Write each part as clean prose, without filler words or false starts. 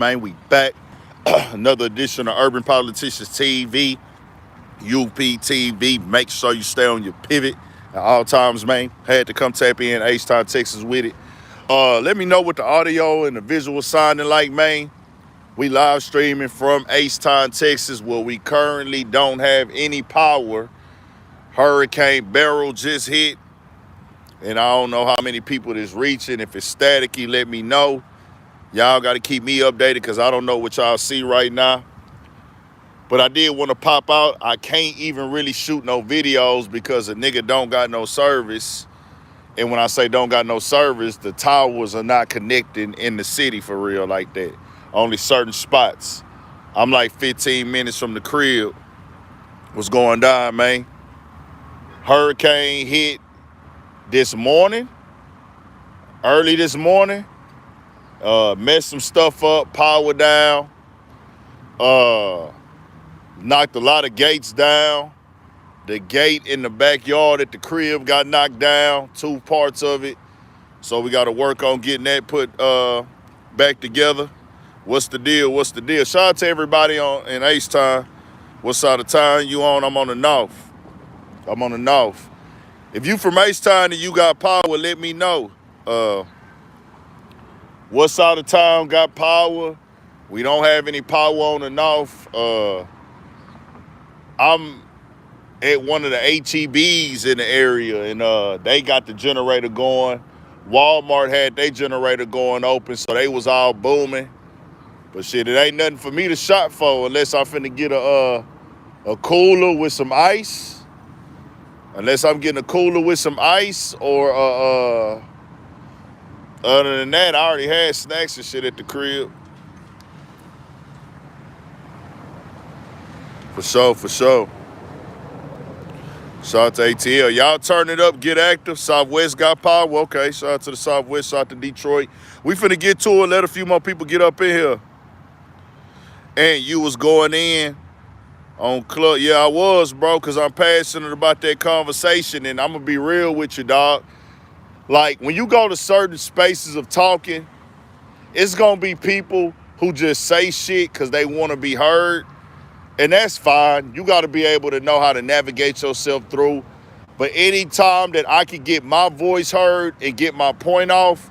Man, we back. Another edition of Urban Politicians TV, UPTV. Make sure you stay on your pivot at all times, man. Had to come tap in H-Town, Texas with it. Let me know what the audio and the visual sounding like, man. We live streaming from H-Town, Texas, where we currently don't have any power. Hurricane Beryl just hit, and I don't know how many people it's reaching. If it's staticky, let me know. Y'all got to keep me updated because I don't know what y'all see right now. But I did want to pop out. I can't even really shoot no videos because a nigga don't got no service. And when I say don't got no service, the towers are not connecting in the city for real like that. Only certain spots. I'm like 15 minutes from the crib. What's going down, man? Hurricane hit this morning, early this morning. Messed some stuff up, power down, knocked a lot of gates down. The gate in the backyard at the crib got knocked down, 2 parts of it. So we got to work on getting that put back together. What's the deal? Shout out to everybody in H-Town. What side of town you on? I'm on the north. If you from H-Town and you got power, let me know. What side of town got power? We don't have any power on the north. I'm at one of the HEBs in the area, and they got the generator going. Walmart had their generator going open, so they was all booming. But shit, it ain't nothing for me to shop for unless I'm finna get a cooler with some ice. Unless I'm getting a cooler with some ice, or other than that, I already had snacks and shit at the crib. For sure. Shout out to ATL. Y'all turn it up, get active. Southwest got power. Well, okay, shout out to the Southwest, shout out to Detroit. We finna get to it, let a few more people get up in here. And you was going in on club. Yeah, I was, bro, because I'm passionate about that conversation, and I'm gonna be real with you, dog. Like, when you go to certain spaces of talking, it's going to be people who just say shit because they want to be heard. And that's fine. You got to be able to know how to navigate yourself through. But any time that I can get my voice heard and get my point off,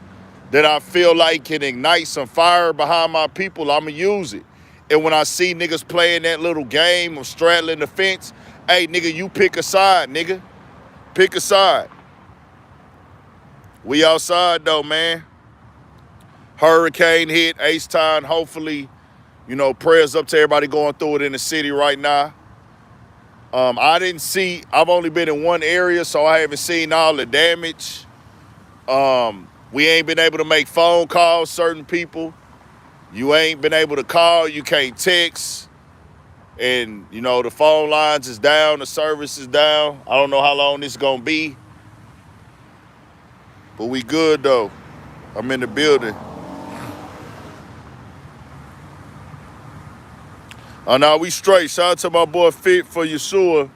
that I feel like can ignite some fire behind my people, I'm going to use it. And when I see niggas playing that little game of straddling the fence, hey, nigga, you pick a side, nigga. Pick a side. We outside though, man. Hurricane hit, H-Town. Hopefully, prayers up to everybody going through it in the city right now. I've only been in one area, so I haven't seen all the damage. We ain't been able to make phone calls, certain people. You ain't been able to call, you can't text. And, the phone lines is down, the service is down. I don't know how long this is gonna be. But we good though. I'm in the building. Oh, no, we straight. Shout out to my boy Fit for Yeshua.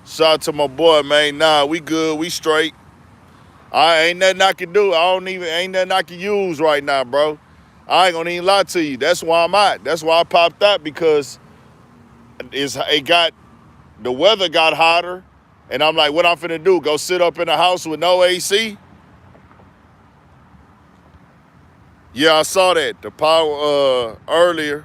Shout out to my boy, man. Nah, we good. We straight. I ain't nothing I can do. Ain't nothing I can use right now, bro. I ain't gonna even lie to you. That's why I'm out. That's why I popped out, because the weather got hotter, and I'm like, what I'm finna do? Go sit up in the house with no AC? Yeah, I saw that. The power earlier.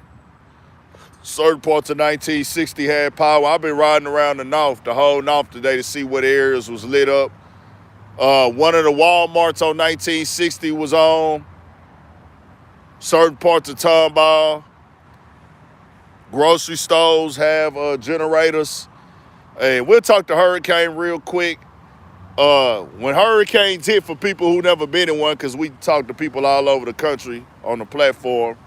Certain parts of 1960 had power. I've been riding around the north, the whole north today, to see what areas was lit up. One of the Walmarts on 1960 was on. Certain parts of Tomball. Grocery stores have generators. And we'll talk to Hurricane real quick. When hurricanes hit, for people who never been in one, because we talk to people all over the country on the platform,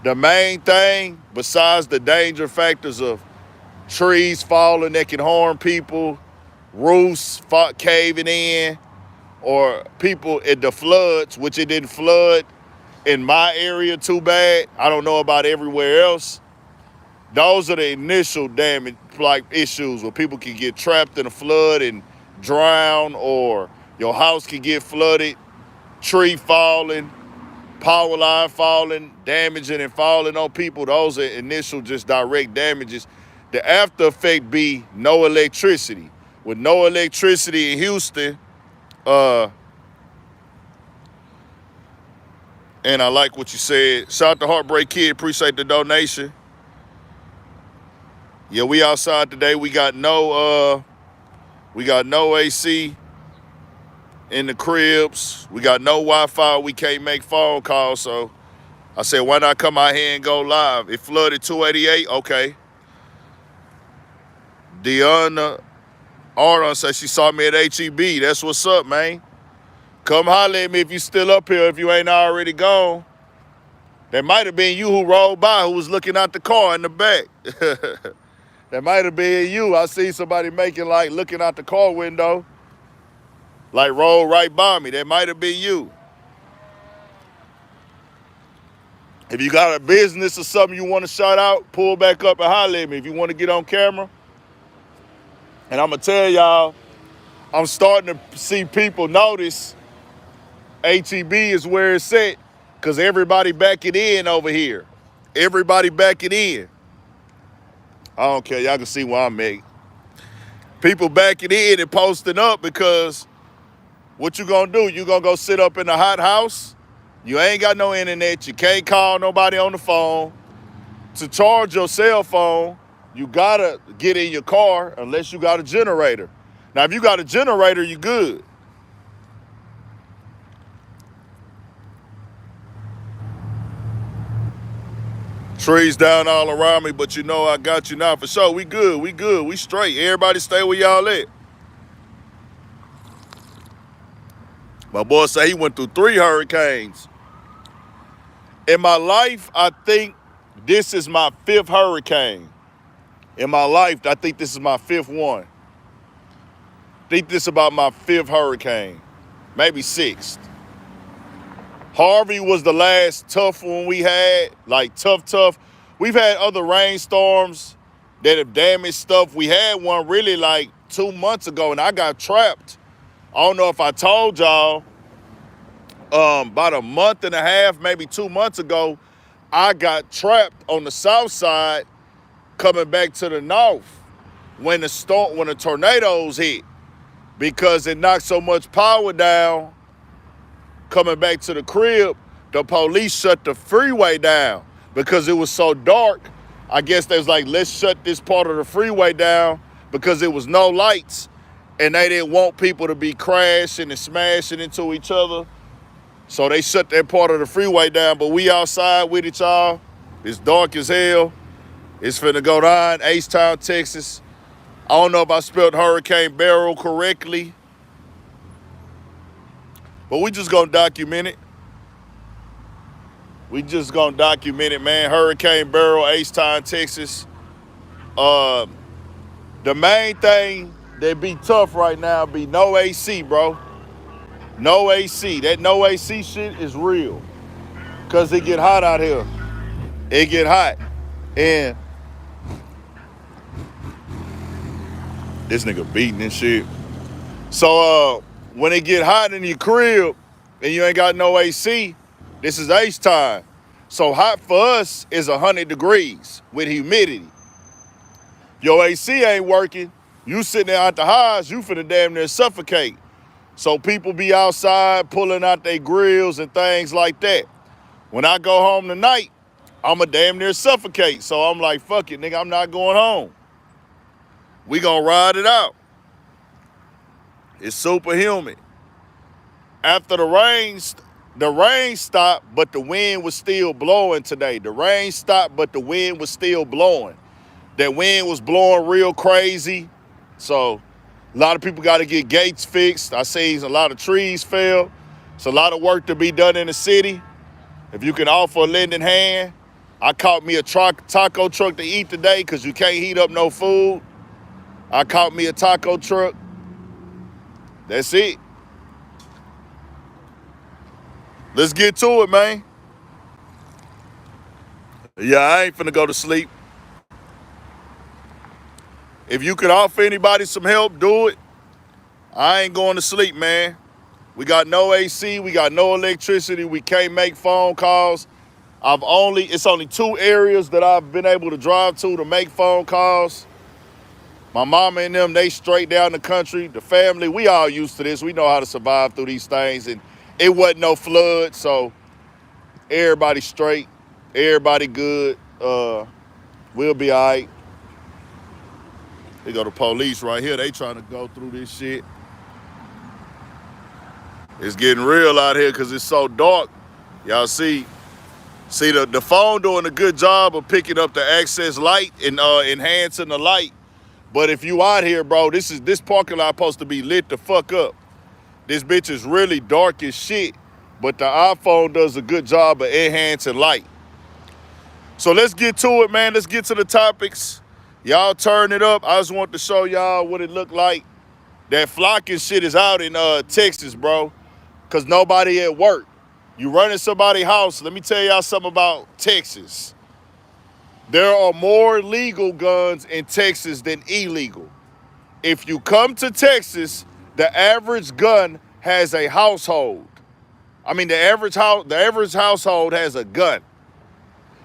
the main thing, besides the danger factors of trees falling that can harm people, roofs caving in, or people at the floods, which it didn't flood in my area too bad. I don't know about everywhere else. Those are the initial damage, like issues where people can get trapped in a flood and drown, or your house can get flooded, tree falling. power line falling, damaging and falling on people. Those are initial just direct damages. The after effect be no electricity. With no electricity in Houston, and I like what you said. Shout out to Heartbreak Kid, appreciate the donation. Yeah, we outside today. We got no AC in the cribs. We got no Wi-Fi. We can't make phone calls. So I said, why not come out here and go live? It flooded 288. Okay. Deanna Ardon said she saw me at HEB. That's what's up, man. Come holler at me if you still up here, if you ain't already gone. That might have been you who rolled by, who was looking out the car in the back. That might have been you. I see somebody making like looking out the car window, like roll right by me. That might have been you. If you got a business or something you want to shout out, pull back up and holler at me if you want to get on camera. And I'm going to tell y'all, I'm starting to see people notice HEB is where it's at because everybody backing in over here. Everybody backing in. I don't care. Y'all can see where I'm at. People backing in and posting up because what you gonna do? You gonna go sit up in the hot house? You ain't got no internet. You can't call nobody on the phone. To charge your cell phone, you gotta get in your car unless you got a generator. Now, if you got a generator, you good. Trees down all around me, but you know I got you now for sure. We good, we straight. Everybody stay where y'all at. My boy say he went through 3 hurricanes. In my life, I think this is my 5th hurricane. In my life, I think this is my 5th one. I think this is about my 5th hurricane, maybe 6th. Harvey was the last tough one we had, like tough. We've had other rainstorms that have damaged stuff. We had one really like 2 months ago, and I got trapped. I don't know if I told y'all, about a month and a half, maybe 2 months ago, I got trapped on the south side coming back to the north when the tornadoes hit because it knocked so much power down. Coming back to the crib, the police shut the freeway down because it was so dark. I guess they was like, let's shut this part of the freeway down because it was no lights and they didn't want people to be crashing and smashing into each other. So they shut that part of the freeway down, but we outside with it, y'all. It's dark as hell. It's finna go down, H-Town, Texas. I don't know if I spelled Hurricane Beryl correctly, but we just gonna document it. We just gonna document it, man. Hurricane Beryl, H-Town, Texas. The main thing that be tough right now be no AC, bro. No AC. That no AC shit is real. Cause it get hot out here. It get hot. And this nigga beating and shit. So when it get hot in your crib and you ain't got no AC, this is H-time. So hot for us is 100 degrees with humidity. Your AC ain't working. You sitting there at the house, you finna damn near suffocate. So people be outside pulling out their grills and things like that. When I go home tonight, I'ma damn near suffocate. So I'm like, fuck it, nigga, I'm not going home. We gonna ride it out. It's super humid. After the rain stopped, but the wind was still blowing today. The rain stopped, but the wind was still blowing. That wind was blowing real crazy. So a lot of people got to get gates fixed. I see a lot of trees fell. It's a lot of work to be done in the city. If you can offer a lending hand, I caught me a taco truck to eat today because you can't heat up no food. I caught me a taco truck. That's it. Let's get to it, man. Yeah, I ain't finna go to sleep. If you can offer anybody some help, do it. I ain't going to sleep, man. We got no AC, we got no electricity, we can't make phone calls. It's only 2 areas that I've been able to drive to make phone calls. My mama and them, they straight down the country. The family, we all used to this. We know how to survive through these things. And it wasn't no flood, so everybody straight, everybody good. We'll be all right. They go the police right here. They trying to go through this shit. It's getting real out here because it's so dark. Y'all see the phone doing a good job of picking up the access light and enhancing the light. But if you out here, bro, this parking lot supposed to be lit the fuck up. This bitch is really dark as shit, but the iPhone does a good job of enhancing light. So let's get to it, man. Let's get to the topics. Y'all turn it up. I just want to show y'all what it looked like. That flocking shit is out in Texas, bro, because nobody at work. You running somebody's house. Let me tell y'all something about Texas. There are more legal guns in Texas than illegal. If you come to Texas, the average gun has a household. I mean, the average household has a gun.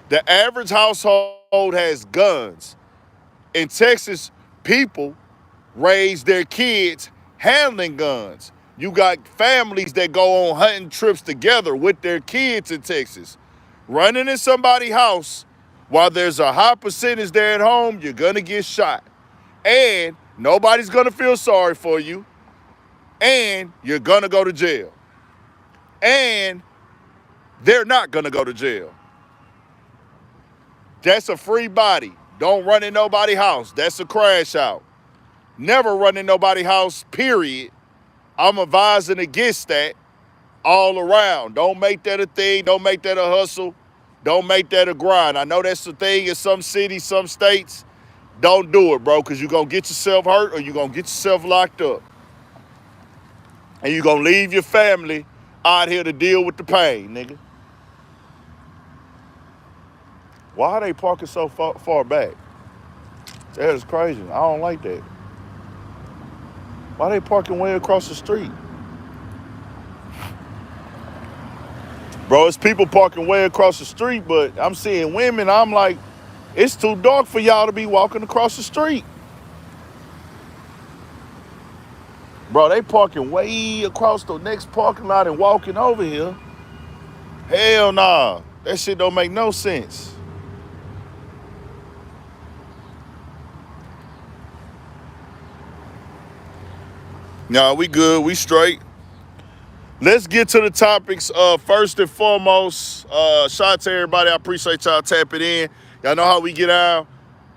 The average household has guns. In Texas, people raise their kids handling guns. You got families that go on hunting trips together with their kids in Texas. Running in somebody's house while there's a high percentage there at home, you're gonna get shot. And nobody's gonna feel sorry for you. And you're gonna go to jail. And they're not gonna go to jail. That's a free body. Don't run in nobody's house. That's a crash out. Never run in nobody's house, period. I'm advising against that all around. Don't make that a thing. Don't make that a hustle. Don't make that a grind. I know that's the thing in some cities, some states. Don't do it, bro, because you're going to get yourself hurt or you're going to get yourself locked up. And you're going to leave your family out here to deal with the pain, nigga. Why are they parking so far back? That is crazy. I don't like that. Why are they parking way across the street? Bro, it's people parking way across the street, but I'm seeing women. I'm like, it's too dark for y'all to be walking across the street. Bro, they parking way across the next parking lot and walking over here. Hell nah. That shit don't make no sense. Nah, we good. We straight. Let's get to the topics. First and foremost, shout out to everybody. I appreciate y'all tapping in. Y'all know how we get out.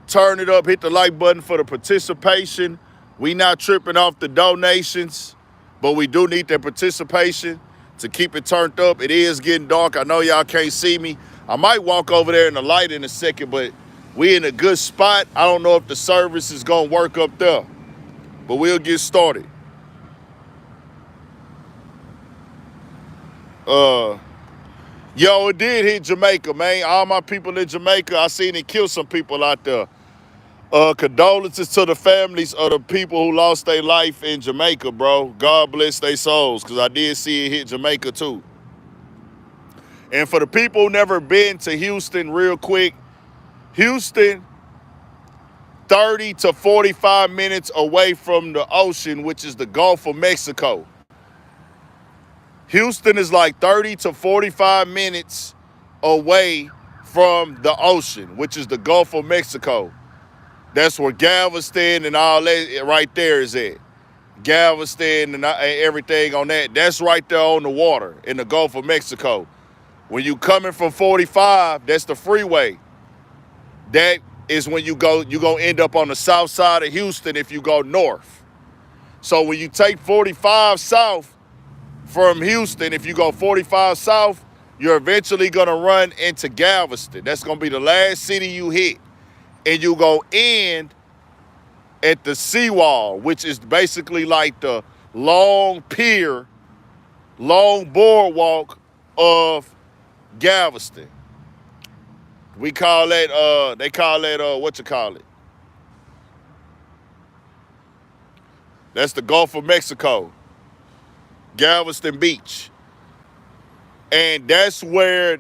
Turn it up. Hit the like button for the participation. We not tripping off the donations, but we do need that participation to keep it turned up. It is getting dark. I know y'all can't see me. I might walk over there in the light in a second, but we in a good spot. I don't know if the service is going to work up there, but we'll get started. Yo, it did hit Jamaica, man. All my people in Jamaica, I seen it kill some people out there. Condolences to the families of the people who lost their life in Jamaica, bro. God bless their souls, because I did see it hit Jamaica too. And for the people who never been to Houston, real quick, Houston, 30 to 45 minutes away from the ocean, which is the Gulf of Mexico. Houston is like 30 to 45 minutes away from the ocean, which is the Gulf of Mexico. That's where Galveston and all that right there is at. Galveston and everything on that. That's right there on the water in the Gulf of Mexico. When you coming from 45, that's the freeway. That is when you're going to end up on the south side of Houston if you go north. So when you take 45 south, from Houston, if you go 45 south, you're eventually going to run into Galveston. That's going to be the last city you hit. And you go end at the seawall, which is basically like the long pier, long boardwalk of Galveston. We call that, they call that, That's the Gulf of Mexico. Galveston Beach. And that's where,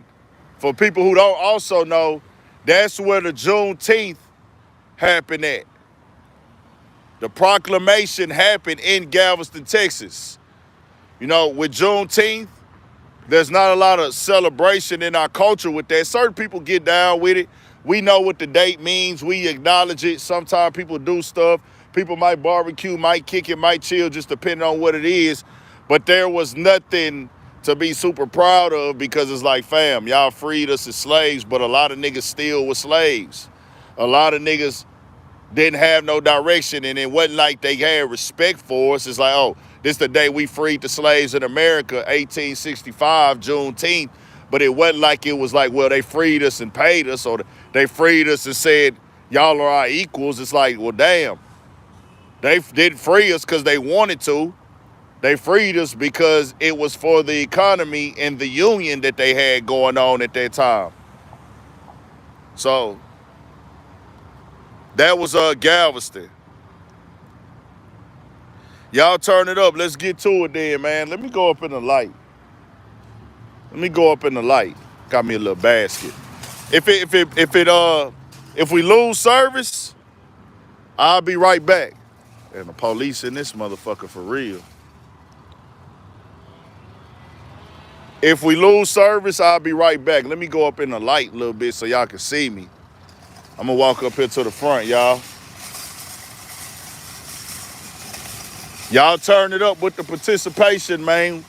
for people who don't also know, that's where the Juneteenth happened at. The proclamation happened in Galveston, Texas. You know, with Juneteenth, there's not a lot of celebration in our culture with that. Certain people get down with it. We know what the date means. We acknowledge it. Sometimes people do stuff. People might barbecue, might kick it, might chill, just depending on what it is. But there was nothing to be super proud of because it's like, fam, y'all freed us as slaves, but a lot of niggas still were slaves. A lot of niggas didn't have no direction, and it wasn't like they had respect for us. It's like, oh, this the day we freed the slaves in America, 1865, Juneteenth. But it wasn't like it was like, well, they freed us and paid us, or they freed us and said, y'all are our equals. It's like, well, damn. They didn't free us because they wanted to. They freed us because it was for the economy and the union that they had going on at that time. So that was Galveston. Y'all turn it up. Let's get to it then, man. Let me go up in the light. Got me a little basket. If we lose service, I'll be right back. And the police in this motherfucker for real. If we lose service, I'll be right back. Let me go up in the light a little bit so y'all can see me. I'm gonna walk up here to the front, y'all. Y'all turn it up with the participation, man.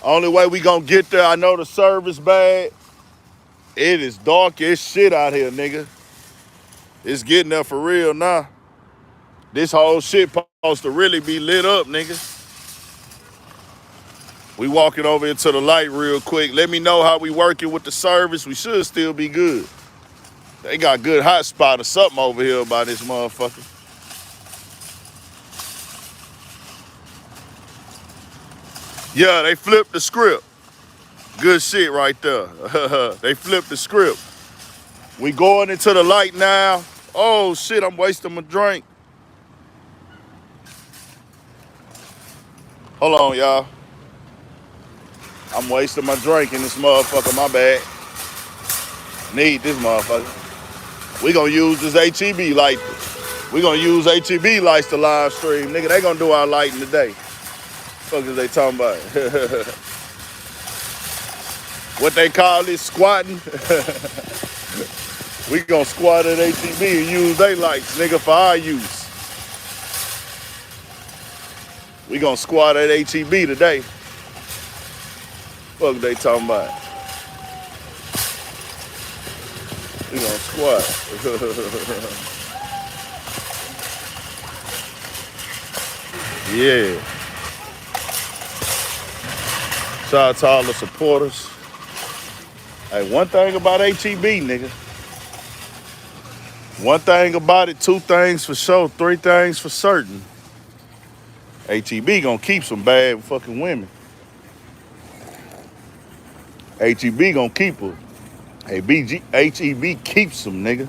Only way we gonna get there, I know the service bad. It is dark as shit out here, nigga. It's getting there for real now. This whole shit supposed to really be lit up, nigga. We walking over into the light real quick. Let me know how we working with the service. We should still be good. They got good hot spot or something over here by this motherfucker. Yeah, they flipped the script. Good shit right there. They flipped the script. We going into the light now. Oh shit, I'm wasting my drink. Hold on, y'all. I'm wasting my drink in this motherfucker, my bad. Need this motherfucker. We gonna use this HEB light. We gonna use HEB lights to live stream. Nigga, they gonna do our lighting today. Fuck is they talking about? What they call this, squatting? We gonna squat at HEB and use they lights, nigga, for our use. We gonna squat at HEB today. Fuck they talking about? We gonna squat. Yeah. Shout out to all the supporters. Hey, one thing about HEB, nigga. One thing about it, two things for sure, three things for certain. HEB gonna keep some bad fucking women. HEB gonna keep her. HEB keeps them, nigga.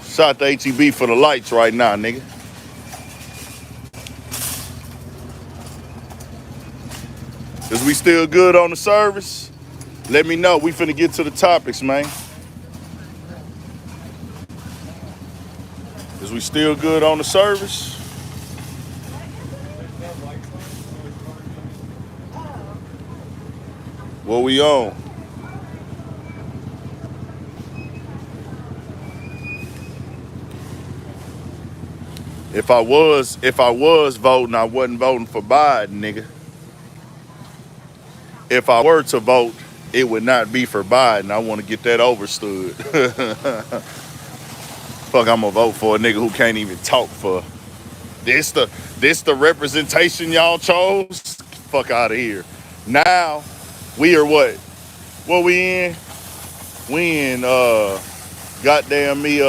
Shout out to HEB for the lights right now, nigga. Is we still good on the service? Let me know. We finna get to the topics, man. Is we still good on the service? What we on? If I was voting, I wasn't voting for Biden, nigga. If I were to vote, it would not be for Biden. I want to get that overstood. Fuck, I'm gonna vote for a nigga who can't even talk for. This the representation y'all chose? Fuck out of here. Now, we are what? What we in? We in, goddamn me,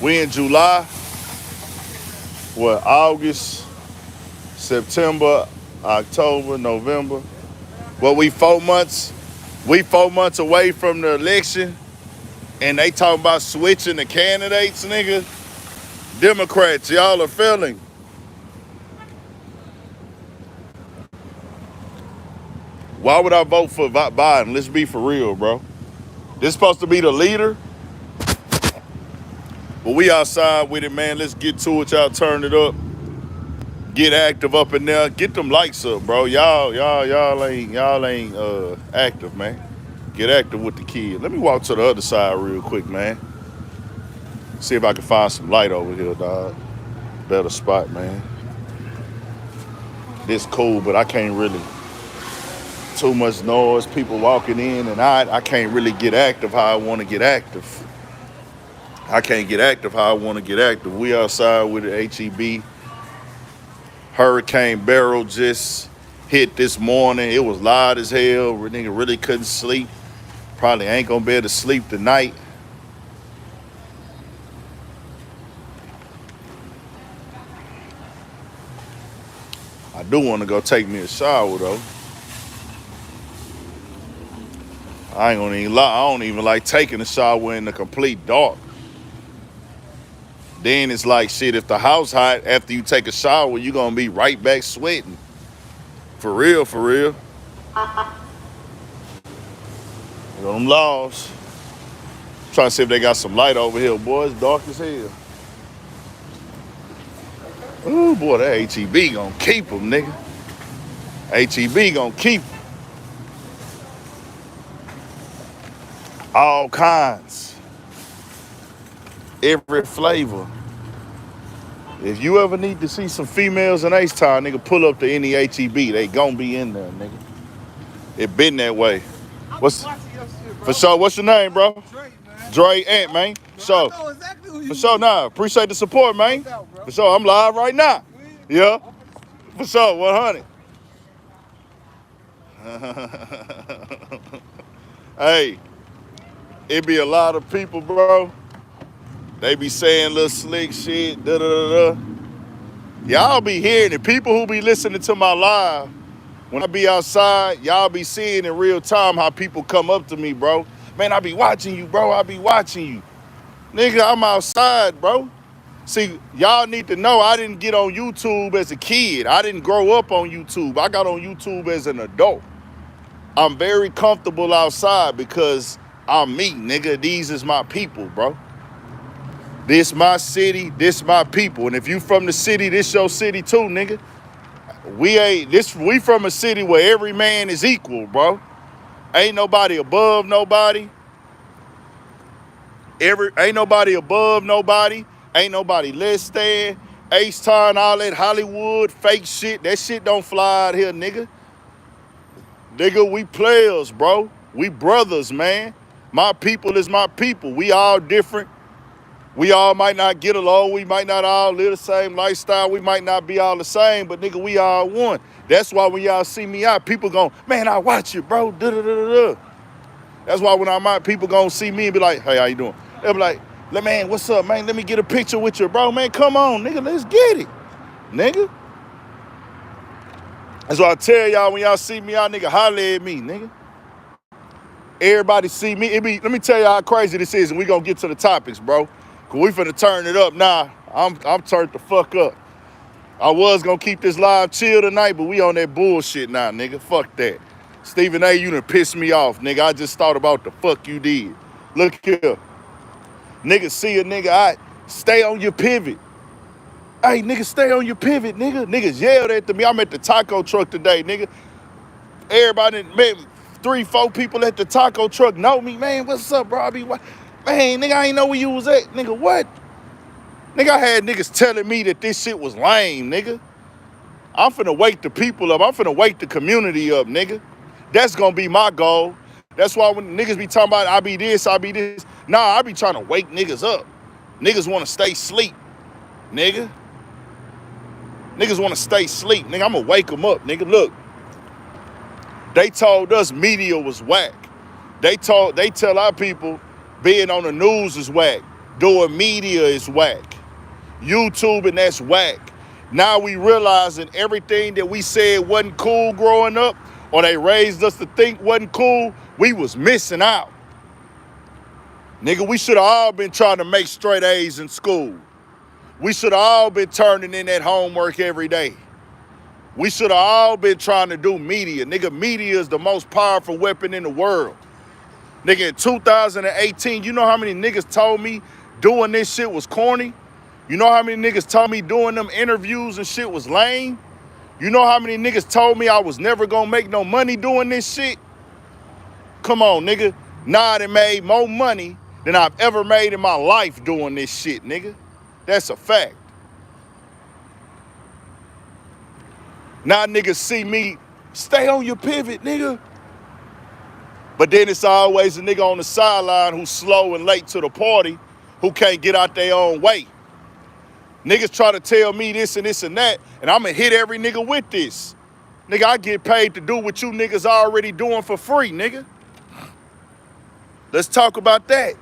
we in July. What, August, September, October, November. Well, we 4 months away from the election, and they talking about switching the candidates, nigga. Democrats, y'all are failing. Why would I vote for Biden? Let's be for real, bro. This supposed to be the leader, but we outside with it, man. Let's get to it. Y'all turn it up. Get active up in there. Get them likes up, bro. Y'all ain't active, man. Get active with the kid. Let me walk to the other side real quick, man. See if I can find some light over here, dog. Better spot, man. This cool, but I can't really. Too much noise, people walking in and out. I can't really get active how I want to get active. I can't get active how I want to get active. We outside with the HEB. Hurricane Beryl just hit this morning. It was loud as hell. Nigga really couldn't sleep. Probably ain't gonna be able to sleep tonight. I do want to go take me a shower though. I ain't gonna even lie. I don't even like taking a shower in the complete dark. Then it's like, shit, if the house hot, after you take a shower, you gonna be right back sweating. For real, for real. Them laws. Trying to see if they got some light over here. Boy, it's dark as hell. Ooh, boy, that HEB gonna keep them, nigga. HEB gonna keep them. All kinds. Every flavor. If you ever need to see some females in H-Town, nigga, pull up to any HEB. They gonna be in there, nigga. It been that way. For sure, what's your name, bro? Dre Ant, man. So, for sure, nah. Appreciate the support, man. For sure, I'm live right now. Yeah. For sure, 100. Hey, it be a lot of people, bro. They be saying little slick shit, da-da-da-da. Y'all be hearing it. People who be listening to my live, when I be outside, y'all be seeing in real time how people come up to me, bro. Man, I be watching you, bro. I be watching you. Nigga, I'm outside, bro. See, y'all need to know I didn't get on YouTube as a kid. I didn't grow up on YouTube. I got on YouTube as an adult. I'm very comfortable outside because I'm me, nigga. These is my people, bro. This my city, this my people. And if you from the city, this your city too, nigga. We from a city where every man is equal, bro. Ain't nobody above nobody. Ain't nobody above nobody. Ain't nobody less than. H-Town, all that Hollywood, fake shit. That shit don't fly out here, nigga. Nigga, we players, bro. We brothers, man. My people is my people. We all different. We all might not get along. We might not all live the same lifestyle. We might not be all the same, but nigga, we all one. That's why when y'all see me out, people gon', man, I watch you, bro. Da-da-da-da-da. That's why when I'm out, people gon' see me and be like, hey, how you doing? They'll be like, man, what's up, man? Let me get a picture with you, bro. Man, come on, nigga, let's get it, nigga. That's why I tell y'all when y'all see me out, nigga, holler at me, nigga. Everybody see me. Let me tell y'all how crazy this is, and we gonna get to the topics, bro. Cause we finna turn it up now. I'm turned the fuck up. I was gonna keep this live chill tonight, but we on that bullshit now, nigga. Fuck that. Stephen A, you done pissed me off, nigga. I just thought about the fuck you did. Look here. Nigga, see a nigga, I stay on your pivot. Hey, nigga, stay on your pivot, nigga. Niggas yelled at me. I'm at the taco truck today, nigga. Everybody, man, 3-4 people at the taco truck know me. Man, what's up, bro? Man, nigga, I ain't know where you was at. Nigga, what? Nigga, I had niggas telling me that this shit was lame, nigga. I'm finna wake the people up. I'm finna wake the community up, nigga. That's gonna be my goal. That's why when niggas be talking about I be this, nah, I be trying to wake niggas up. Niggas wanna stay asleep, nigga. Niggas wanna stay asleep, nigga. I'm gonna wake them up, nigga. Look, they told us media was whack. They tell our people being on the news is whack. Doing media is whack. YouTube, and that's whack. Now we realizing everything that we said wasn't cool growing up, or they raised us to think wasn't cool, we was missing out. Nigga, we should have all been trying to make straight A's in school. We should have all been turning in that homework every day. We should have all been trying to do media. Nigga, media is the most powerful weapon in the world. Nigga, in 2018, you know how many niggas told me doing this shit was corny? You know how many niggas told me doing them interviews and shit was lame? You know how many niggas told me I was never gonna make no money doing this shit? Come on, nigga. Now I done made more money than I've ever made in my life doing this shit, nigga. That's a fact. Now niggas see me, stay on your pivot, nigga. But then it's always a nigga on the sideline who's slow and late to the party who can't get out their own way. Niggas try to tell me this and this and that, and I'ma hit every nigga with this. Nigga, I get paid to do what you niggas already doing for free, nigga. Let's talk about that.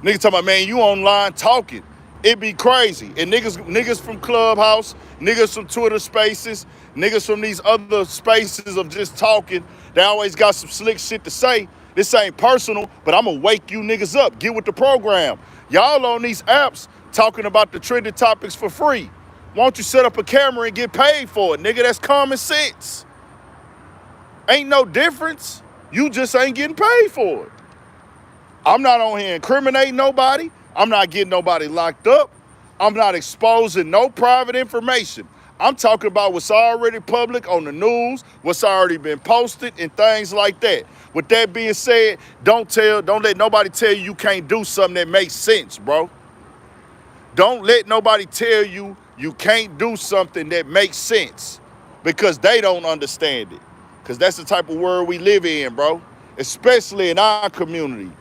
Niggas talking about, man, you online talking. It be crazy. And niggas from Clubhouse, niggas from Twitter Spaces, niggas from these other spaces of just talking, they always got some slick shit to say. This ain't personal, but I'ma wake you niggas up. Get with the program. Y'all on these apps talking about the trending topics for free. Why don't you set up a camera and get paid for it, nigga? That's common sense. Ain't no difference. You just ain't getting paid for it. I'm not on here incriminating nobody. I'm not getting nobody locked up. I'm not exposing no private information. I'm talking about what's already public on the news, what's already been posted, and things like that. With that being said, don't let nobody tell you can't do something that makes sense, bro. Don't let nobody tell you you can't do something that makes sense because they don't understand it. Because that's the type of world we live in, bro. Especially in our community.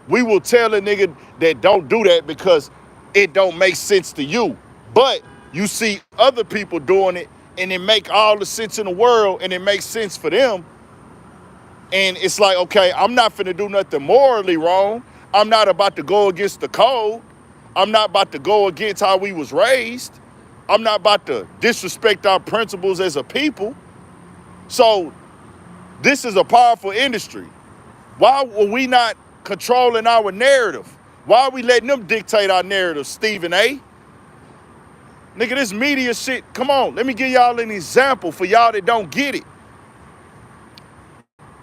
We will tell a nigga that don't do that because it don't make sense to you. But you see other people doing it and it make all the sense in the world and it makes sense for them. And it's like, okay, I'm not finna do nothing morally wrong. I'm not about to go against the code. I'm not about to go against how we was raised. I'm not about to disrespect our principles as a people. So this is a powerful industry. Why were we not controlling our narrative? Why are we letting them dictate our narrative, Stephen A? Nigga, this media shit, come on, let me give y'all an example for y'all that don't get it.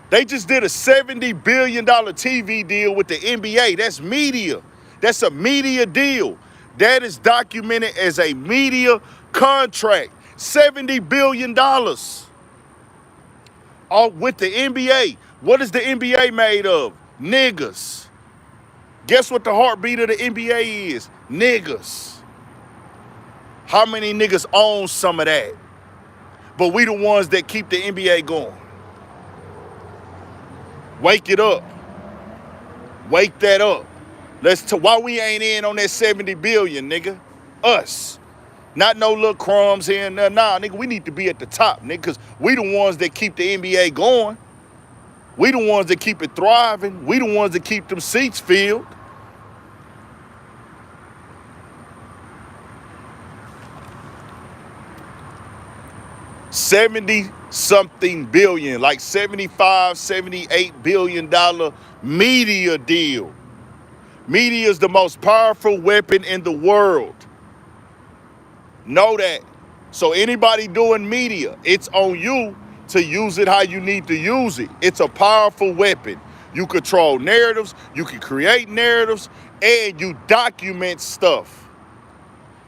They just did a $70 billion TV deal with the NBA. That's media. That's a media deal. That is documented as a media contract. $70 billion. All with the NBA. What is the NBA made of? Niggas. Guess what the heartbeat of the NBA is? Niggas. How many niggas own some of that? But we the ones that keep the NBA going. Wake it up. Wake that up. Why we ain't in on that 70 billion, nigga? Us. Not no little crumbs here and there. Nah, nigga, we need to be at the top, nigga, because we the ones that keep the NBA going. We the ones that keep it thriving. We the ones that keep them seats filled. $70-something billion, like $75, $78 billion media deal. Media is the most powerful weapon in the world. Know that. So anybody doing media, it's on you to use it how you need to use it. It's a powerful weapon. You control narratives, you can create narratives, and you document stuff.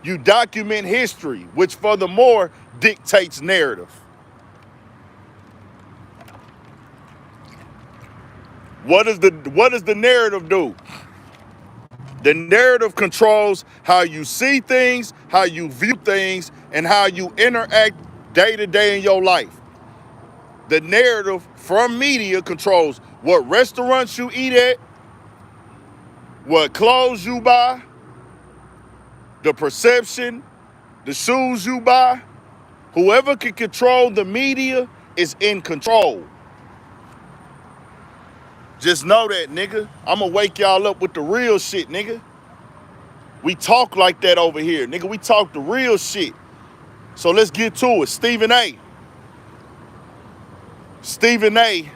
You document history, which furthermore dictates narrative. What does the narrative do? The narrative controls how you see things, how you view things, and how you interact day to day in your life. The narrative from media controls what restaurants you eat at, what clothes you buy, the perception, the shoes you buy. Whoever can control the media is in control. Just know that, nigga. I'ma wake y'all up with the real shit, nigga. We talk like that over here, nigga. We talk the real shit. So let's get to it. Stephen A. Stephen A.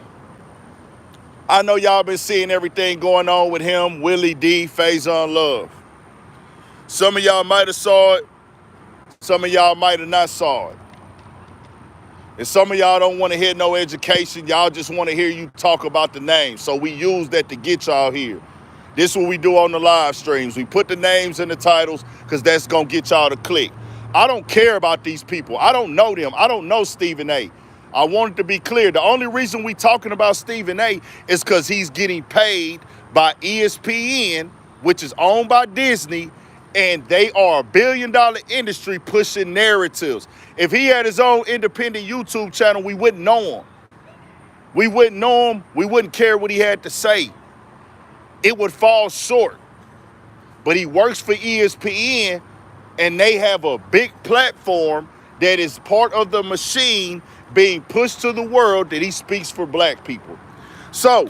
I know y'all been seeing everything going on with him, Willie D, Faizon Love. Some of y'all might have saw it. Some of y'all might have not saw it. And some of y'all don't want to hear no education. Y'all just want to hear you talk about the names. So we use that to get y'all here. This is what we do on the live streams. We put the names in the titles because that's going to get y'all to click. I don't care about these people. I don't know them. I don't know Stephen A. I want it to be clear. The only reason we talking about Stephen A is because he's getting paid by ESPN, which is owned by Disney, and they are a billion-dollar industry pushing narratives. If he had his own independent YouTube channel, we wouldn't know him. We wouldn't know him. We wouldn't care what he had to say. It would fall short. But he works for ESPN, and they have a big platform that is part of the machine being pushed to the world that he speaks for black people. So,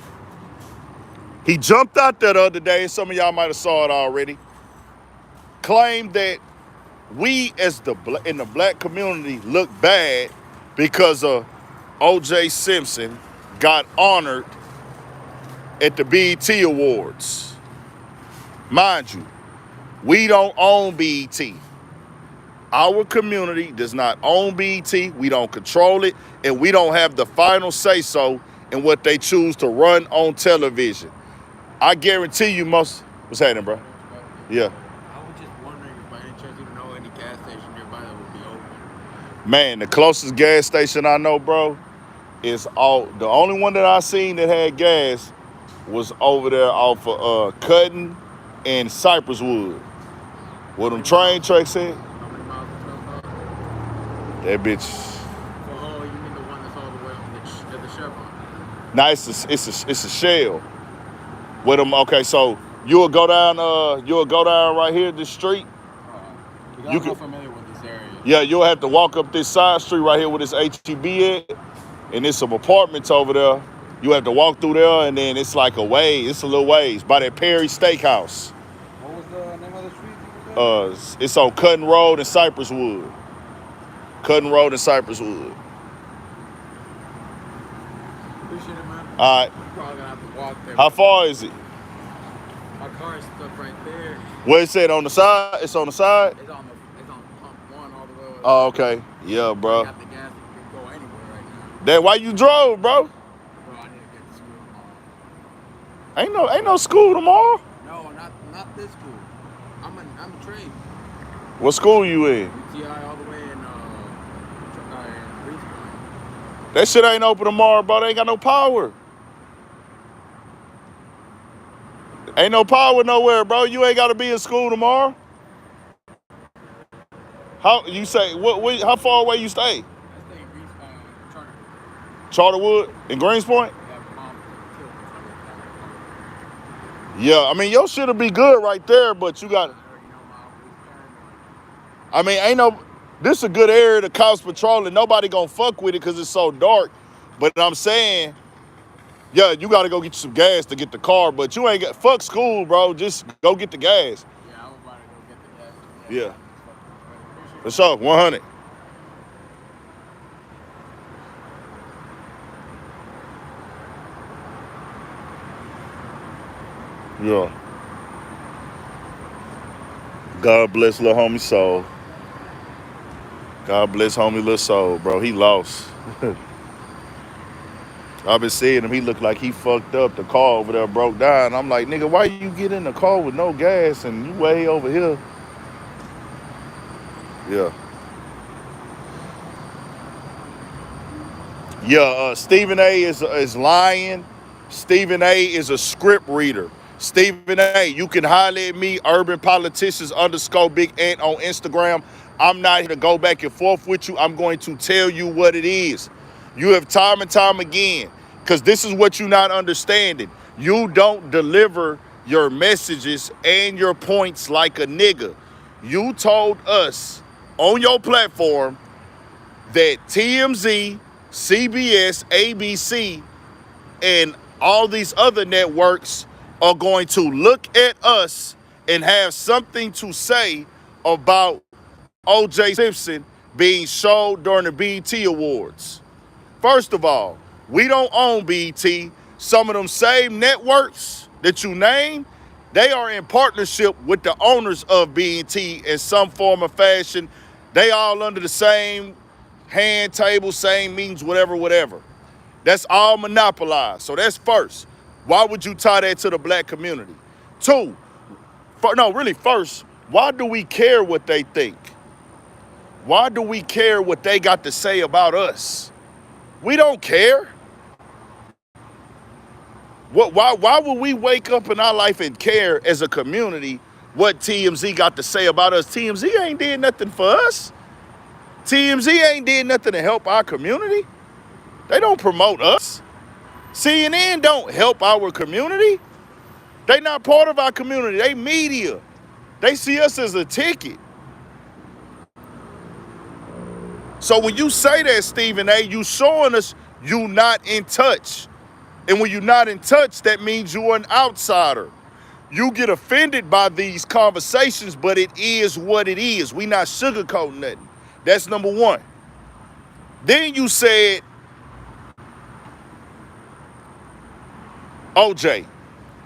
he jumped out there the other day, some of y'all might have saw it already, claimed that we as in the black community look bad because O.J. Simpson got honored at the BET Awards. Mind you, we don't own BET. Our community does not own BET. We don't control it, and we don't have the final say-so in what they choose to run on television. I guarantee you most... What's happening, bro? Yeah. I was just wondering if by any chance you know any gas station nearby that would be open. Man, the closest gas station I know, bro, is the only one that I seen that had gas was over there off of Cutting and Cypress Wood. Where them train tracks at? How many miles is that? That bitch. Oh, you mean the one that's all the way on the Chevron? Nah, it's a shell. With them, okay, so you'll go down right here this street. I'm not familiar with this area. Yeah, you'll have to walk up this side street right here where this HEB at, and there's some apartments over there. You have to walk through there, and then it's like it's a little ways by that Perry Steakhouse. What was the name of the street? It's on Cutting Road and Cypress Wood. Cutting Road and Cypress Wood. Appreciate it, man. All right. I'm probably gonna have to walk there. How far is it? My car is stuck right there. Where is it on the side? It's on the side? It's on pump one all the way. Oh, okay. Yeah, bro. I got the gas to go anywhere right now. Then why you drove, bro? Bro, I need to get to school tomorrow. Ain't no school tomorrow. No, not this school. I'm trained. What school you in? UTI all the way in Greenspoint. That shit ain't open tomorrow, bro. They ain't got no power. Ain't no power nowhere, bro. You ain't got to be in school tomorrow. How you say? What? How far away you stay? I stay in Greenspoint, Charterwood in Greenspoint. Yeah, I mean your shit'll be good right there, but you got. I mean, this is a good area to cops patrol, and nobody gonna fuck with it because it's so dark. But I'm saying, yeah, you gotta go get you some gas to get the car, but you ain't got, fuck school, bro. Just go get the gas. Yeah, I was about to go get the gas. Yeah. For sure, 100. Yeah. God bless little homie soul. God bless homie little soul, bro. He lost. I've been seeing him. He looked like he fucked up. The car over there broke down. I'm like, nigga, why you get in the car with no gas and you way over here? Yeah. Yeah, Stephen A is lying. Stephen A is a script reader. Stephen A, you can holler at me, Urban Politicians _Big Ant on Instagram. I'm not here to go back and forth with you. I'm going to tell you what it is. You have time and time again, because this is what you're not understanding. You don't deliver your messages and your points like a nigga. You told us on your platform that TMZ, CBS, ABC, and all these other networks are going to look at us and have something to say about O.J. Simpson being showed during the BET Awards. First of all, we don't own BET. Some of them same networks that you name, they are in partnership with the owners of BET in some form or fashion. They all under the same hand table, same meetings, whatever, whatever. That's all monopolized. So that's first. Why would you tie that to the black community? Two, first, why do we care what they think? Why do we care what they got to say about us? We don't care. Why would we wake up in our life and care as a community what TMZ got to say about us? TMZ ain't did nothing for us. TMZ ain't did nothing to help our community. They don't promote us. CNN don't help our community. They not part of our community. They media. They see us as a ticket. So when you say that, Stephen A., you showing us you not in touch. And when you're not in touch, that means you're an outsider. You get offended by these conversations, but it is what it is. We not sugarcoating nothing. That's number one. Then you said, OJ.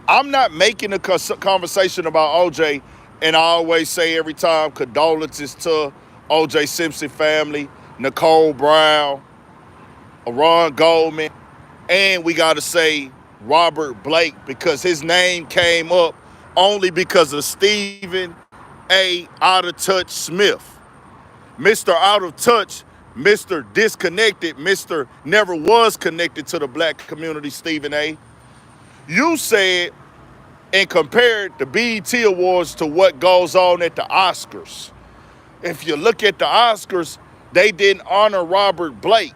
I'm not making a conversation about OJ, and I always say every time, condolences to OJ Simpson family, Nicole Brown, Ron Goldman, and we got to say Robert Blake, because his name came up only because of Stephen A. Out of Touch Smith. Mr. Out of Touch, Mr. Disconnected, Mr. Never was connected to the black community, Stephen A. You said and compared the BET Awards to what goes on at the Oscars. If you look at the Oscars, they didn't honor Robert Blake.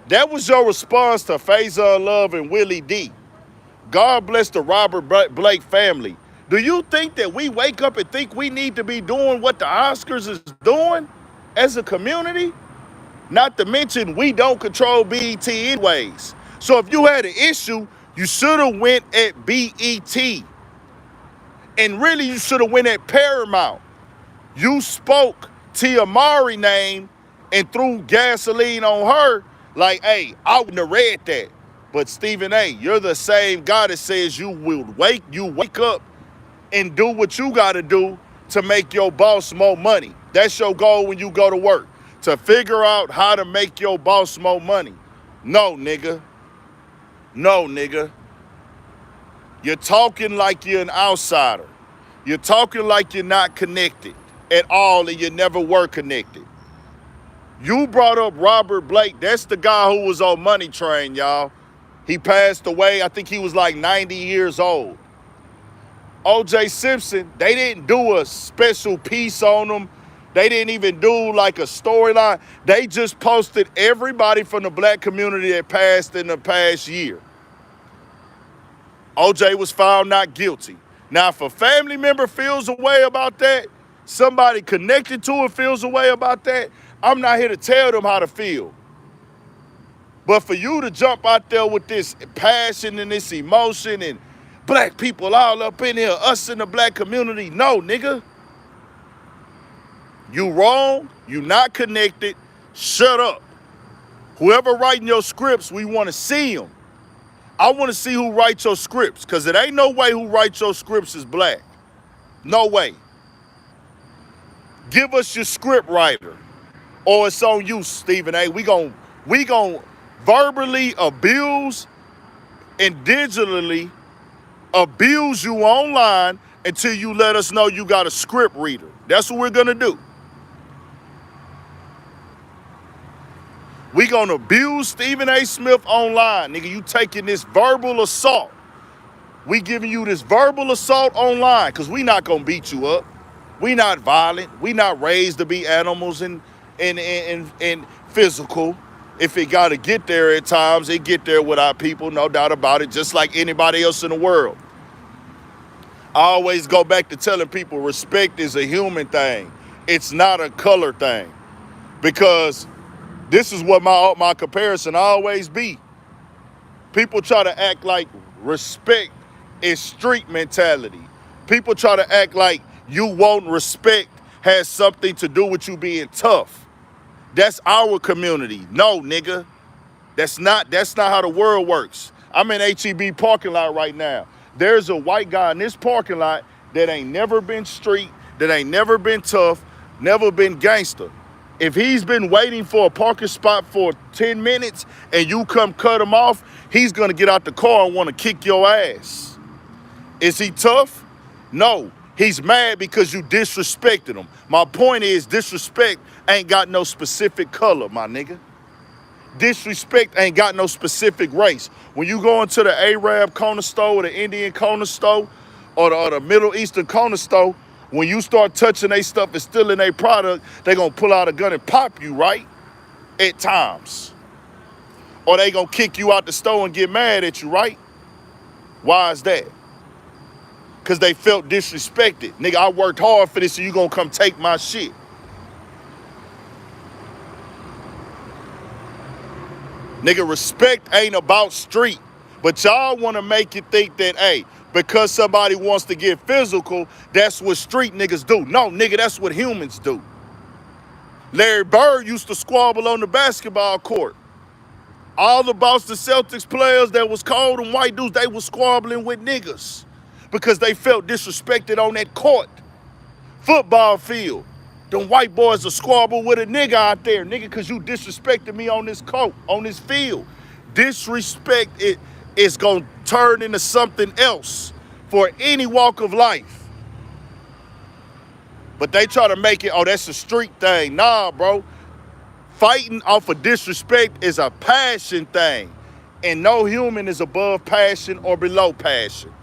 That was your response to Faizon Love and Willie D. God bless the Robert Blake family. Do you think that we wake up and think we need to be doing what the Oscars is doing as a community? Not to mention, we don't control BET anyways. So if you had an issue, you should have went at BET. And really, you should have went at Paramount. You spoke Tia Mowry name and threw gasoline on her like, hey, I wouldn't have read that. But Stephen A., you're the same guy that says you wake up and do what you got to do to make your boss more money. That's your goal when you go to work, to figure out how to make your boss more money. No, nigga. No, nigga. You're talking like you're an outsider. You're talking like you're not connected at all, and you never were connected. You brought up Robert Blake. That's the guy who was on Money Train, y'all. He passed away. I think he was like 90 years old. O.J. Simpson, they didn't do a special piece on him. They didn't even do like a storyline. They just posted everybody from the black community that passed in the past year. OJ was found not guilty. Now, if a family member feels a way about that, somebody connected to it feels a way about that, I'm not here to tell them how to feel. But for you to jump out there with this passion and this emotion and black people all up in here, us in the black community, no, nigga. You wrong, you not connected, shut up. Whoever writing your scripts, we want to see them. I want to see who writes your scripts, because it ain't no way who writes your scripts is black. No way. Give us your script writer, or it's on you, Stephen A. We gon' verbally abuse and digitally abuse you online until you let us know you got a script reader. That's what we're gonna do. We gonna abuse Stephen A. Smith online. Nigga, you taking this verbal assault. We giving you this verbal assault online, because we not gonna beat you up. We not violent. We not raised to be animals and physical. If it gotta get there at times, it get there with our people, no doubt about it, just like anybody else in the world. I always go back to telling people respect is a human thing. It's not a color thing. Because this is what my comparison always be. People try to act like respect is street mentality. People try to act like you want respect has something to do with you being tough. That's our community. No, nigga. That's not how the world works. I'm in HEB parking lot right now. There's a white guy in this parking lot that ain't never been street, that ain't never been tough, never been gangster. If he's been waiting for a parking spot for 10 minutes and you come cut him off, he's gonna get out the car and wanna kick your ass. Is he tough? No. He's mad because you disrespected him. My point is, disrespect ain't got no specific color, my nigga. Disrespect ain't got no specific race. When you go into the Arab corner store or the Indian corner store or the Middle Eastern corner store, when you start touching their stuff and stealing their product, they gonna pull out a gun and pop you, right? At times. Or they gonna kick you out the store and get mad at you, right? Why is that? Because they felt disrespected. Nigga, I worked hard for this, so you gonna come take my shit. Nigga, respect ain't about street. But y'all wanna make it think that, hey, because somebody wants to get physical, that's what street niggas do. No, nigga, that's what humans do. Larry Bird used to squabble on the basketball court. All the Boston Celtics players that was cold and white dudes, they was squabbling with niggas because they felt disrespected on that court. Football field. Them white boys will squabble with a nigga out there, nigga, because you disrespected me on this court, on this field. Disrespect is going to turn into something else for any walk of life. But they try to make it, oh, that's a street thing. Nah, bro. Fighting off of disrespect is a passion thing. And no human is above passion or below passion.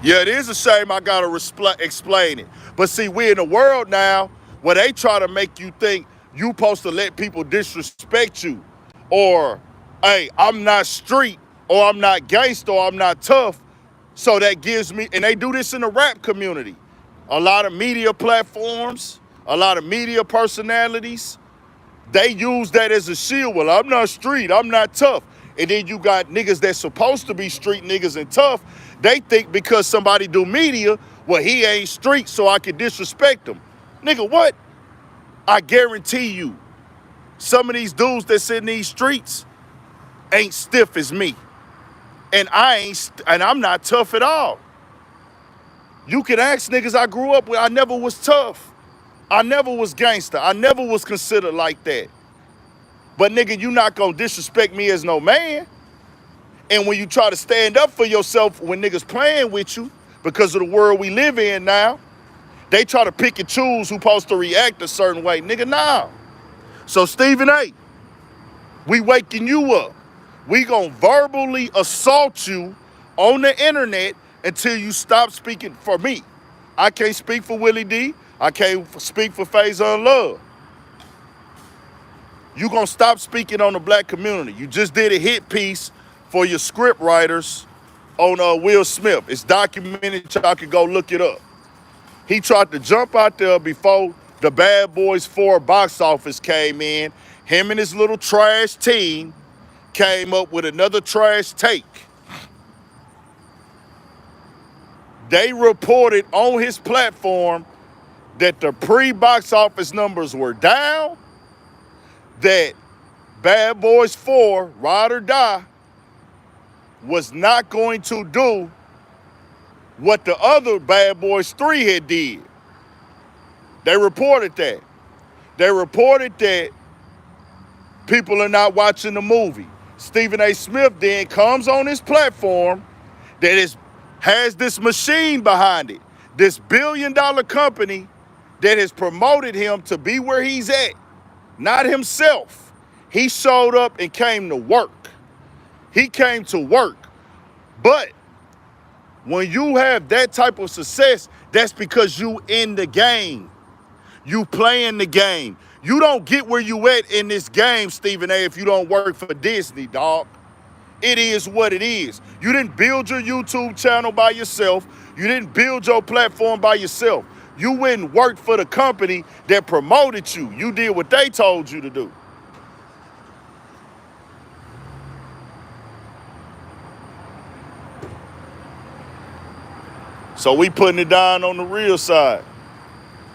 Yeah, it is a shame I gotta explain it. But see, we're in a world now where they try to make you think you supposed to let people disrespect you. Or, hey, I'm not street, or I'm not gangster, or I'm not tough. So that gives me, and they do this in the rap community. A lot of media platforms, a lot of media personalities, they use that as a shield. Well, I'm not street, I'm not tough. And then you got niggas that's supposed to be street niggas and tough. They think because somebody do media, well, he ain't street, so I can disrespect him. Nigga, what? I guarantee you, some of these dudes that's in these streets ain't stiff as me. And I'm not tough at all. You can ask niggas I grew up with, I never was tough. I never was gangster. I never was considered like that. But nigga, you not gonna disrespect me as no man. And when you try to stand up for yourself when niggas playing with you, because of the world we live in now, they try to pick and choose who's supposed to react a certain way. Nigga, nah. So Stephen A., we waking you up. We gonna verbally assault you on the internet until you stop speaking for me. I can't speak for Willie D. I can't speak for Faizon Love. You gonna stop speaking on the black community. You just did a hit piece for your script writers on Will Smith. It's documented, y'all can go look it up. He tried to jump out there before the Bad Boys 4 box office came in. Him and his little trash team came up with another trash take. They reported on his platform that the pre-box office numbers were down, that Bad Boys 4, Ride or Die, was not going to do what the other Bad Boys 3 had did. They reported that. They reported that people are not watching the movie. Stephen A. Smith then comes on his platform that has this machine behind it, this billion-dollar company that has promoted him to be where he's at, not himself. He showed up and came to work. He came to work. But when you have that type of success, that's because you in the game. You playing the game. You don't get where you at in this game, Stephen A., if you don't work for Disney, dog. It is what it is. You didn't build your YouTube channel by yourself. You didn't build your platform by yourself. You went and worked for the company that promoted you. You did what they told you to do. So we putting it down on the real side.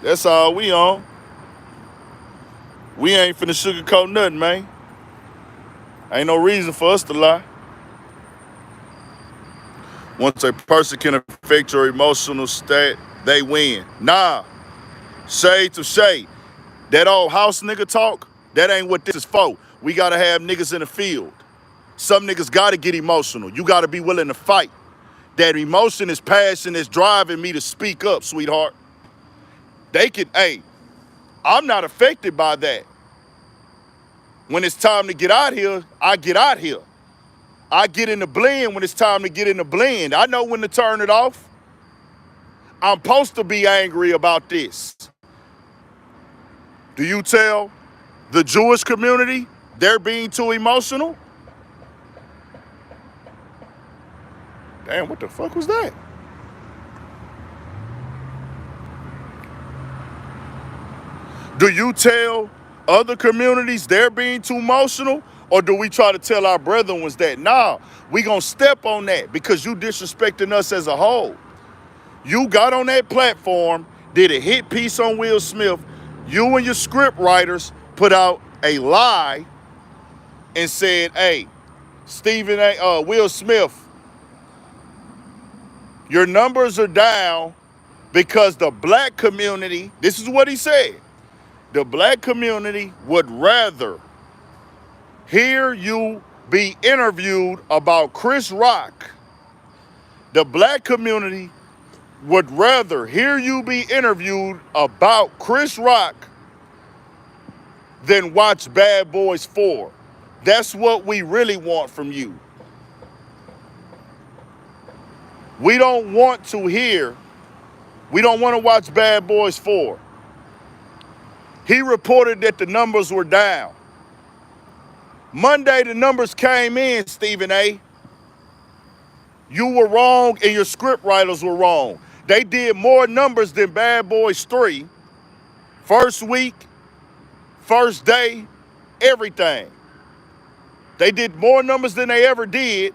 That's all we on. We ain't finna sugarcoat nothing, man. Ain't no reason for us to lie. Once a person can affect your emotional state, they win. Nah, Shade to shade. That old house nigga talk, that ain't what this is for. We gotta have niggas in the field. Some niggas gotta get emotional. You gotta be willing to fight. That emotion is passion that's driving me to speak up, sweetheart. They can, hey, I'm not affected by that. When it's time to get out here, I get out here. I get in the blend when it's time to get in the blend. I know when to turn it off. I'm supposed to be angry about this. Do you tell the Jewish community they're being too emotional? Damn, what the fuck was that? Do you tell other communities they're being too emotional? Or do we try to tell our brethren was that? Nah, we gonna step on that because you disrespecting us as a whole. You got on that platform, did a hit piece on Will Smith. You and your script writers put out a lie and said, hey, Will Smith, your numbers are down because the black community, this is what he said, the black community would rather hear you be interviewed about Chris Rock. The black community would rather hear you be interviewed about Chris Rock than watch Bad Boys 4. That's what we really want from you. We don't want to watch Bad Boys 4. He reported that the numbers were down. Monday, the numbers came in, Stephen A. You were wrong and your script writers were wrong. They did more numbers than Bad Boys 3. First week, first day, everything. They did more numbers than they ever did.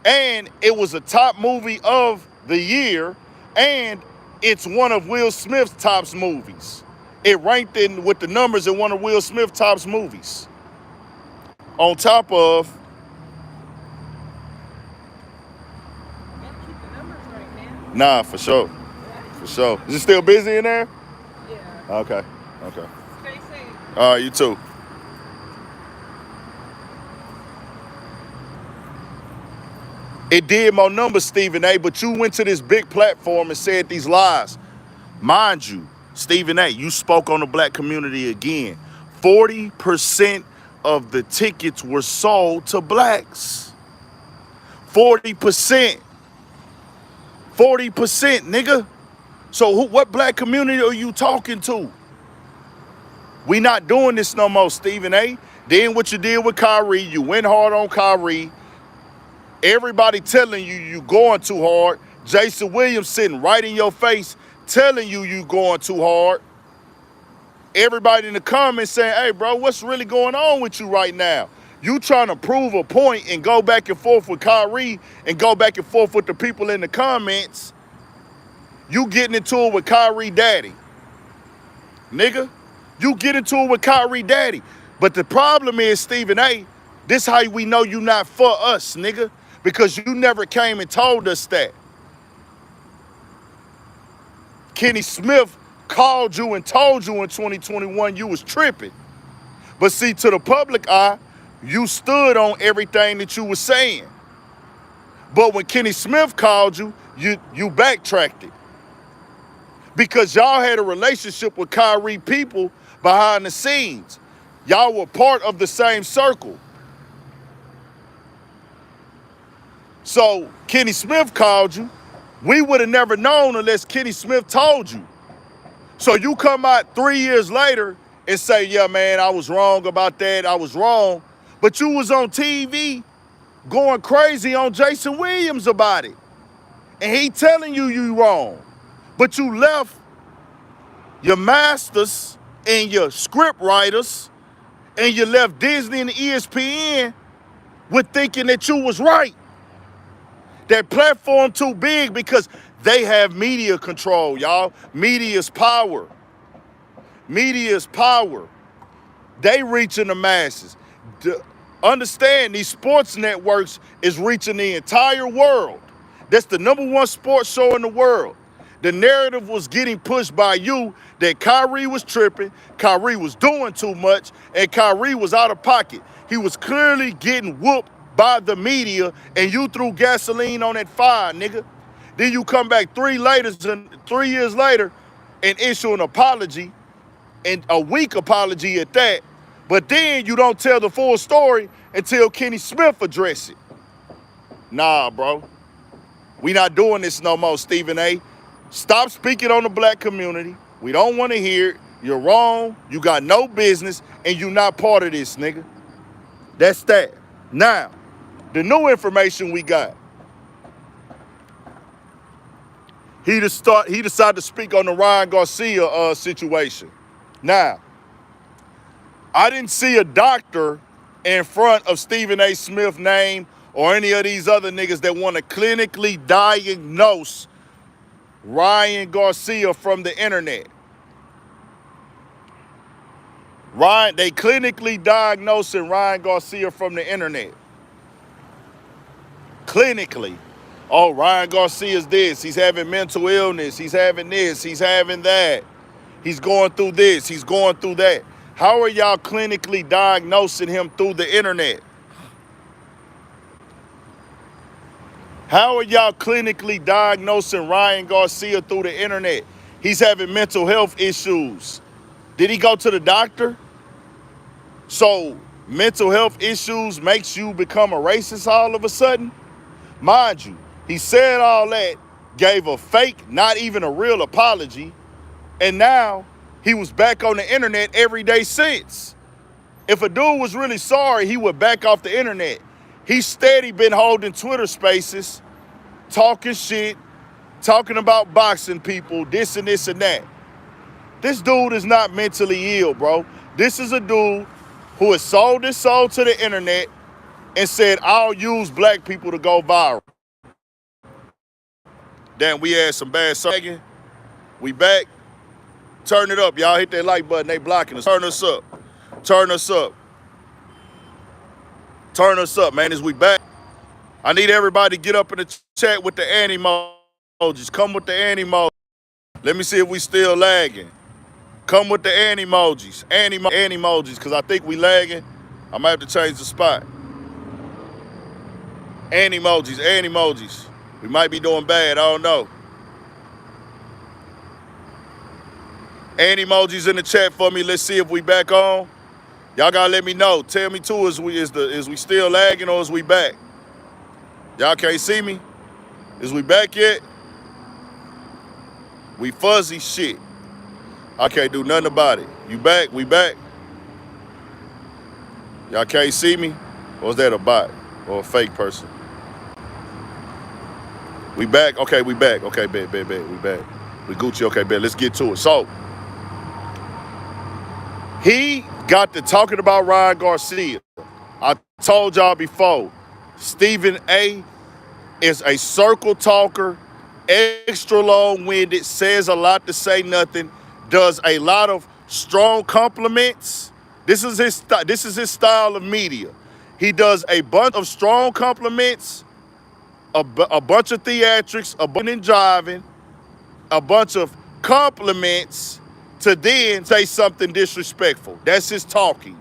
And it was a top movie of the year. And it's one of Will Smith's top movies. It ranked in with the numbers in one of Will Smith's top movies. On top of... Nah, for sure. For sure. Is it still busy in there? Yeah. Okay. Stay safe. All right, you too. It did more numbers, Stephen A., but you went to this big platform and said these lies. Mind you, Stephen A., you spoke on the black community again. 40% of the tickets were sold to blacks. 40%. 40%, nigga. So what black community are you talking to? We not doing this no more, Stephen A. Then what you did with Kyrie, you went hard on Kyrie. Everybody telling you going too hard. Jason Williams sitting right in your face telling you going too hard. Everybody in the comments saying, hey, bro, what's really going on with you right now? You trying to prove a point and go back and forth with Kyrie and go back and forth with the people in the comments. You getting into it with Kyrie daddy. Nigga, you get into it with Kyrie daddy. But the problem is, Stephen A., this how we know you not for us, nigga. Because you never came and told us that. Kenny Smith called you and told you in 2021 you was tripping. But see, to the public eye, you stood on everything that you were saying. But when Kenny Smith called you, you backtracked it. Because y'all had a relationship with Kyrie people behind the scenes. Y'all were part of the same circle. So Kenny Smith called you. We would have never known unless Kenny Smith told you. So you come out 3 years later and say, yeah, man, I was wrong about that. I was wrong. But you was on TV going crazy on Jason Williams about it. And he telling you wrong. But you left your masters and your script writers and you left Disney and ESPN with thinking that you was right. That platform too big because they have media control, y'all. Media is power. Media is power. They reaching the masses. Understand, these sports networks is reaching the entire world. That's the #1 sports show in the world. The narrative was getting pushed by you that Kyrie was tripping, Kyrie was doing too much, and Kyrie was out of pocket. He was clearly getting whooped by the media, and you threw gasoline on that fire, nigga. Then you come back 3 years later and issue an apology, and a weak apology at that, but then you don't tell the full story until Kenny Smith address it. Nah, bro. We not doing this no more, Stephen A. Stop speaking on the black community. We don't want to hear it. You're wrong. You got no business, and you're not part of this, nigga. That's that. Now, the new information we got. He decided to speak on the Ryan Garcia situation. Now, I didn't see a doctor in front of Stephen A. Smith's name or any of these other niggas that want to clinically diagnose Ryan Garcia from the internet. They clinically diagnosing Ryan Garcia from the internet. Clinically. Oh, Ryan Garcia's this. He's having mental illness. He's having this. He's having that. He's going through this. He's going through that. How are y'all clinically diagnosing him through the internet? How are y'all clinically diagnosing Ryan Garcia through the internet? He's having mental health issues. Did he go to the doctor? So mental health issues makes you become a racist all of a sudden? Mind you, he said all that, gave a fake, not even a real apology, and now he was back on the internet every day since. If a dude was really sorry, he would back off the internet. He's steady been holding Twitter spaces, talking shit, talking about boxing people, this and this and that. This dude is not mentally ill, bro. This is a dude who has sold his soul to the internet and said, I'll use black people to go viral. Damn, we had some bad sagging. We back. Turn it up, y'all. Hit that like button. They blocking us. Turn us up. Turn us up. Turn us up, man, as we back. I need everybody to get up in the chat with the anti-emojis. Come with the anti-emojis. Let me see if we still lagging. Come with the anti-emojis. Anti-emojis, because I think we lagging. I might have to change the spot. Anti-emojis, anti-emojis. We might be doing bad, I don't know. Anti-emojis in the chat for me. Let's see if we back on. Y'all gotta let me know. Tell me too, is we still lagging or is we back? Y'all can't see me? Is we back yet? We fuzzy shit. I can't do nothing about it. You back? We back? Y'all can't see me? Or is that a bot or a fake person? We back? Okay, we back. Okay, bet. We back. We Gucci. Okay, bet. Let's get to it. So, he got to talking about Ryan Garcia. I told y'all before, Stephen A. is a circle talker, extra long-winded, says a lot to say nothing, does a lot of strong compliments. This is his style of media. He does a bunch of strong compliments, a bunch of theatrics, a bunch of jiving, a bunch of compliments, to then say something disrespectful. That's his talking.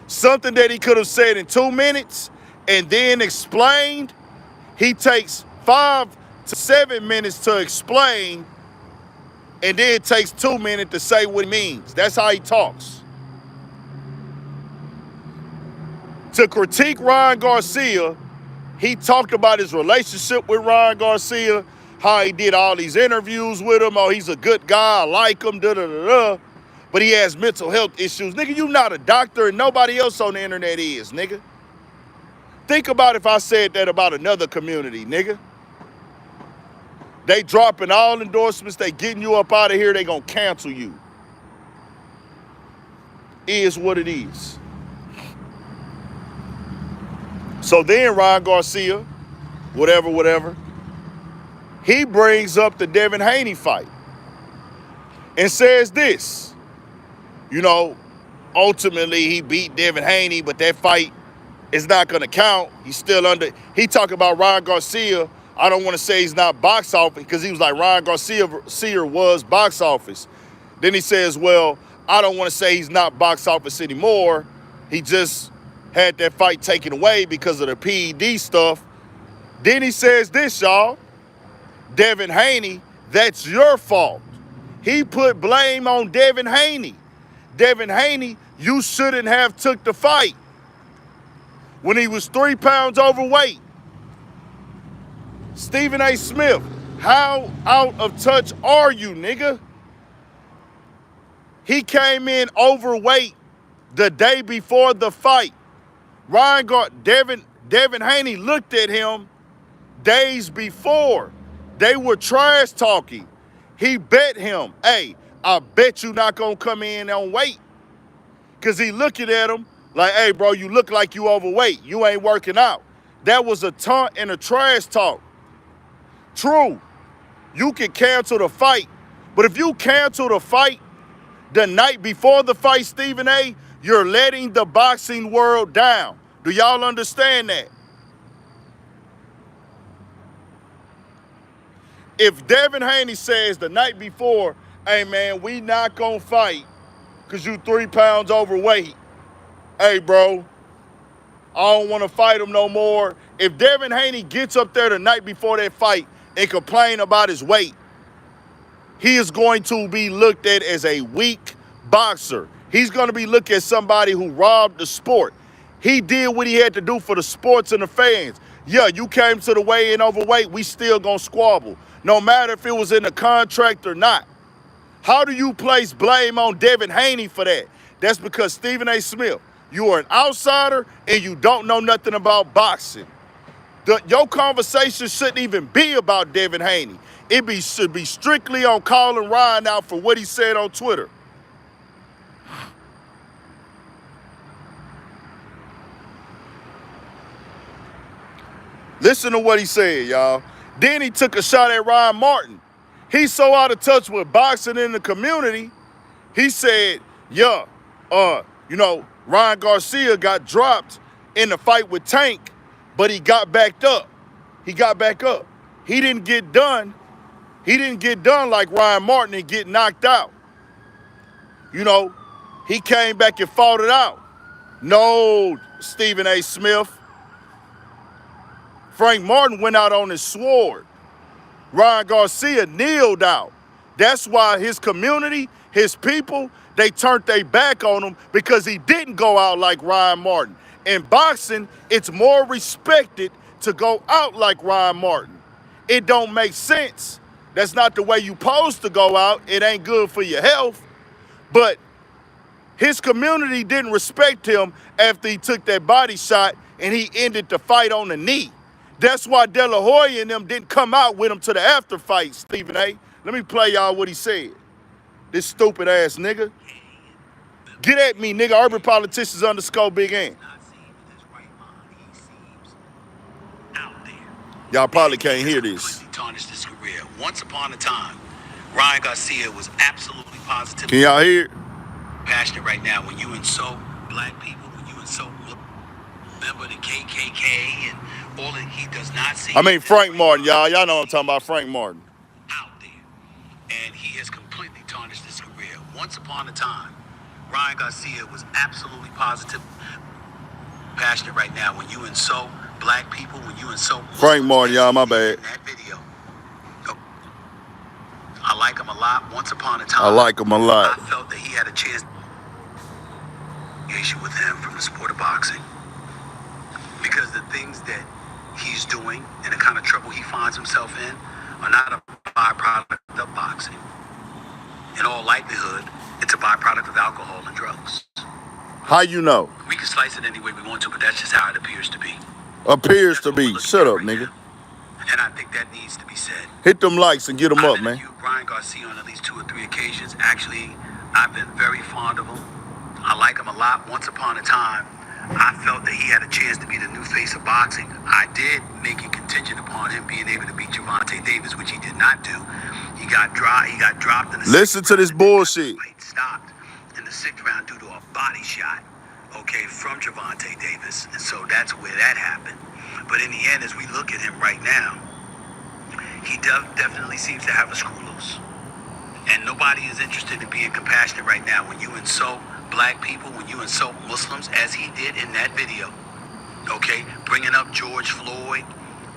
Something that he could have said in 2 minutes and then explained, he takes 5 to 7 minutes to explain, and then it takes 2 minutes to say what he means. That's how he talks. To critique Ryan Garcia, he talked about his relationship with Ryan Garcia, how he did all these interviews with him. Oh, he's a good guy. I like him, da-da-da-da. But he has mental health issues. Nigga, you not a doctor and nobody else on the internet is, nigga. Think about if I said that about another community, nigga. They dropping all endorsements. They getting you up out of here. They gonna cancel you. Is what it is. So then Ryan Garcia, whatever, he brings up the Devin Haney fight and says this, you know, ultimately he beat Devin Haney, but that fight is not going to count. He's still under. He talking about Ryan Garcia. I don't want to say he's not box office because he was like Ryan Garcia was box office. Then he says, well, I don't want to say he's not box office anymore. He just had that fight taken away because of the PED stuff. Then he says this, y'all. Devin Haney, that's your fault. He put blame on Devin Haney. Devin Haney, you shouldn't have took the fight when he was 3 pounds overweight. Stephen A. Smith, how out of touch are you, nigga? He came in overweight the day before the fight. Devin Haney looked at him days before. They were trash talking. He bet him, hey, I bet you not gonna come in on weight. Cause he looking at him like, hey bro, you look like you overweight. You ain't working out. That was a taunt and a trash talk. True, you can cancel the fight. But if you cancel the fight the night before the fight, Stephen A., you're letting the boxing world down. Do y'all understand that? If Devin Haney says the night before, hey man, we not gonna fight because you 3 pounds overweight. Hey bro, I don't want to fight him no more. If Devin Haney gets up there the night before that fight and complain about his weight, he is going to be looked at as a weak boxer. He's going to be looked at somebody who robbed the sport. He did what he had to do for the sports and the fans. Yeah, you came to the weigh-in overweight, we still gonna squabble, no matter if it was in the contract or not. How do you place blame on Devin Haney for that? That's because Stephen A. Smith, you are an outsider and you don't know nothing about boxing. Your conversation shouldn't even be about Devin Haney. Should be strictly on calling Ryan out for what he said on Twitter. Listen to what he said, y'all. Then he took a shot at Ryan Martin. He's so out of touch with boxing in the community. He said, yeah, Ryan Garcia got dropped in the fight with Tank, but he got backed up. He got back up. He didn't get done. He didn't get done like Ryan Martin and get knocked out. He came back and fought it out. No, Stephen A. Smith. Frank Martin went out on his sword. Ryan Garcia kneeled out. That's why his community, his people, they turned their back on him because he didn't go out like Ryan Martin. In boxing, it's more respected to go out like Ryan Martin. It don't make sense. That's not the way you supposed to go out. It ain't good for your health. But his community didn't respect him after he took that body shot and he ended the fight on the knee. That's why De La Hoya and them didn't come out with him to the after fight, Stephen A. Let me play y'all what he said. This stupid ass nigga. Get at me, nigga. Urban Politicians _ Big N. Y'all probably can't hear this. Tarnished his career. Once upon a time, Ryan Garcia was absolutely positive. Can y'all hear it? Passionate right now when you insult black people, when you insult member of the KKK and all that he does not see. I mean Frank Martin, y'all. Y'all know what I'm talking about, Frank Martin. Out there. And he has completely tarnished his career. Once upon a time, Ryan Garcia was absolutely positive. Passionate right now when you insult black people, when you insult Frank Martin, y'all, my bad. In that video. I like him a lot. Once upon a time, I like him a lot. I felt that he had a chance issue with him from the sport of boxing. Because the things that he's doing and the kind of trouble he finds himself in are not a byproduct of boxing. In all likelihood, it's a byproduct of alcohol and drugs. How you know? We can slice it any way we want to, but that's just how it appears to be. Appears to be. Shut up, nigga. And I think that needs to be said. Hit them likes and get them up, man. I've interviewed Ryan Garcia on at least 2 or 3 occasions. Actually, I've been very fond of him. I like him a lot. Once upon a time, I felt that he had a chance to be the new face of boxing. I did make it contingent upon him being able to beat Gervonta Davis, which he did not do. He got dropped in the Listen to this bullshit. Fight stopped in the 6th round due to a body shot, from Gervonta Davis. And so that's where that happened. But in the end, as we look at him right now, He definitely seems to have a screw loose. And nobody is interested in being compassionate right now. When you insult black people, when you insult Muslims, as he did in that video, okay, bringing up George Floyd,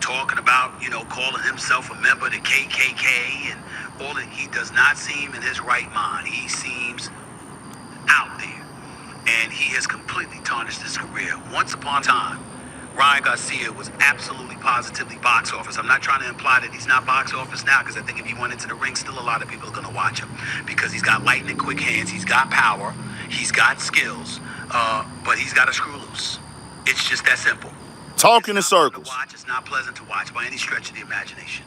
talking about, calling himself a member of the KKK and all that, he does not seem in his right mind. He seems out there. And he has completely tarnished his career. Once upon a time, Ryan Garcia was absolutely positively box office. I'm not trying to imply that he's not box office now, because I think if he went into the ring, still a lot of people are going to watch him, because he's got lightning quick hands, he's got power, he's got skills, but he's got a screw loose. It's just that simple. Talking in circles. It's not pleasant to watch by any stretch of the imagination.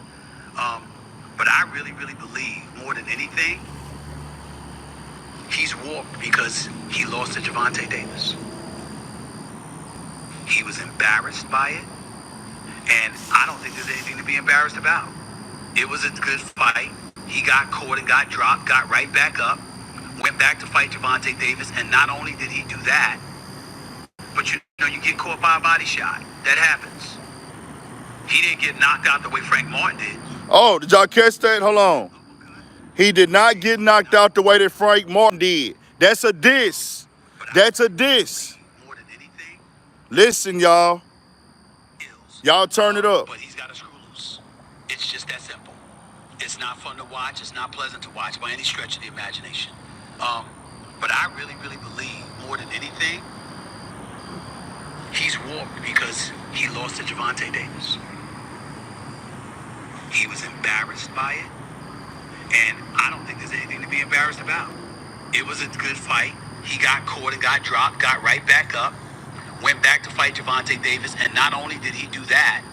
But I really, really believe, more than anything, he's warped because he lost to Gervonta Davis. He was embarrassed by it, and I don't think there's anything to be embarrassed about. It was a good fight. He got caught and got dropped, got right back up, went back to fight Gervonta Davis, and not only did he do that, but you get caught by a body shot. That happens. He didn't get knocked out the way Frank Martin did. Oh, did y'all catch that? Hold on. He did not get knocked out the way that Frank Martin did. That's a diss. That's a diss. More than anything, Listen, y'all. Y'all turn it up. but he's got a screw loose. It's just that simple. It's not fun to watch. It's not pleasant to watch by any stretch of the imagination. But I really, really believe, more than anything, he's warped because he lost to Gervonta Davis. He was embarrassed by it, and I don't think there's anything to be embarrassed about. It was a good fight. He got caught and got dropped, got right back up, went back to fight Gervonta Davis, and not only did he do that,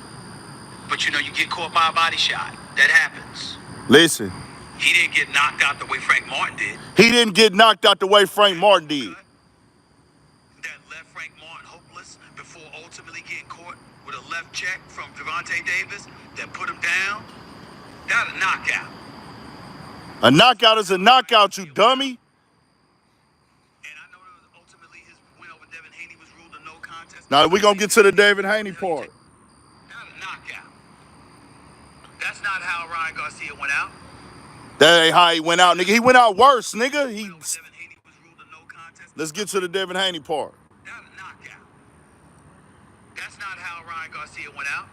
but you get caught by a body shot. That happens. Listen. He didn't get knocked out the way Frank Martin did. He didn't get knocked out the way Frank Martin did. That left Frank Martin hopeless before ultimately getting caught with a left check from Gervonta Davis that put him down. That a knockout. A knockout is a knockout, you dummy. And I know that ultimately his win over Devin Haney was ruled a no contest. Now we're going to get to the Devin Haney part. That a knockout. That's not how Ryan Garcia went out. That ain't how he went out, nigga. He went out worse, nigga. Devin Haney was ruled a no contest. Let's get to the Devin Haney part. That a knockout. That's not how Ryan Garcia went out.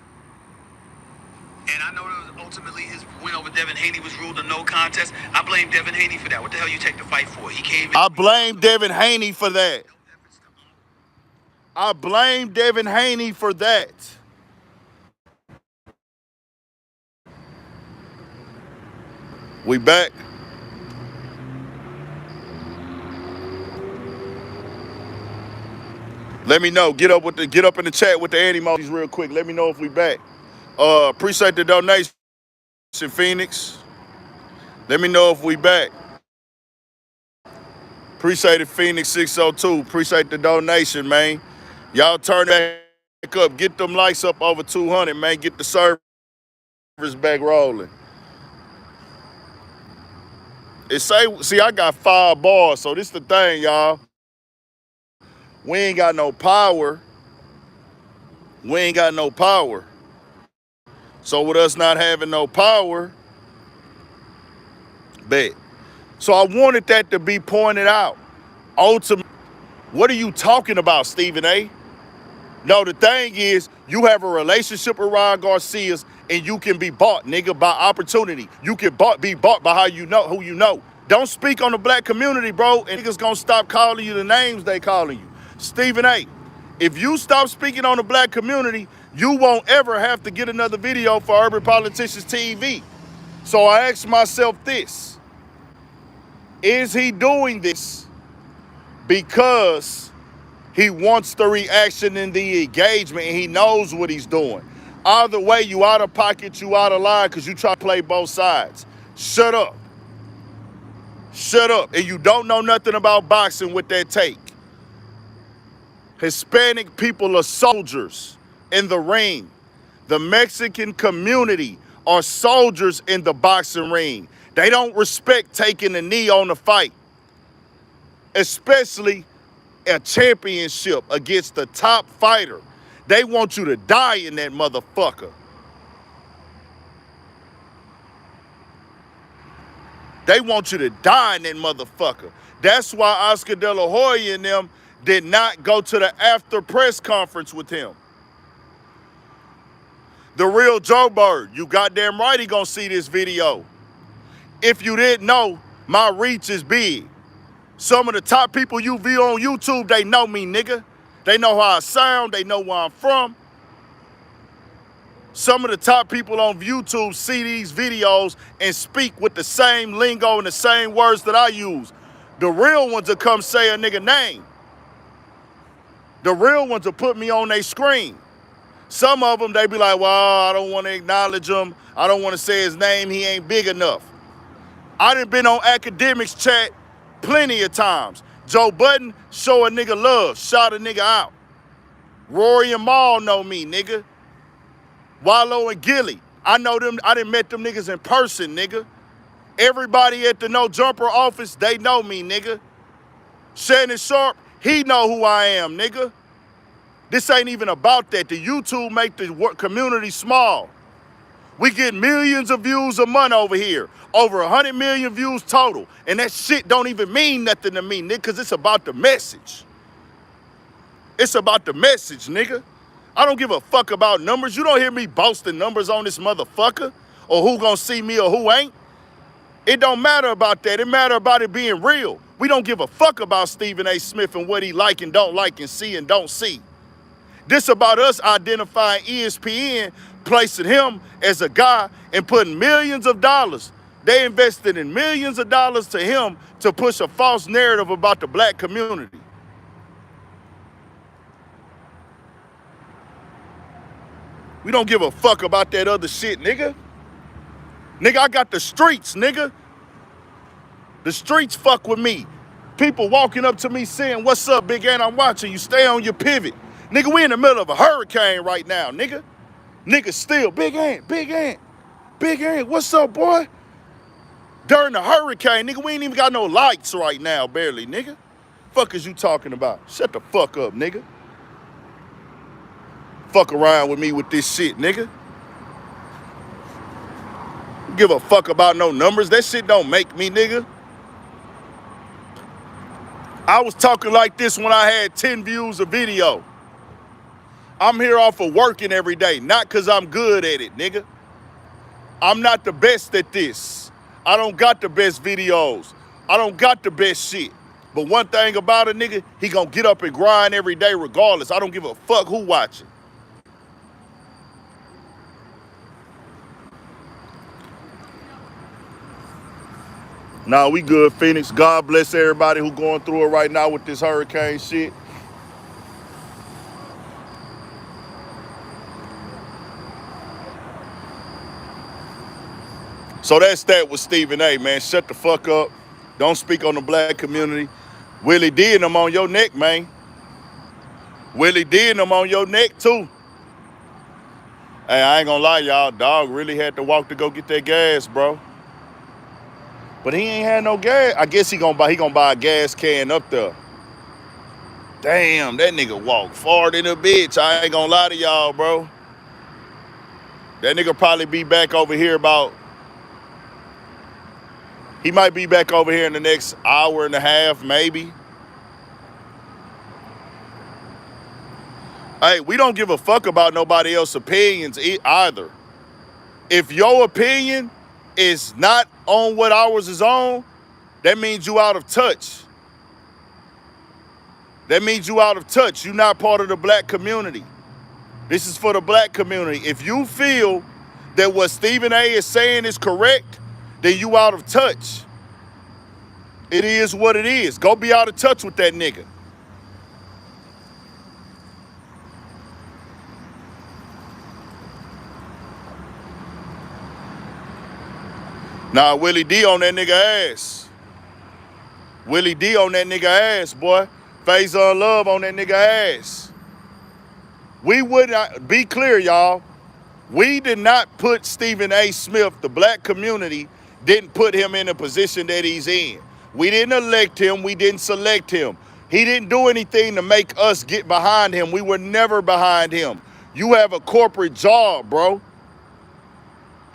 And I know that ultimately his win over Devin Haney was ruled a no contest. I blame Devin Haney for that. What the hell you take the fight for? He came in. I blame Devin Haney for that. I blame Devin Haney for that. We back. Let me know. Get up in the chat with the emojis real quick. Let me know if we back. Appreciate the donation, Phoenix. Let me know if we back. Appreciate it, Phoenix 602. Appreciate the donation, man. Y'all turn back up. Get them likes up over 200, man. Get the servers back rolling. See, I got 5 bars, so this the thing, y'all. We ain't got no power. We ain't got no power. So with us not having no power, bet. So I wanted that to be pointed out. Ultimately, what are you talking about, Stephen A? No, the thing is, you have a relationship with Ryan Garcia's, and you can be bought, nigga, by opportunity. You can be bought by who you know. Don't speak on the black community, bro, and niggas gonna stop calling you the names they calling you. Stephen A, if you stop speaking on the black community, you won't ever have to get another video for Urban Politicians TV. So I asked myself this: is he doing this because he wants the reaction and the engagement, and he knows what he's doing? Either way, you out of pocket, you out of line, because you try to play both sides. Shut up. Shut up. And you don't know nothing about boxing with that take. Hispanic people are soldiers in the ring. The Mexican community are soldiers in the boxing ring. They don't respect taking a knee on the fight, especially a championship against the top fighter. They want you to die in that motherfucker. They want you to die in that motherfucker. That's why Oscar De La Hoya and them did not go to the after press conference with him. The real Joe Bird, you goddamn right he gonna see this video. If you didn't know, my reach is big. Some of the top people you view on YouTube, they know me, nigga. They know how I sound, they know where I'm from. Some of the top people on YouTube see these videos and speak with the same lingo and the same words that I use. The real ones will come say a nigga name. The real ones will put me on their screen. Some of them, they be like, well, I don't want to acknowledge him. I don't want to say his name. He ain't big enough. I done been on academics chat plenty of times. Joe Budden show a nigga love, shout a nigga out. Rory and Maul know me, nigga. Wallow and Gilly, I know them. I done met them niggas in person, nigga. Everybody at the No Jumper office, they know me, nigga. Shannon Sharp, he know who I am, nigga. This ain't even about that. The YouTube make the community small. We get millions of views a month over here. Over 100 million views total. And that shit don't even mean nothing to me, nigga, because it's about the message. It's about the message, nigga. I don't give a fuck about numbers. You don't hear me boasting numbers on this motherfucker or who gonna see me or who ain't. It don't matter about that. It matter about it being real. We don't give a fuck about Stephen A. Smith and what he like and don't like and see and don't see. This about us identifying ESPN, placing him as a guy and putting millions of dollars. They invested in millions of dollars to him to push a false narrative about the black community. We don't give a fuck about that other shit, nigga. Nigga, I got the streets, nigga. The streets fuck with me. People walking up to me saying, what's up, Big Ant? I'm watching you. Stay on your pivot. Nigga, we in the middle of a hurricane right now, nigga. Nigga still, Big Ant, Big Ant, Big Ant, what's up, boy? During the hurricane, nigga, we ain't even got no lights right now, barely, nigga. Fuck is you talking about? Shut the fuck up, nigga. Fuck around with me with this shit, nigga. Give a fuck about no numbers. That shit don't make me, nigga. I was talking like this when I had 10 views a video. I'm here off of working every day, not because I'm good at it, nigga. I'm not the best at this. I don't got the best videos. I don't got the best shit. But one thing about a nigga, he gonna get up and grind every day regardless. I don't give a fuck who watching. Nah, we good, Phoenix. God bless everybody who going through it right now with this hurricane shit. So that's that with Stephen A, man. Shut the fuck up. Don't speak on the black community. Willie D and them on your neck, man. Willie D and them on your neck, too. Hey, I ain't gonna lie, y'all. Dog really had to walk to go get that gas, bro. But he ain't had no gas. I guess he gonna buy a gas can up there. Damn, that nigga walked far than a bitch. I ain't gonna lie to y'all, bro. That nigga probably be back over here about... He might be back over here in the next hour and a half, maybe. Hey, we don't give a fuck about nobody else's opinions either. If your opinion is not on what ours is on, that means you out of touch. That means you out of touch. You're not part of the black community. This is for the black community. If you feel that what Stephen A is saying is correct, then you out of touch. It is what it is. Go be out of touch with that nigga. Nah, Willie D on that nigga ass. Willie D on that nigga ass, boy. Faizon Love on that nigga ass. We would not, be clear, y'all. We did not put Stephen A. Smith, the black community, didn't put him in the position that he's in. We didn't elect him. We didn't select him. He didn't do anything to make us get behind him. We were never behind him. You have a corporate job, bro.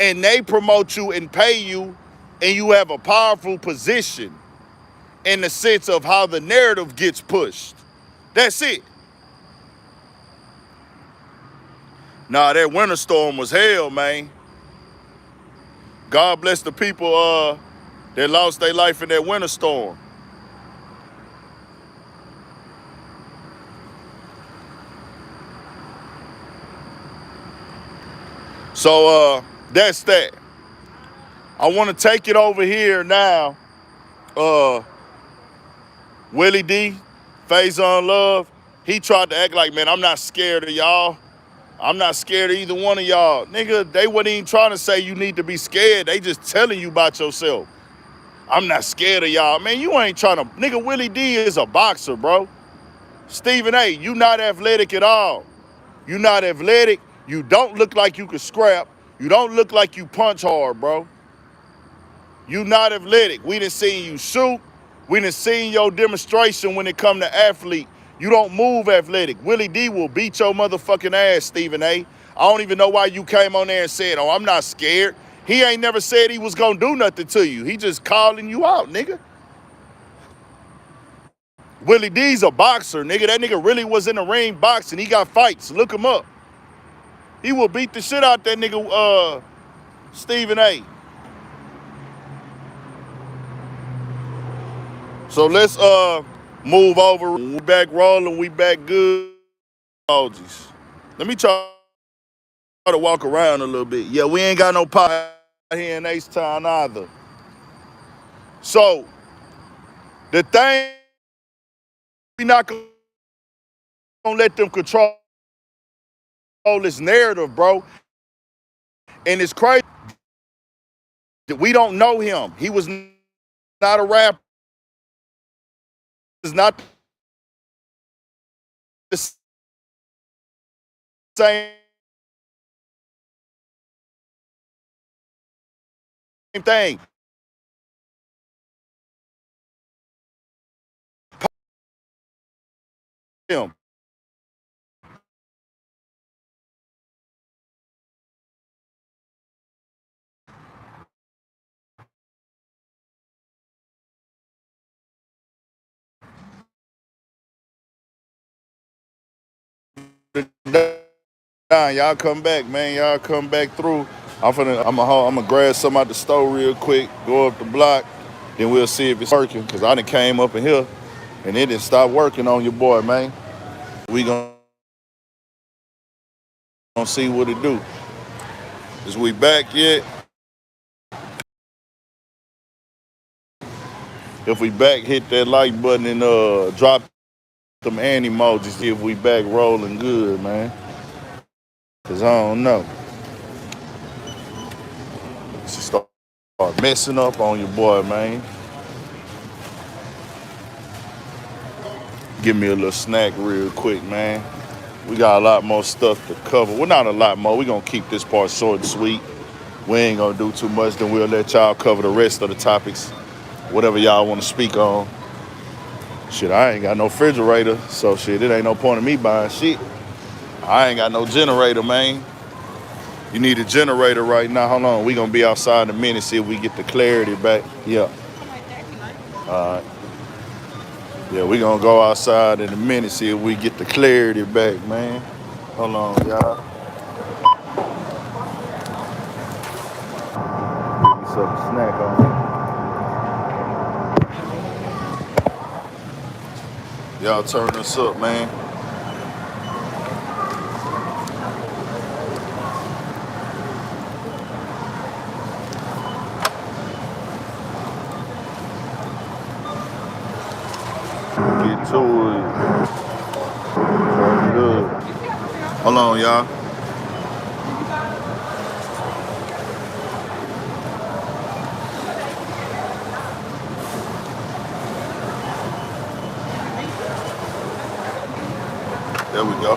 And they promote you and pay you and you have a powerful position in the sense of how the narrative gets pushed. That's it. Nah, that winter storm was hell, man. God bless the people that lost their life in that winter storm. So that's that. I want to take it over here now. Willie D, Faizon Love, he tried to act like, man, I'm not scared of y'all. I'm not scared of either one of y'all. Nigga, they wasn't even trying to say you need to be scared. They just telling you about yourself. I'm not scared of y'all. Man, you ain't trying to... Nigga, Willie D is a boxer, bro. Stephen A., you not athletic at all. You not athletic. You don't look like you could scrap. You don't look like you punch hard, bro. You not athletic. We done seen you shoot. We done seen your demonstration when it come to athlete. You don't move athletic. Willie D will beat your motherfucking ass, Stephen A. I don't even know why you came on there and said, oh, I'm not scared. He ain't never said he was gonna do nothing to you. He just calling you out, nigga. Willie D's a boxer, nigga. That nigga really was in the ring boxing. He got fights. Look him up. He will beat the shit out that nigga, Stephen A. So let's move over. We back rolling. We back good. Apologies. Let me try to walk around a little bit. Yeah, we ain't got no power here in H-Town either. So the thing, we not gonna let them control this narrative, bro. And it's crazy that we don't know him. He was not a rapper. It's not the same thing. Him. Y'all come back, man. Y'all come back through. I'm gonna grab some out the store real quick, go up the block, then we'll see if it's working. Cause I done came up in here and it didn't stop working on your boy, man. We gonna see what it do. Is we back yet? If we back, hit that like button and drop them hand emojis. See if we back rolling good, man. Cause I don't know. Start messing up on your boy, man. Give me a little snack real quick, man. We got a lot more stuff to cover. Well, not a lot more. We're gonna keep this part short and sweet. We ain't gonna do too much, then we'll let y'all cover the rest of the topics. Whatever y'all wanna speak on. Shit, I ain't got no refrigerator, so shit, it ain't no point in me buying shit. I ain't got no generator, man. You need a generator right now. Hold on, we gonna be outside in a minute, see if we get the clarity back. Yeah. All right. Yeah, we gonna go outside in a minute, see if we get the clarity back, man. Hold on, y'all. Get me something to snack on. Y'all turn this up, man. Get to it. Turn it up. Hold on, y'all. There we go.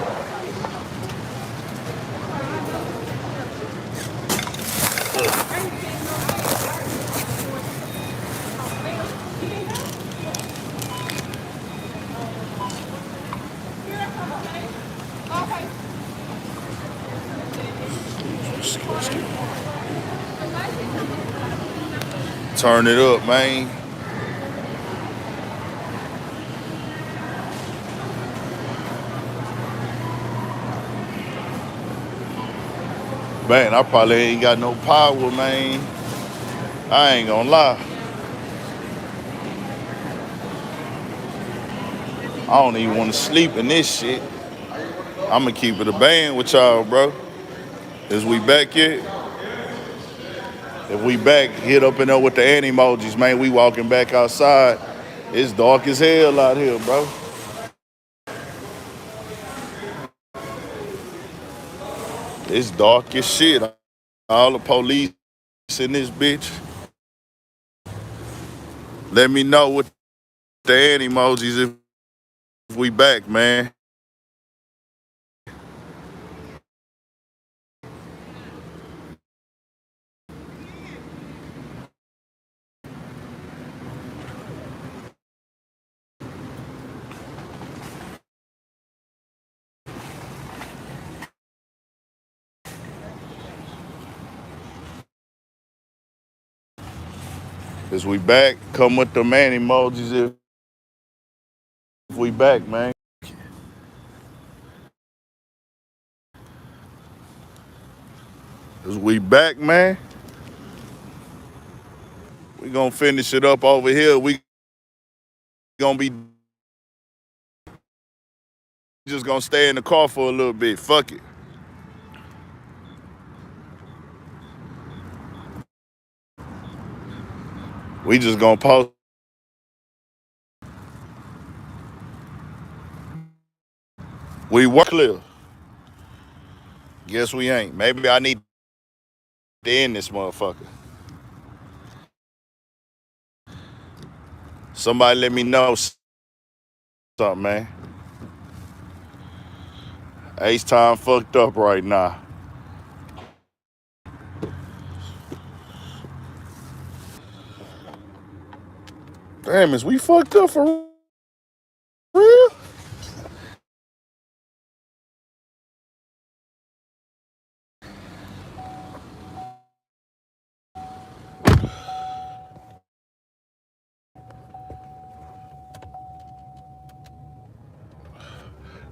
Turn it up, man. Man, I probably ain't got no power, man. I ain't gonna lie. I don't even want to sleep in this shit. I'ma keep it a band with y'all, bro. Is we back yet? If we back, hit up in there with the emojis, man. We walking back outside. It's dark as hell out here, bro. It's dark as shit. All the police in this bitch. Let me know with the emojis if we back, man. Is we back? Come with the man emojis if we back, man. Is we back, man? We gonna finish it up over here. We gonna be just gonna stay in the car for a little bit. Fuck it. We just gonna post. We work clear. Guess we ain't. Maybe I need to end this motherfucker. Somebody let me know something, man. Ace time fucked up right now. Damn, is we fucked up for real?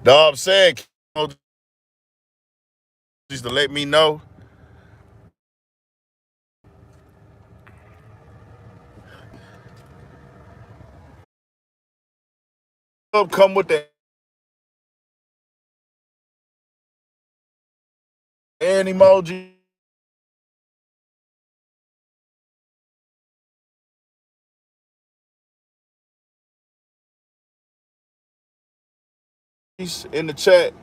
Dog said just to let me know. Come with the hand emoji. In the chat.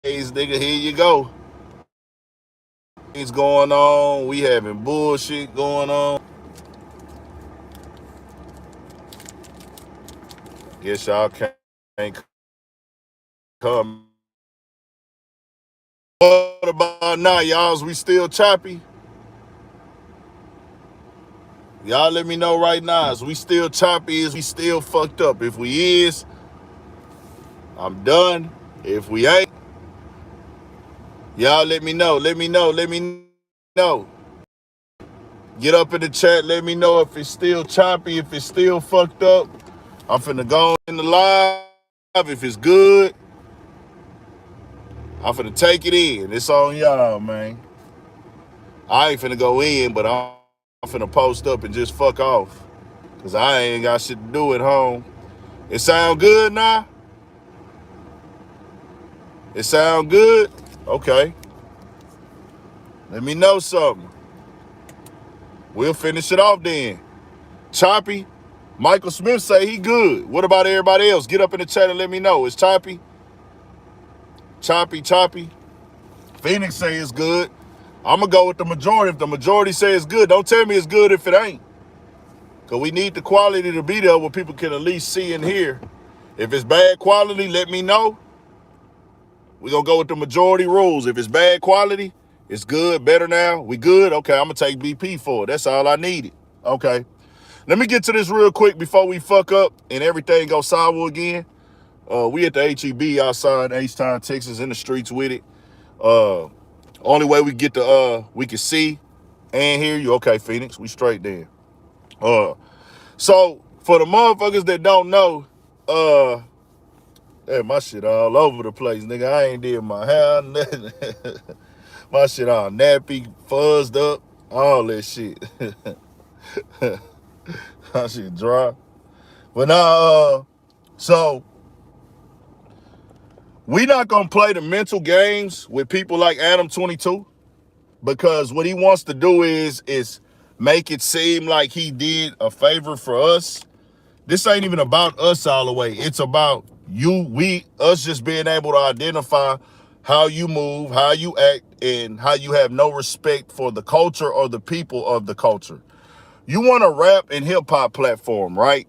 Hey, nigga, here you go. Things going on. We having bullshit going on. Guess y'all can't come. What about now, y'all? Is we still choppy? Y'all let me know right now. Is we still choppy? Is we still fucked up? If we is, I'm done. If we ain't, y'all let me know. Let me know. Let me know. Get up in the chat. Let me know if it's still choppy, if it's still fucked up. I'm finna go in the live. If it's good, I'm finna take it in. It's on y'all, man. I ain't finna go in, but I'm finna post up and just fuck off. Cause I ain't got shit to do at home. It sound good now? It sound good? Okay. Let me know something. We'll finish it off then. Choppy? Michael Smith say he good. What about everybody else? Get up in the chat and let me know. It's choppy? Choppy. Phoenix say it's good. I'm going to go with the majority. If the majority say it's good, don't tell me it's good if it ain't. Because we need the quality to be there where people can at least see and hear. If it's bad quality, let me know. We're going to go with the majority rules. If it's bad quality, it's good, better now. We good? Okay, I'm going to take BP for it. That's all I needed. Okay. Let me get to this real quick before we fuck up and everything go sour again. We at the HEB outside H-Town, Texas, in the streets with it. Only way we get to we can see and hear you. Okay, Phoenix, we straight there. So for the motherfuckers that don't know, hey, my shit all over the place, nigga. I ain't did my hair, nothing. My shit all nappy, fuzzed up, all that shit. My shit dry. But now, so we not gonna play the mental games with people like Adam22, because what he wants to do is make it seem like he did a favor for us. This ain't even about us all the way. It's about us just being able to identify how you move, how you act, and how you have no respect for the culture or the people of the culture. You want a rap and hip hop platform, right?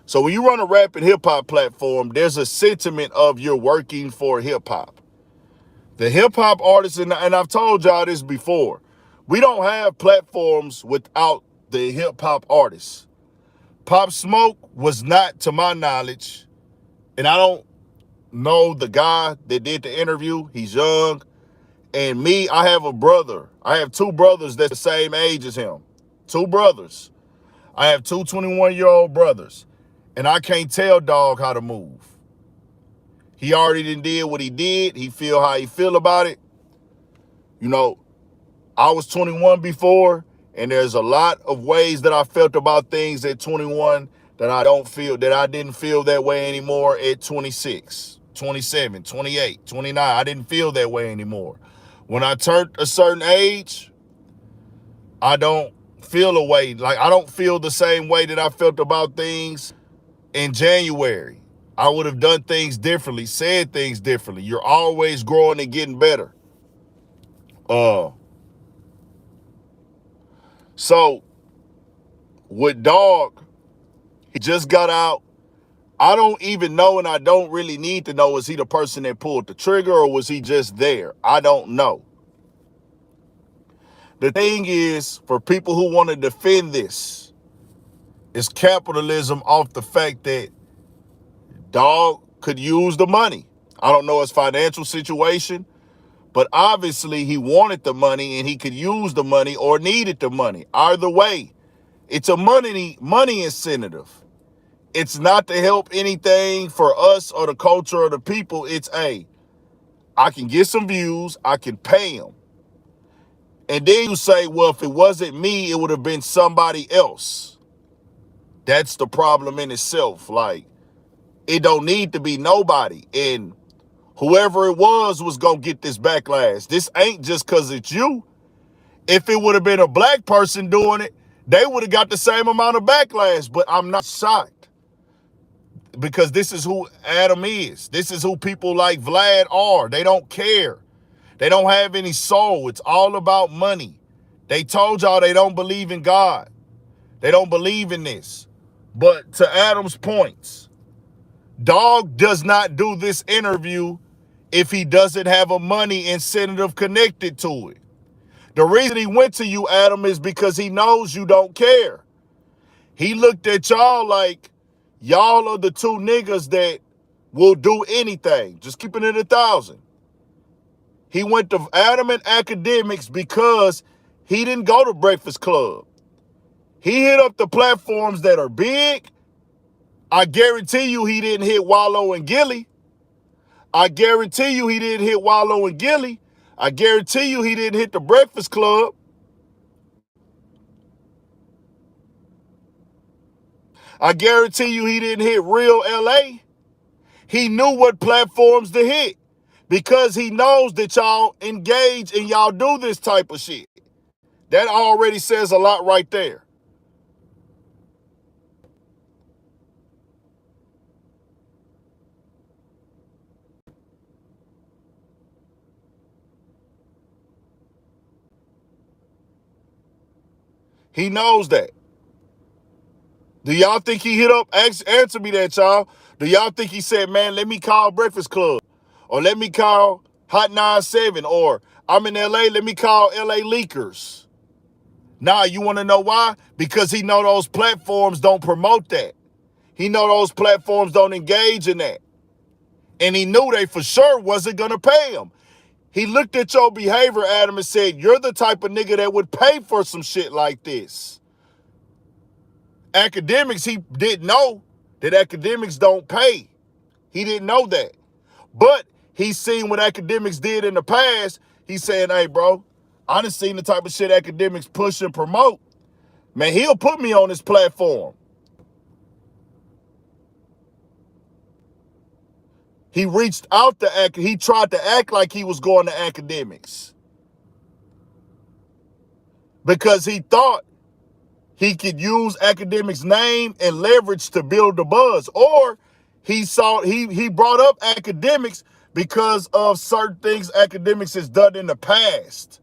So when you run a rap and hip hop platform, there's a sentiment of you're working for hip hop. The hip hop artists, and I've told y'all this before, we don't have platforms without the hip hop artists. Pop Smoke was not, to my knowledge, and I don't know the guy that did the interview. He's young. And me, I have a brother. I have two brothers that's the same age as him. Two brothers. I have two 21-year-old brothers. And I can't tell dog how to move. He already did what he did. He feel how he feel about it. You know, I was 21 before, and there's a lot of ways that I felt about things at 21 that I didn't feel that way anymore at 26, 27, 28, 29. I didn't feel that way anymore. When I turned a certain age, I don't feel a way. Like, I don't feel the same way that I felt about things in January. I would have done things differently, said things differently. You're always growing and getting better. So with Dog, he just got out. I don't even know, and I don't really need to know, is he the person that pulled the trigger or was he just there? I don't know. The thing is, for people who want to defend this, it's capitalism off the fact that Dog could use the money. I don't know his financial situation, but obviously he wanted the money and he could use the money or needed the money. Either way, it's a money incentive. It's not to help anything for us or the culture or the people. It's, hey, I can get some views, I can pay them. And then you say, well, if it wasn't me, it would have been somebody else. That's the problem in itself. Like, it don't need to be nobody. And whoever it was going to get this backlash. This ain't just because it's you. If it would have been a black person doing it, they would have got the same amount of backlash. But I'm not shocked. Because this is who Adam is. This is who people like Vlad are. They don't care. They don't have any soul. It's all about money. They told y'all they don't believe in God. They don't believe in this. But to Adam's points, Dog does not do this interview if he doesn't have a money incentive connected to it. The reason he went to you, Adam, is because he knows you don't care. He looked at y'all like, y'all are the two niggas that will do anything. Just keeping it 1,000. He went to Adam and Academics because he didn't go to Breakfast Club. He hit up the platforms that are big. I guarantee you he didn't hit Wallow and Gilly. I guarantee you he didn't hit Wallow and Gilly. I guarantee you he didn't hit the Breakfast Club. I guarantee you he didn't hit Real LA. He knew what platforms to hit because he knows that y'all engage and y'all do this type of shit. That already says a lot right there. He knows that. Do y'all think he hit up? Answer me that, y'all. Do y'all think he said, man, let me call Breakfast Club? Or let me call Hot 97? Or I'm in LA, let me call LA Leakers? Nah, you want to know why? Because he know those platforms don't promote that. He know those platforms don't engage in that. And he knew they for sure wasn't going to pay him. He looked at your behavior, Adam, and said, you're the type of nigga that would pay for some shit like this. Academics, he didn't know that academics don't pay. He didn't know that. But he's seen what academics did in the past. He's saying, hey, bro, I done seen the type of shit academics push and promote. Man, he'll put me on his platform. He reached out to he tried to act like he was going to academics. Because he thought he could use academics' name and leverage to build the buzz. Or he brought up academics because of certain things academics has done in the past.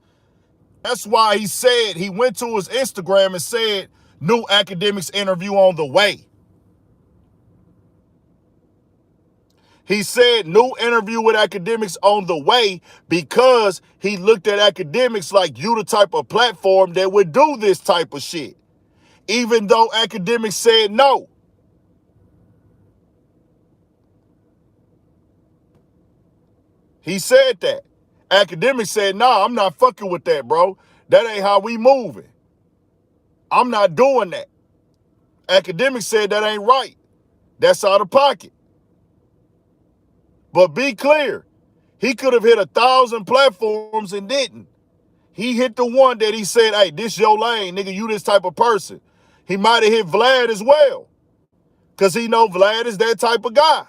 That's why he went to his Instagram and said, new academics interview on the way. He said new interview with academics on the way because he looked at academics like you the type of platform that would do this type of shit. Even though academics said no. He said that. Academics said, nah, I'm not fucking with that, bro. That ain't how we moving. I'm not doing that. Academics said that ain't right. That's out of pocket. But be clear, he could have hit 1,000 platforms and didn't. He hit the one that he said, hey, this your lane, nigga, you this type of person. He might have hit Vlad as well. Because he know Vlad is that type of guy.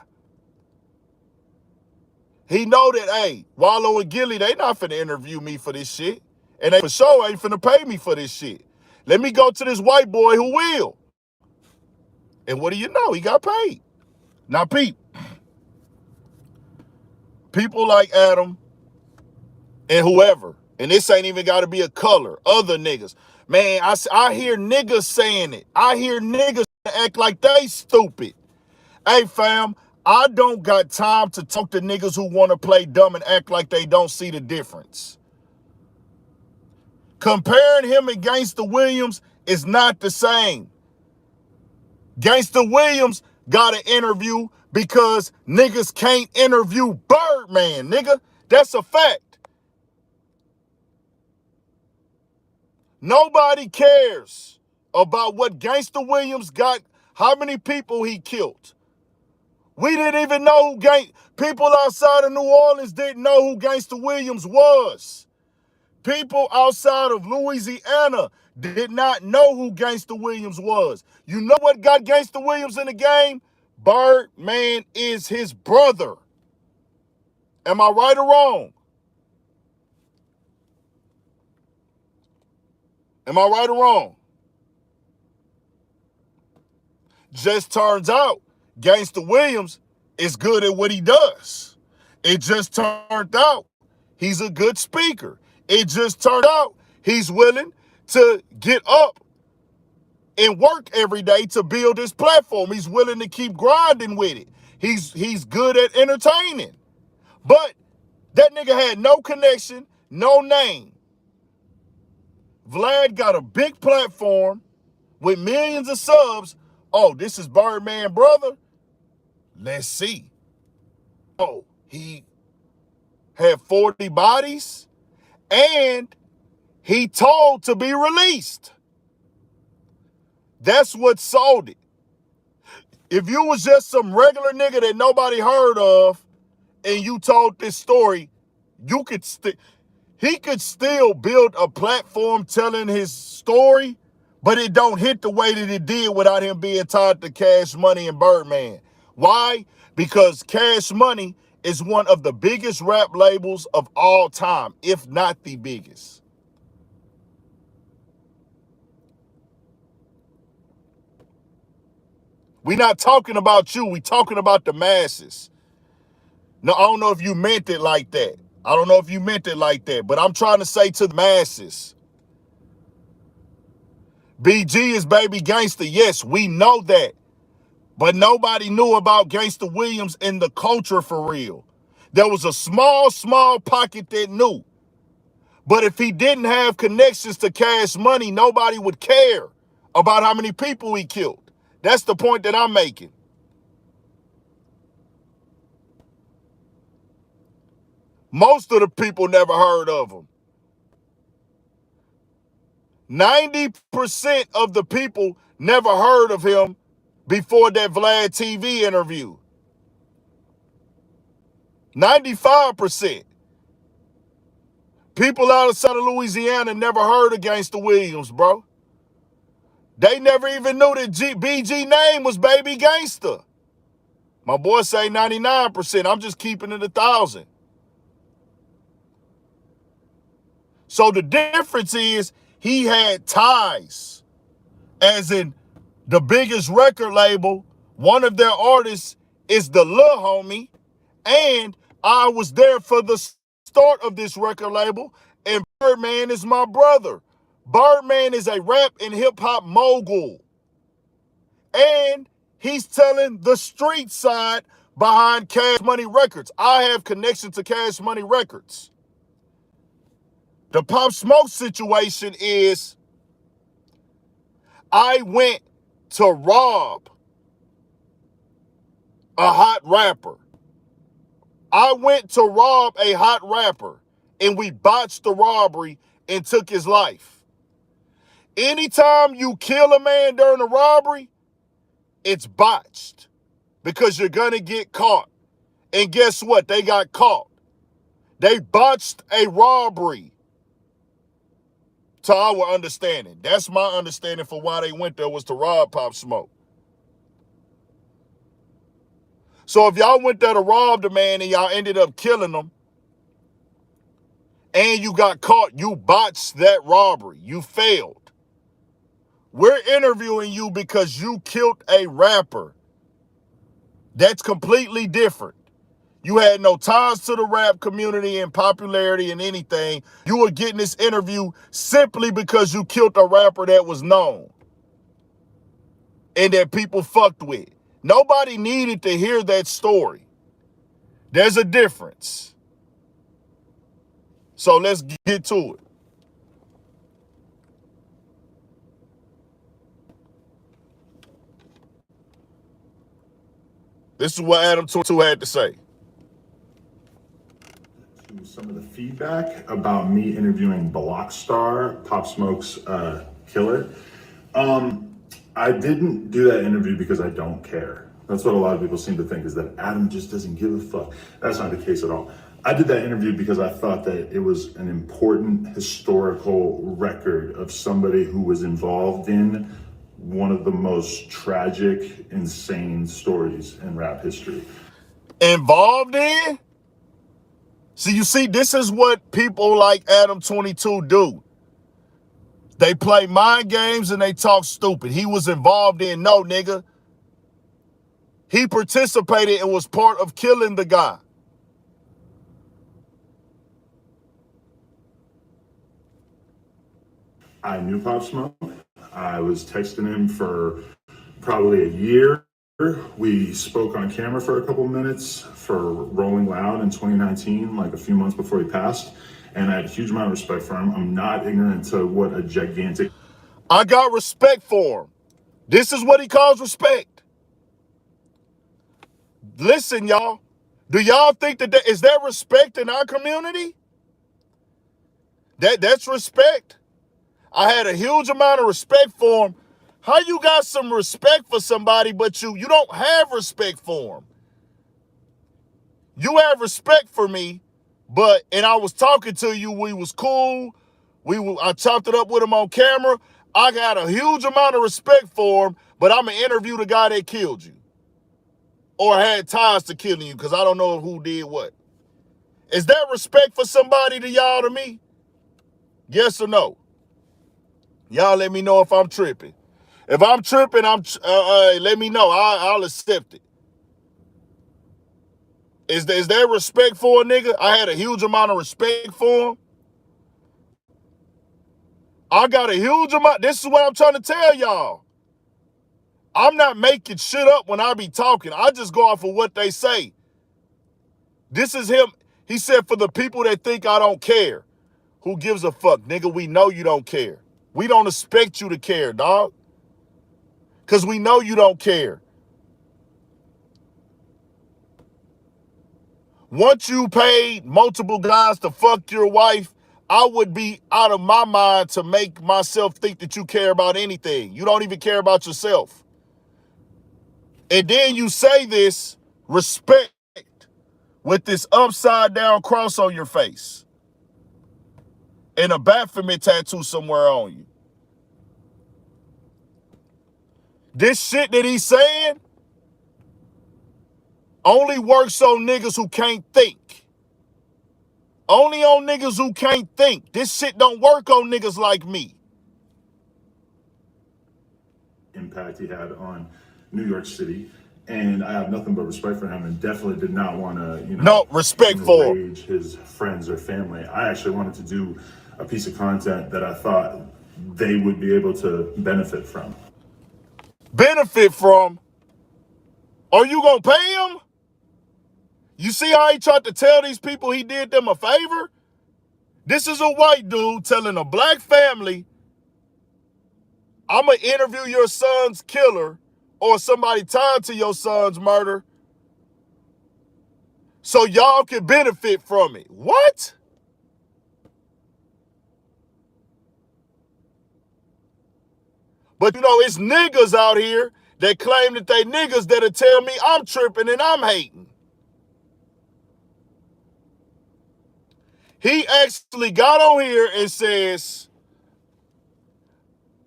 He know that, hey, Wallow and Gilly, they not finna interview me for this shit. And they for sure ain't finna pay me for this shit. Let me go to this white boy who will. And what do you know? He got paid. Now, people like Adam and whoever, and this ain't even got to be a color, other niggas. Man, I hear niggas saying it. I hear niggas act like they stupid. Hey, fam, I don't got time to talk to niggas who want to play dumb and act like they don't see the difference. Comparing him and Gangsta Williams is not the same. Gangsta Williams got an interview because niggas can't interview Birdman, nigga. That's a fact. Nobody cares about what Gangsta Williams got, how many people he killed. We didn't even know people outside of New Orleans didn't know who Gangsta Williams was. People outside of Louisiana did not know who Gangsta Williams was. You know what got Gangsta Williams in the game? Birdman is his brother. Am I right or wrong? Am I right or wrong? Just turns out Gangsta Williams is good at what he does. It just turned out he's a good speaker. It just turned out he's willing to get up and work every day to build his platform. He's willing to keep grinding with it. He's good at entertaining. But that nigga had no connection, no name. Vlad got a big platform with millions of subs. Oh, this is Birdman brother? Let's see. Oh, he had 40 bodies and he told to be released. That's what sold it. If you was just some regular nigga that nobody heard of and you told this story, he could still build a platform telling his story, but it don't hit the way that it did without him being tied to Cash Money and Birdman. Why? Because Cash Money is one of the biggest rap labels of all time, if not the biggest. We not talking about you, we talking about the masses. No, I don't know if you meant it like that. I don't know if you meant it like that, but I'm trying to say to the masses. BG is baby gangster. Yes, we know that. But nobody knew about Gangsta Williams in the culture for real. There was a small pocket that knew. But if he didn't have connections to Cash Money, nobody would care about how many people he killed. That's the point that I'm making. Most of the people never heard of him. 90% of the people never heard of him before that Vlad TV interview. 95%. People outside of Louisiana never heard of Gangsta Williams, bro. They never even knew that BG name was Baby Gangsta. My boy say 99%. I'm just keeping it 1,000. So the difference is he had ties, as in the biggest record label, one of their artists is the Lil Homie, and I was there for the start of this record label, and Birdman is my brother. Birdman is a rap and hip-hop mogul, and he's telling the street side behind Cash Money Records. I have connection to Cash Money Records. The Pop Smoke situation is I went to rob a hot rapper. I went to rob a hot rapper, and we botched the robbery and took his life. Anytime you kill a man during a robbery, it's botched because you're going to get caught. And guess what? They got caught. They botched a robbery, to our understanding. That's my understanding for why they went there, was to rob Pop Smoke. So if y'all went there to rob the man and y'all ended up killing him, and you got caught, you botched that robbery. You failed. We're interviewing you because you killed a rapper. That's completely different. You had no ties to the rap community and popularity and anything. You were getting this interview simply because you killed a rapper that was known and that people fucked with. Nobody needed to hear that story. There's a difference. So let's get to it. This is what Adam22 had to say. Some of the feedback about me interviewing Blockstar, Pop Smoke's killer. I didn't do that interview because I don't care. That's what a lot of people seem to think, is that Adam just doesn't give a fuck. That's not the case at all. I did that interview because I thought that it was an important historical record of somebody who was involved in one of the most tragic, insane stories in rap history. Involved in? So you see, this is what people like Adam22 do. They play mind games and they talk stupid. He was involved in, no, nigga. He participated and was part of killing the guy. I knew Pop Smoke. I was texting him for probably a year. We spoke on camera for a couple minutes for Rolling Loud in 2019, like a few months before he passed. And I had a huge amount of respect for him. I'm not ignorant to what a gigantic... I got respect for him. This is what he calls respect. Listen, y'all. Do y'all think that is there respect in our community? That's respect. I had a huge amount of respect for him. How you got some respect for somebody, but you don't have respect for him? You have respect for me, and I was talking to you, we was cool. I chopped it up with him on camera. I got a huge amount of respect for him, but I'm going to interview the guy that killed you or had ties to killing you, because I don't know who did what. Is that respect for somebody to y'all, to me? Yes or no? Y'all let me know if I'm tripping. If I'm tripping, let me know. I'll accept it. Is there respect for a nigga? I had a huge amount of respect for him. I got a huge amount. This is what I'm trying to tell y'all. I'm not making shit up when I be talking. I just go off of what they say. This is him. He said, for the people that think I don't care. Who gives a fuck, nigga? We know you don't care. We don't expect you to care, dog. Because we know you don't care. Once you paid multiple guys to fuck your wife, I would be out of my mind to make myself think that you care about anything. You don't even care about yourself. And then you say this respect with this upside down cross on your face and a Baphomet tattoo somewhere on you. This shit that he's saying only works on niggas who can't think. Only on niggas who can't think. This shit don't work on niggas like me. Impact he had on New York City, and I have nothing but respect for him, and definitely did not want to, No respect for him. enrage his friends or family. I actually wanted to do a piece of content that I thought they would be able to benefit from. Benefit from? Are you gonna pay him? You see how he tried to tell these people he did them a favor? This is a white dude telling a black family, I'm going to interview your son's killer or somebody tied to your son's murder so y'all can benefit from it. What? But it's niggas out here that claim that they niggas that'll tell me I'm tripping and I'm hating. He actually got on here and says,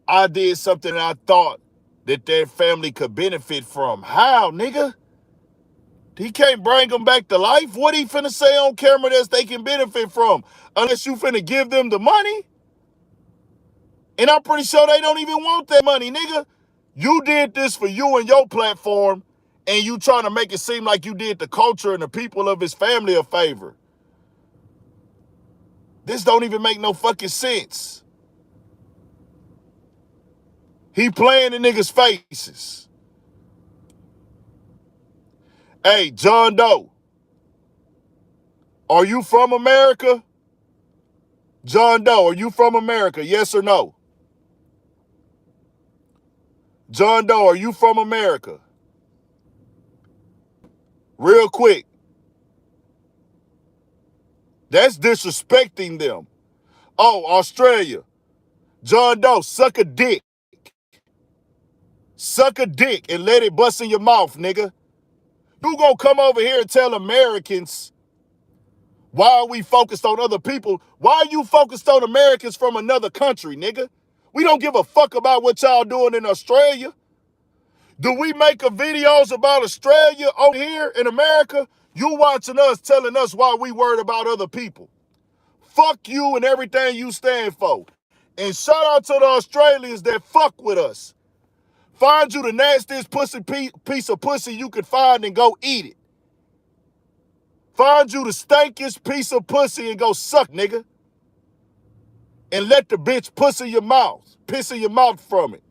I did something that I thought that their family could benefit from. How, nigga? He can't bring them back to life? What he finna say on camera that they can benefit from? Unless you finna give them the money? And I'm pretty sure they don't even want that money, nigga. You did this for you and your platform, and you trying to make it seem like you did the culture and the people of his family a favor. This don't even make no fucking sense. He playing in niggas' faces. Hey, John Doe, are you from America? John Doe, are you from America? Yes or no? John Doe, are you from America? Real quick. That's disrespecting them. Oh, Australia. John Doe, suck a dick. Suck a dick and let it bust in your mouth, nigga. You gonna come over here and tell Americans why are we focused on other people? Why are you focused on Americans from another country, nigga? We don't give a fuck about what y'all doing in Australia. Do we make videos about Australia over here in America? You watching us, telling us why we worried about other people. Fuck you and everything you stand for. And shout out to the Australians that fuck with us. Find you the nastiest piece of pussy you could find and go eat it. Find you the stankiest piece of pussy and go suck, nigga. And let the bitch piss in your mouth from it.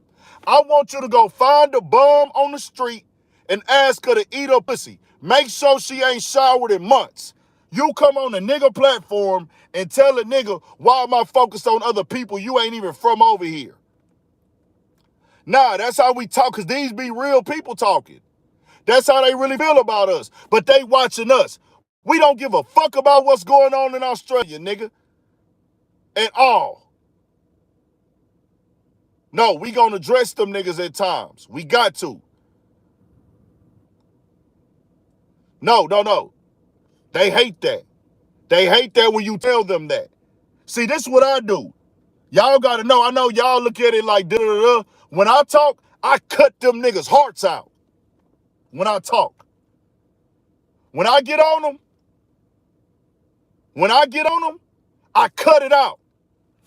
I want you to go find a bum on the street and ask her to eat her pussy. Make sure she ain't showered in months. You come on a nigga platform and tell a nigga, why am I focused on other people? You ain't even from over here. Nah, that's how we talk, because these be real people talking. That's how they really feel about us. But they watching us. We don't give a fuck about what's going on in Australia, nigga. At all. No, we gonna address them niggas at times. We got to. No. They hate that. They hate that when you tell them that. See, this is what I do. Y'all gotta know. I know y'all look at it like da-da-da-da. When I talk, I cut them niggas' hearts out. When I talk. When I get on them, I cut it out.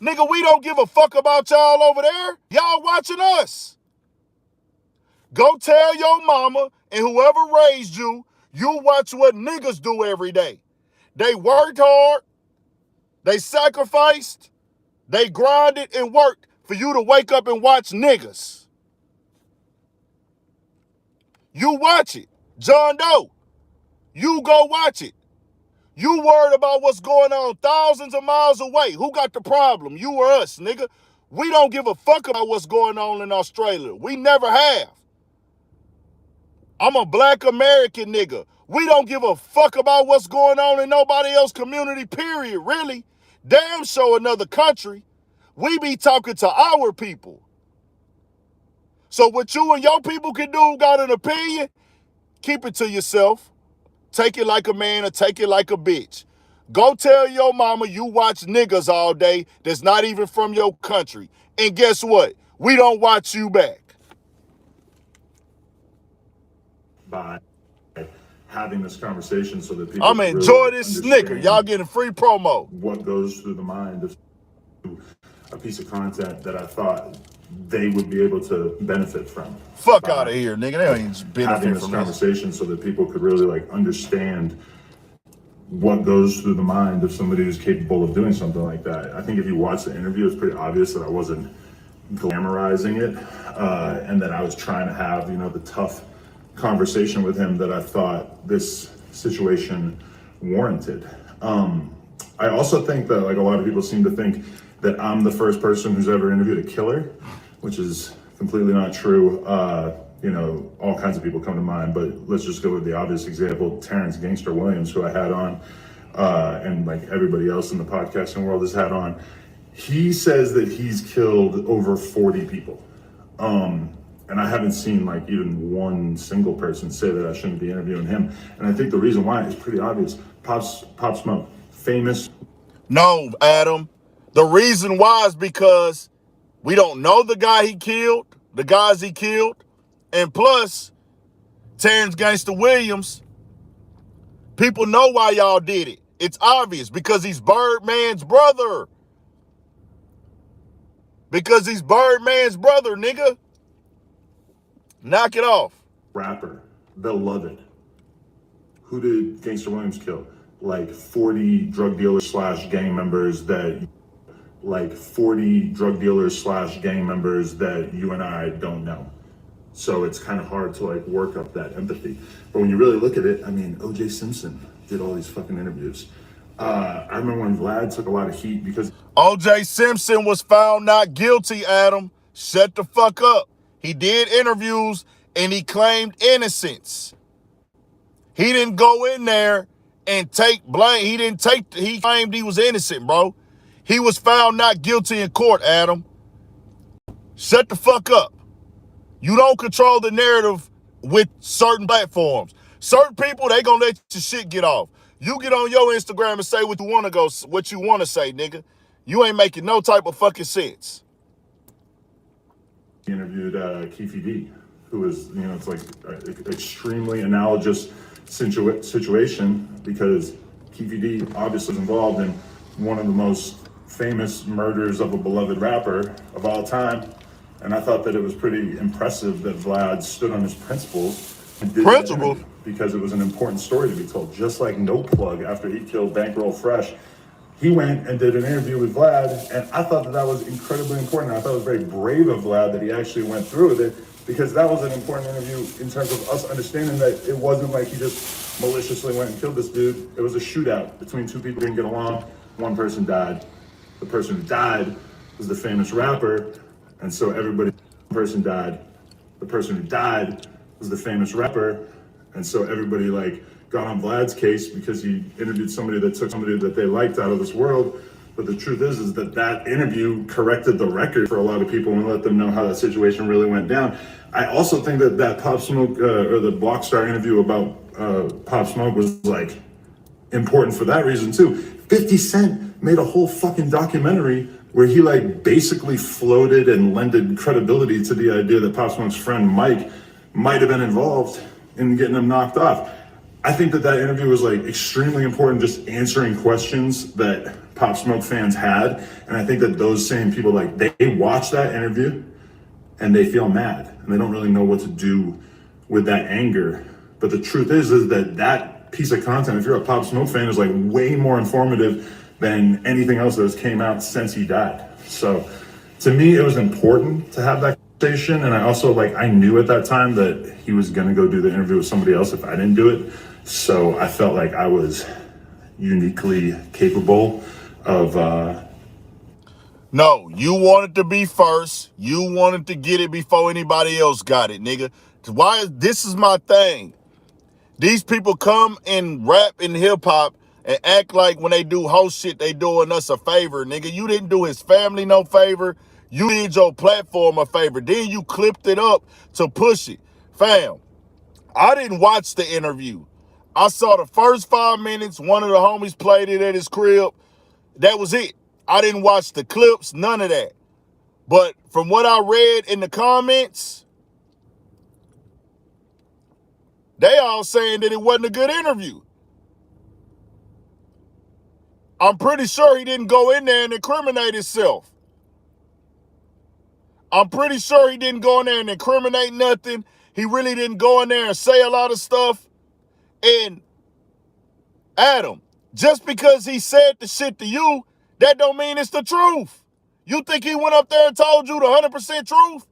Nigga, we don't give a fuck about y'all over there. Y'all watching us. Go tell your mama and whoever raised you, you watch what niggas do every day. They worked hard. They sacrificed. They grinded and worked for you to wake up and watch niggas. You watch it. John Doe, you go watch it. You worried about what's going on thousands of miles away. Who got the problem? You or us, nigga? We don't give a fuck about what's going on in Australia. We never have. I'm a black American nigga. We don't give a fuck about what's going on in nobody else's community, period, really. Damn sure another country. We be talking to our people. So what you and your people can do, got an opinion, keep it to yourself. Take it like a man or take it like a bitch. Go tell your mama you watch niggas all day that's not even from your country. And guess what? We don't watch you back. By having this conversation so that people I'm gonna enjoy this snicker. Y'all getting free promo. What goes through the mind of a piece of content that I thought they would be able to benefit from. Fuck out of here, nigga. They don't even benefit having this from conversation so that people could really like understand what goes through the mind of somebody who's capable of doing something like that. I think if you watch the interview, it's pretty obvious that I wasn't glamorizing it, and that I was trying to have, the tough conversation with him that I thought this situation warranted. I also think that like a lot of people seem to think that I'm the first person who's ever interviewed a killer, which is completely not true. All kinds of people come to mind, but let's just go with the obvious example, Terrence Gangster Williams, who I had on, and like everybody else in the podcasting world has had on. He says that he's killed over 40 people. And I haven't seen like even one single person say that I shouldn't be interviewing him. And I think the reason why is pretty obvious. Pop Smoke, famous. No, Adam. The reason why is because we don't know the guy he killed, the guys he killed. And plus, Terrence Gangster Williams, people know why y'all did it. It's obvious because he's Birdman's brother. Because he's Birdman's brother, nigga. Knock it off. Rapper, beloved. Who did Gangster Williams kill? Like 40 drug dealers / gang members that you and I don't know. So it's kind of hard to like work up that empathy. But when you really look at it, I mean, O.J. Simpson did all these fucking interviews. I remember when Vlad took a lot of heat because O.J. Simpson was found not guilty, Adam. Shut the fuck up. He did interviews and he claimed innocence. He didn't go in there and take blame. He claimed he was innocent, bro. He was found not guilty in court, Adam. Shut the fuck up. You don't control the narrative with certain platforms. Certain people, they gonna let your shit get off. You get on your Instagram and say what you want to say, nigga. You ain't making no type of fucking sense. he interviewed Keefe D, who was, it's like an extremely analogous situation because Keefe D obviously was involved in one of the most famous murders of a beloved rapper of all time. And I thought that it was pretty impressive that Vlad stood on his principles and did that interview because it was an important story to be told. Just like No Plug, after he killed Bankroll Fresh, he went and did an interview with Vlad, and I thought that was incredibly important. I thought it was very brave of Vlad that he actually went through with it, because that was an important interview in terms of us understanding that it wasn't like he just maliciously went and killed this dude. It was a shootout between two people who didn't get along. One person died. The person who died was the famous rapper, and so everybody, person died. The person who died was the famous rapper, and so everybody got on Vlad's case because he interviewed somebody that took somebody that they liked out of this world. But the truth is that interview corrected the record for a lot of people and let them know how that situation really went down. I also think that Pop Smoke or the Blockstar interview about Pop Smoke was important for that reason too. 50 Cent made a whole fucking documentary where he basically floated and lended credibility to the idea that Pop Smoke's friend Mike might have been involved in getting him knocked off. I think that interview was extremely important, just answering questions that Pop Smoke fans had. And I think that those same people, they watch that interview and they feel mad and they don't really know what to do with that anger. But the truth is that piece of content, if you're a Pop Smoke fan, is way more informative than anything else that has came out since he died. So to me, it was important to have that conversation. And I also I knew at that time that he was gonna go do the interview with somebody else if I didn't do it. So I felt like I was uniquely capable of No, you wanted to be first. You wanted to get it before anybody else got it, nigga. Why is this is my thing. These people come and rap in hip hop and act like when they do host shit, they doing us a favor, nigga. You didn't do his family no favor. You did your platform a favor. Then you clipped it up to push it. Fam, I didn't watch the interview. I saw the first 5 minutes. One of the homies played it at his crib. That was it. I didn't watch the clips, none of that. But from what I read in the comments, they all saying that it wasn't a good interview. I'm pretty sure he didn't go in there and incriminate himself. I'm pretty sure he didn't go in there and incriminate nothing. He really didn't go in there and say a lot of stuff. And Adam, just because he said the shit to you, that don't mean it's the truth. You think he went up there and told you the 100% truth?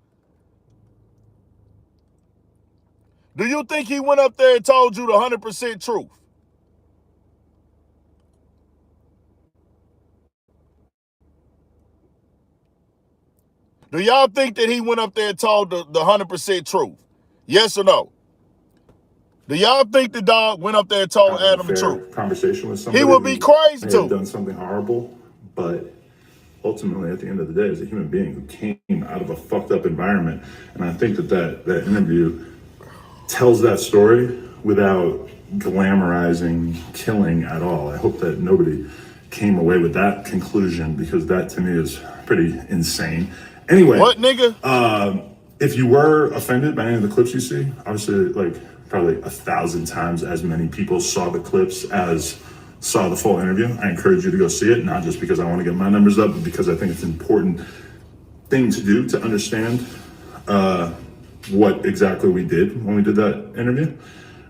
Do you think he went up there and told you the 100% truth? Do y'all think that he went up there and told the 100% truth? Yes or no? Do y'all think the dog went up there and told Adam the truth? Conversation with somebody. He would be crazy may to. have done something horrible, but ultimately, at the end of the day, is a human being who came out of a fucked up environment. And I think that interview tells that story without glamorizing killing at all. I hope that nobody came away with that conclusion, because that to me is pretty insane. Anyway, what, nigga? If you were offended by any of the clips you see, obviously, like, probably 1,000 times as many people saw the clips as saw the full interview. I encourage you to go see it, not just because I want to get my numbers up, but because I think it's an important thing to do to understand what exactly we did when we did that interview.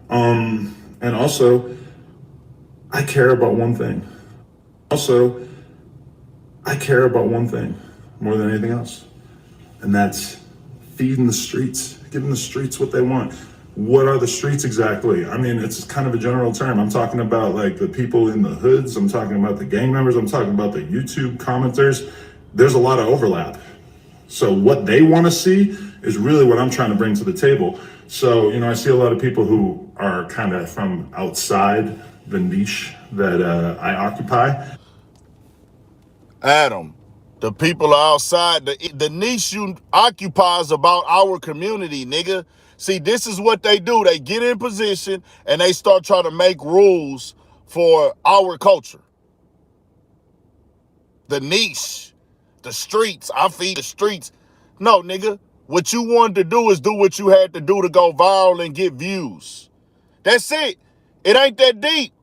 And also, I care about one thing. More than anything else. And that's feeding the streets, giving the streets what they want. What are the streets exactly? I mean, it's kind of a general term. I'm talking about like the people in the hoods. I'm talking about the gang members. I'm talking about the YouTube commenters. There's a lot of overlap. So what they want to see is really what I'm trying to bring to the table. So, I see a lot of people who are kind of from outside the niche that I occupy. Adam, the people outside, the niche you occupy is about our community, nigga. See, this is what they do. They get in position and they start trying to make rules for our culture. The niche, the streets, I feed the streets. No, nigga, what you wanted to do is do what you had to do to go viral and get views. That's it. It ain't that deep.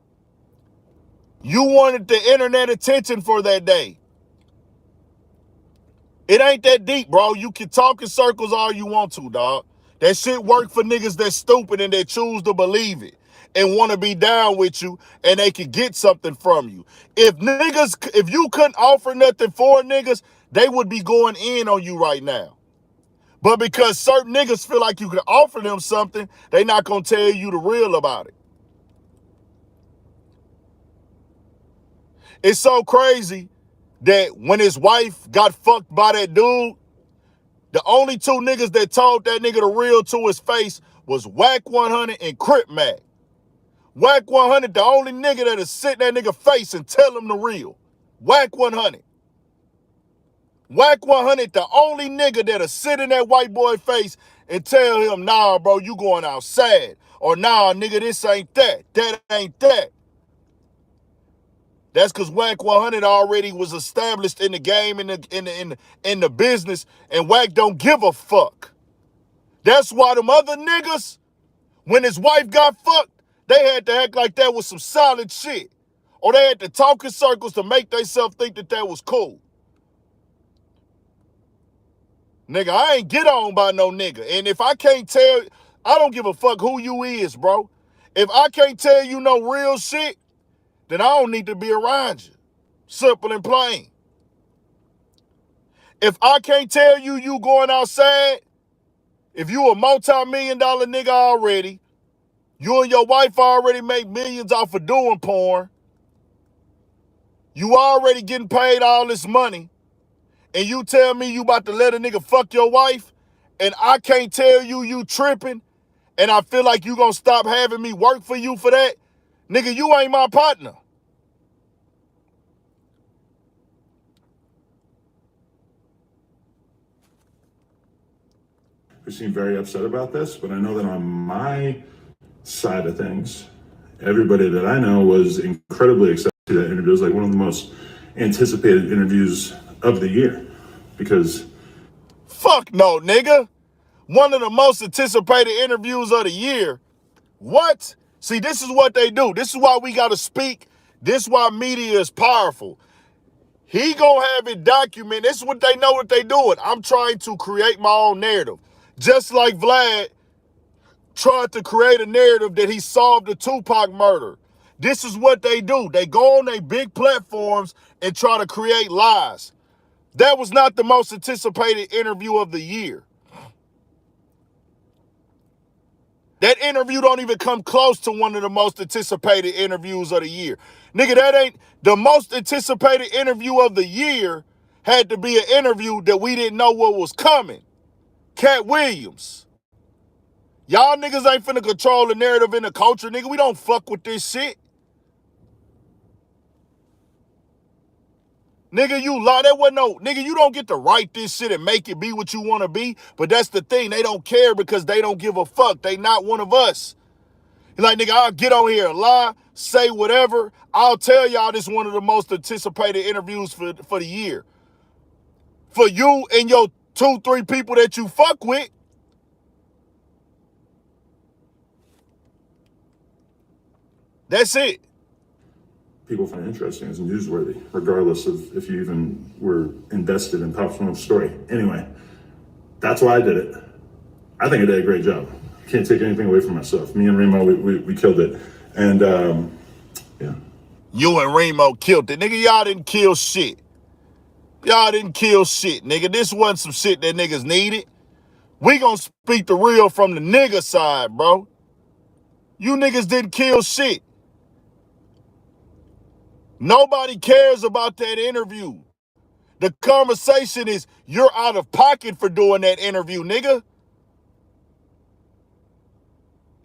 You wanted the internet attention for that day. It ain't that deep, bro. You can talk in circles all you want to, dog. That shit work for niggas that's stupid and that choose to believe it and want to be down with you and they can get something from you. If you couldn't offer nothing for niggas, they would be going in on you right now. But because certain niggas feel like you can offer them something, they not going to tell you the real about it. It's so crazy that when his wife got fucked by that dude, the only two niggas that told that nigga the real to his face was Whack 100 and Crip Mac. Whack 100, the only nigga that'll sit that nigga face and tell him the real. Whack 100. Whack 100, the only nigga that'll sit in that white boy face and tell him, nah, bro, you going outside. Or nah, nigga, this ain't that. That ain't that. That's because Whack 100 already was established in the game, in the business, and Whack don't give a fuck. That's why them other niggas, when his wife got fucked, they had to act like that was some solid shit. Or they had to talk in circles to make themselves think that that was cool. Nigga, I ain't get on by no nigga. And if I can't tell, I don't give a fuck who you is, bro. If I can't tell you no real shit, then I don't need to be around you. Simple and plain. If I can't tell you you going outside, if you a multi-million-dollar nigga already, you and your wife already make millions off of doing porn, you already getting paid all this money, and you tell me you about to let a nigga fuck your wife, and I can't tell you tripping, and I feel like you gonna stop having me work for you for that, nigga, you ain't my partner. Who seem very upset about this, but I know that on my side of things, everybody that I know was incredibly excited to that interview. It was like one of the most anticipated interviews of the year because... Fuck no, nigga. One of the most anticipated interviews of the year. What? See, this is what they do. This is why we gotta speak. This is why media is powerful. He gonna have it documented. This is what they know what they doing. I'm trying to create my own narrative. Just like Vlad tried to create a narrative that he solved the Tupac murder. This is what they do. They go on their big platforms and try to create lies. That was not the most anticipated interview of the year. That interview don't even come close to one of the most anticipated interviews of the year. Nigga, that ain't the most anticipated interview of the year. Had to be an interview that we didn't know what was coming. Cat Williams. Y'all niggas ain't finna control the narrative in the culture, nigga. We don't fuck with this shit. Nigga, you lie. That wasn't no, nigga, you don't get to write this shit and make it be what you want to be. But that's the thing. They don't care because they don't give a fuck. They not one of us. Like, nigga, I'll get on here and lie, say whatever. I'll tell y'all this is one of the most anticipated interviews for the year. For you and your 2-3 people that you fuck with. That's it. People find it interesting as newsworthy, regardless of if you even were invested in Pop Smoke's story. Anyway, that's why I did it. I think I did a great job. Can't take anything away from myself. Me and Remo, we killed it. And, yeah. You and Remo killed it. Nigga, y'all didn't kill shit. Y'all didn't kill shit, nigga. This wasn't some shit that niggas needed. We gonna speak the real from the nigga side, bro. You niggas didn't kill shit. Nobody cares about that interview. The conversation is you're out of pocket for doing that interview, nigga.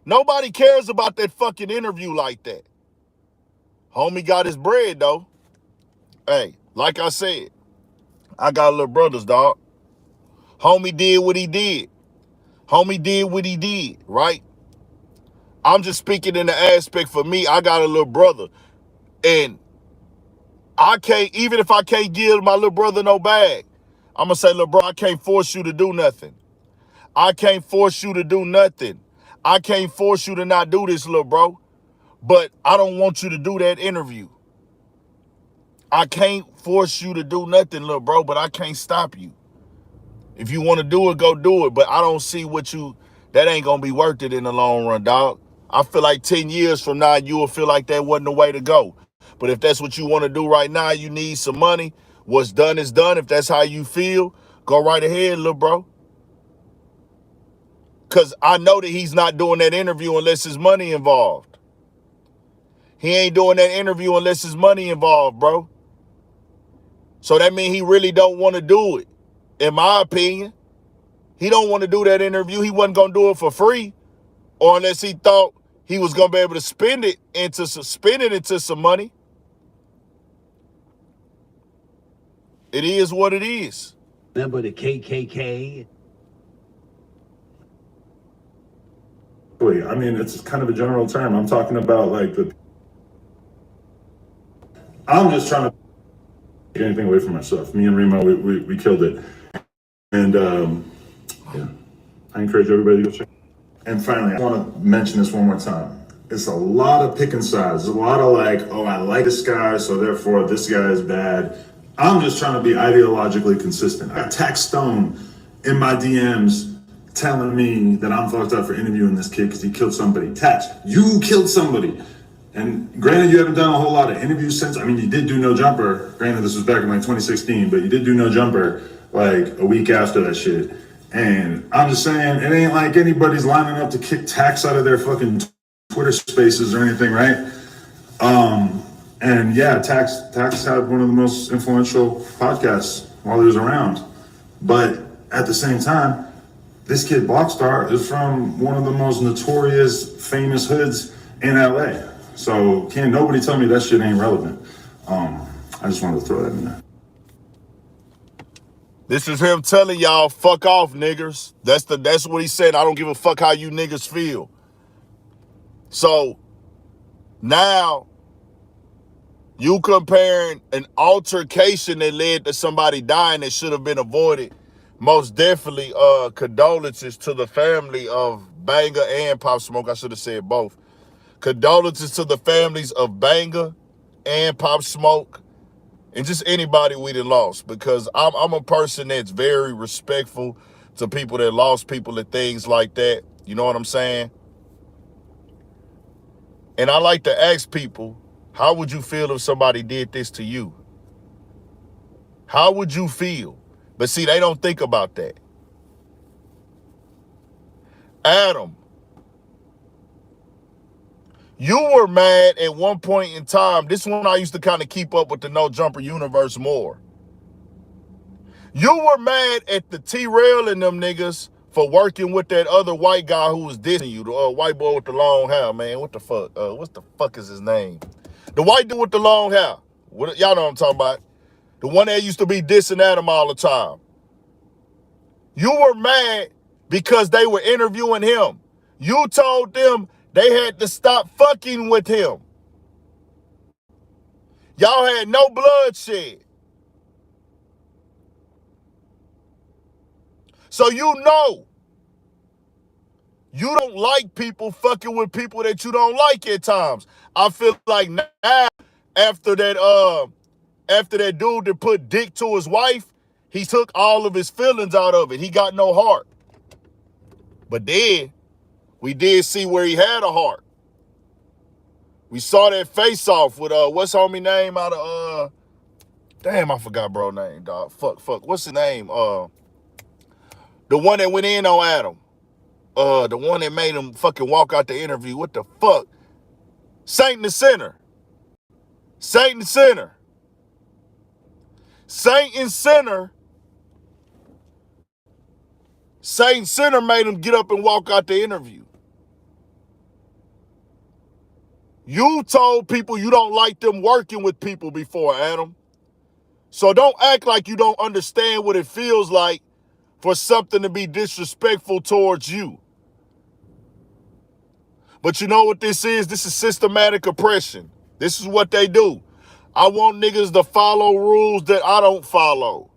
Nobody cares about that fucking interview like that. Homie got his bread, though. Hey, like I said, I got little brothers, dog. Homie did what he did. Homie did what he did, right? I'm just speaking in the aspect for me, I got a little brother. And I can't, even if I can't give my little brother no bag, I'm going to say, little bro, I can't force you to do nothing. I can't force you to do nothing. I can't force you to not do this, little bro. But I don't want you to do that interview. I can't force you to do nothing, little bro, but I can't stop you. If you want to do it, go do it. But I don't see that ain't going to be worth it in the long run, dog. I feel like 10 years from now, you will feel like that wasn't the way to go. But if that's what you want to do right now, you need some money. What's done is done. If that's how you feel, go right ahead, little bro. Because I know that he's not doing that interview unless there's money involved. He ain't doing that interview unless there's money involved, bro. So that means he really don't want to do it, in my opinion. He don't want to do that interview. He wasn't going to do it for free. Or unless he thought he was going to be able to spend it into some money. It is what it is. Remember the KKK? I mean, it's kind of a general term. I'm talking about like I'm just trying to take anything away from myself. Me and Remo, we killed it. And yeah, I encourage everybody to go check. And finally, I want to mention this one more time. It's a lot of pick and size. A lot of like, oh, I like this guy, so therefore this guy is bad. I'm just trying to be ideologically consistent. I text Stone in my DMs telling me that I'm fucked up for interviewing this kid because he killed somebody. Text, you killed somebody. And granted, you haven't done a whole lot of interviews since. I mean, you did do No Jumper. Granted, this was back in like 2016, but you did do No Jumper like a week after that shit. And I'm just saying, it ain't like anybody's lining up to kick Tax out of their fucking Twitter spaces or anything, right? And yeah, Tax had one of the most influential podcasts while he was around. But at the same time, This kid Blockstar is from one of the most notorious, famous hoods in LA. So can't nobody tell me that shit ain't relevant. I just wanted to throw that in there. This is him telling y'all, fuck off, niggers. That's what he said. I don't give a fuck how you niggas feel. So now you comparing an altercation that led to somebody dying that should have been avoided. Most definitely condolences to the family of Banger and Pop Smoke. I should have said both. Condolences to the families of Banger and Pop Smoke and just anybody we done lost, because I'm a person that's very respectful to people that lost people and things like that. You know what I'm saying? And I like to ask people, how would you feel if somebody did this to you? How would you feel? But see, they don't think about that. Adam, you were mad at one point in time. This one I used to kind of keep up with the No Jumper universe more. You were mad at the T-Rail and them niggas for working with that other white guy who was dissing you, the white boy with the long hair, man. What the fuck? What the fuck is his name? The white dude with the long hair. Y'all know what I'm talking about. The one that used to be dissing Adam all the time. You were mad because they were interviewing him. You told them they had to stop fucking with him. Y'all had no bloodshed. So you know you don't like people fucking with people that you don't like at times. I feel like now, after that dude that put dick to his wife, he took all of his feelings out of it. He got no heart. But then we did see where he had a heart. We saw that face off with what's homie name out of damn, I forgot bro name, dog. Fuck. What's the name? The one that went in on Adam. The one that made him fucking walk out the interview. What the fuck? Saint and Sinner. Saint and Sinner. Saint and Sinner. Saint and Sinner made him get up and walk out the interview. You told people you don't like them working with people before, Adam. So don't act like you don't understand what it feels like for something to be disrespectful towards you. But you know what this is? This is systematic oppression. This is what they do. I want niggas to follow rules that I don't follow.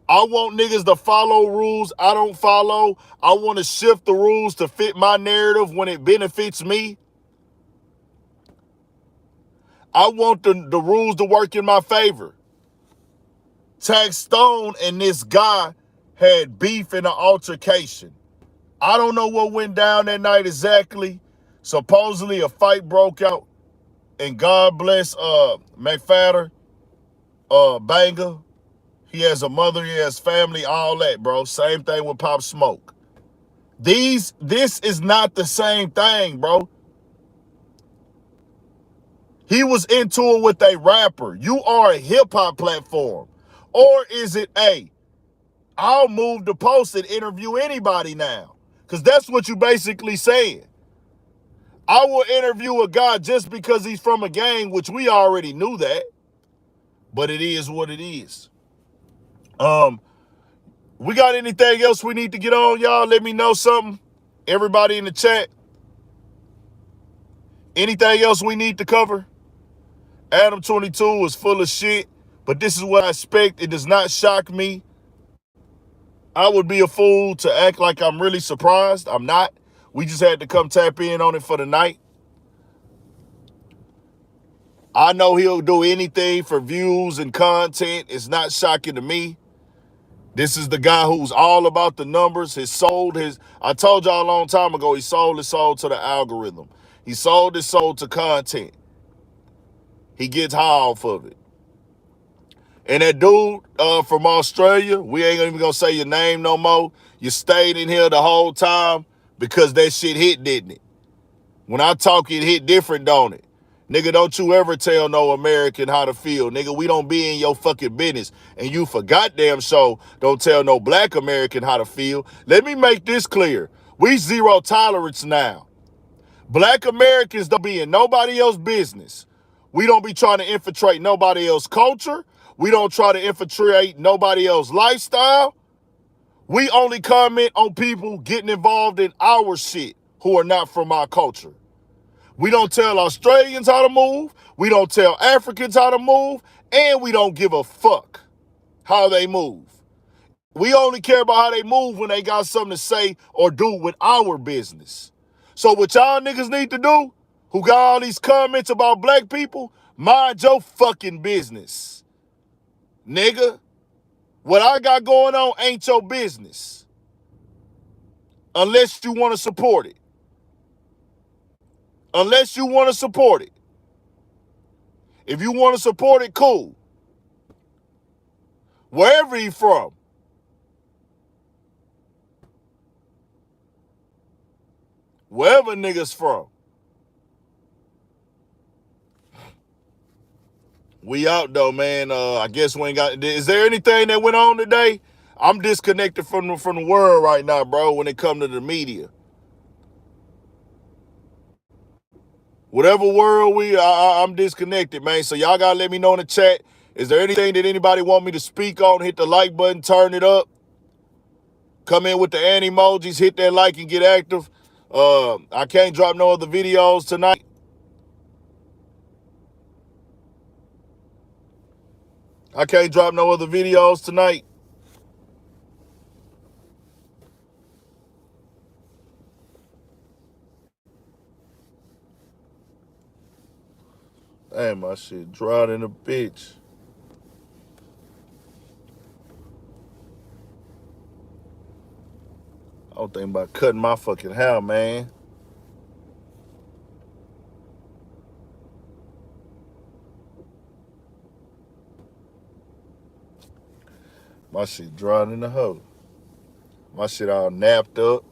I want niggas to follow rules I don't follow. I want to shift the rules to fit my narrative when it benefits me. I want the rules to work in my favor. Tax Stone and this guy had beef in an altercation. I don't know what went down that night exactly. Supposedly a fight broke out. And God bless McFadder, Banger. He has a mother, he has family, all that, bro. Same thing with Pop Smoke. This is not the same thing, bro. He was into it with a rapper. You are a hip-hop platform. Or is it, hey, I'll move the post and interview anybody now? Because that's what you basically saying. I will interview a guy just because he's from a gang, which we already knew that. But it is what it is. We got anything else we need to get on, y'all? Let me know something. Everybody in the chat. Anything else we need to cover? Adam22 is full of shit, but this is what I expect. It does not shock me. I would be a fool to act like I'm really surprised. I'm not. We just had to come tap in on it for the night. I know he'll do anything for views and content. It's not shocking to me. This is the guy who's all about the numbers. I told y'all a long time ago, he sold his soul to the algorithm. He sold his soul to content. He gets high off of it. And that dude from Australia, we ain't even gonna say your name no more. You stayed in here the whole time because that shit hit, didn't it? When I talk, it hit different, don't it? Nigga, don't you ever tell no American how to feel. Nigga, we don't be in your fucking business. And you for goddamn sure don't tell no black American how to feel. Let me make this clear. We zero tolerance now. Black Americans don't be in nobody else's business. We don't be trying to infiltrate nobody else's culture. We don't try to infiltrate nobody else's lifestyle. We only comment on people getting involved in our shit who are not from our culture. We don't tell Australians how to move. We don't tell Africans how to move. And we don't give a fuck how they move. We only care about how they move when they got something to say or do with our business. So what y'all niggas need to do, who got all these comments about black people, mind your fucking business. Nigga, what I got going on ain't your business. Unless you want to support it. Unless you want to support it. If you want to support it, cool. Wherever you from. Wherever niggas from. We out though, man. I guess we ain't got. Is there anything that went on today? I'm disconnected from the world right now, bro, when it comes to the media. Whatever world I'm disconnected, man. So y'all gotta let me know in the chat. Is there anything that anybody want me to speak on? Hit the like button, turn it up. Come in with the emojis, hit that like and get active. I can't drop no other videos tonight. Damn, my shit dry than a bitch. I was thinking about cutting my fucking hair, man. My shit dry in the hoe. My shit all napped up.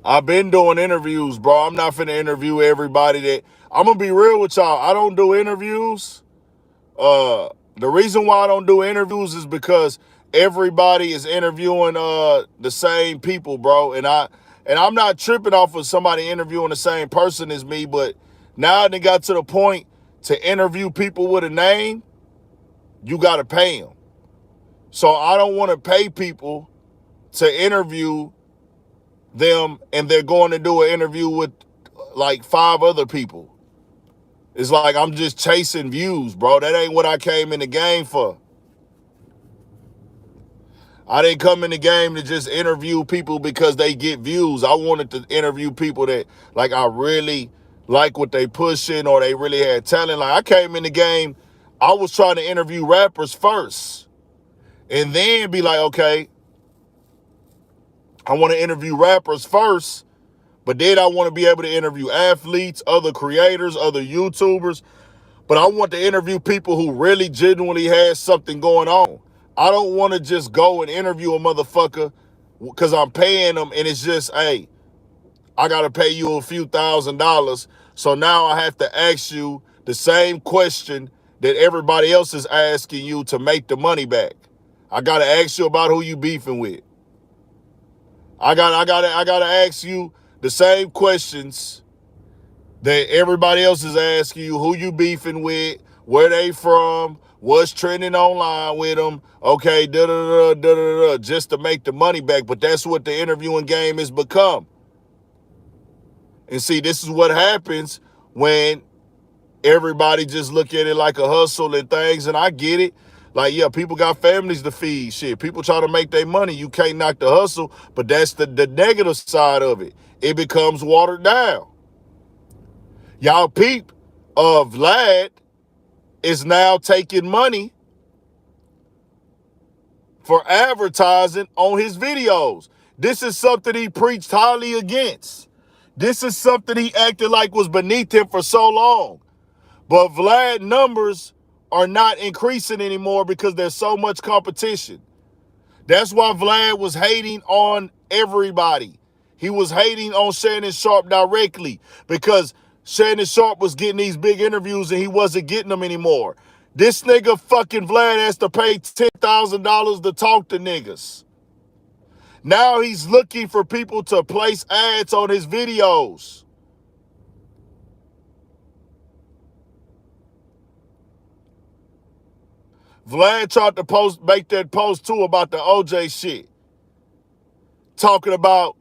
I've been doing interviews, bro. I'm not finna interview everybody that... I'm gonna be real with y'all. I don't do interviews. The reason why I don't do interviews is because everybody is interviewing the same people, bro. And I'm not tripping off of somebody interviewing the same person as me, but now they got to the point to interview people with a name, you gotta pay them. So I don't want to pay people to interview them and they're going to do an interview with like 5 other people. It's like I'm just chasing views, bro. That ain't what I came in the game for. I didn't come in the game to just interview people because they get views. I wanted to interview people that like I really like what they pushing or they really had talent. Like I came in the game, I was trying to interview rappers first. And then be like, okay, I want to interview rappers first, but then I want to be able to interview athletes, other creators, other YouTubers. But I want to interview people who really genuinely has something going on. I don't want to just go and interview a motherfucker because I'm paying them and it's just, hey, I got to pay you a few $1,000s. So now I have to ask you the same question that everybody else is asking you to make the money back. I got to ask you about who you beefing with. I gotta ask you the same questions that everybody else is asking you. Who you beefing with, where they from, what's trending online with them. Okay, just to make the money back. But that's what the interviewing game has become. And see, this is what happens when everybody just look at it like a hustle and things. And I get it. Like, yeah, people got families to feed. Shit, people try to make their money. You can't knock the hustle, but that's the negative side of it. It becomes watered down. Y'all peep of Vlad is now taking money for advertising on his videos. This is something he preached highly against. This is something he acted like was beneath him for so long. But Vlad numbers are not increasing anymore because there's so much competition. That's why Vlad was hating on everybody. He was hating on Shannon Sharp directly because Shannon Sharp was getting these big interviews and he wasn't getting them anymore. This nigga fucking Vlad has to pay $10,000 to talk to niggas. Now he's looking for people to place ads on his videos. Vlad tried to make that post too about the OJ shit. Talking about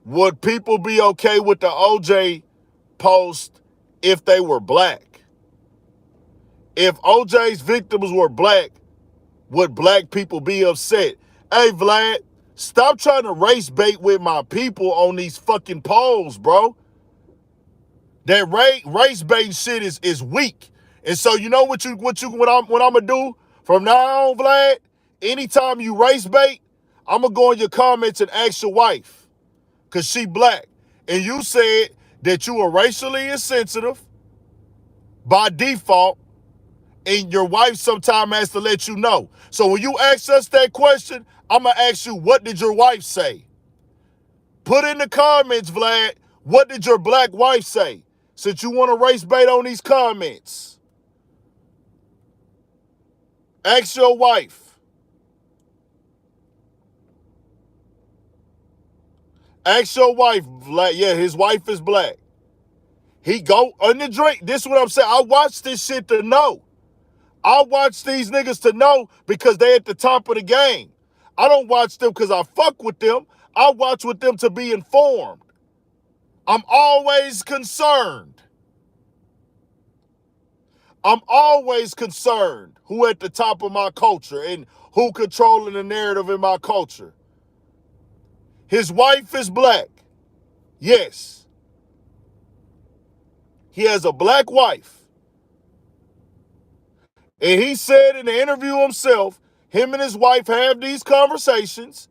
would people be okay with the OJ post if they were black? If OJ's victims were black, would black people be upset? Hey, Vlad, stop trying to race bait with my people on these fucking polls, bro. That race bait shit is weak. And so you know what I'm gonna do from now on, Vlad? Anytime you race bait, I'm gonna go in your comments and ask your wife, cause she black, and you said that you are racially insensitive by default, and your wife sometime has to let you know. So when you ask us that question, I'm gonna ask you, what did your wife say? Put in the comments, Vlad, what did your black wife say? Since you want to race bait on these comments. Ask your wife. Ask your wife, Vlad. Yeah, his wife is black. He go on the drink. This is what I'm saying. I watch this shit to know. I watch these niggas to know because they at the top of the game. I don't watch them because I fuck with them. I watch with them to be informed. I'm always concerned. I'm always concerned who at the top of my culture and who controlling the narrative in my culture. His wife is black. Yes. He has a black wife. And he said in the interview himself, him and his wife have these conversations,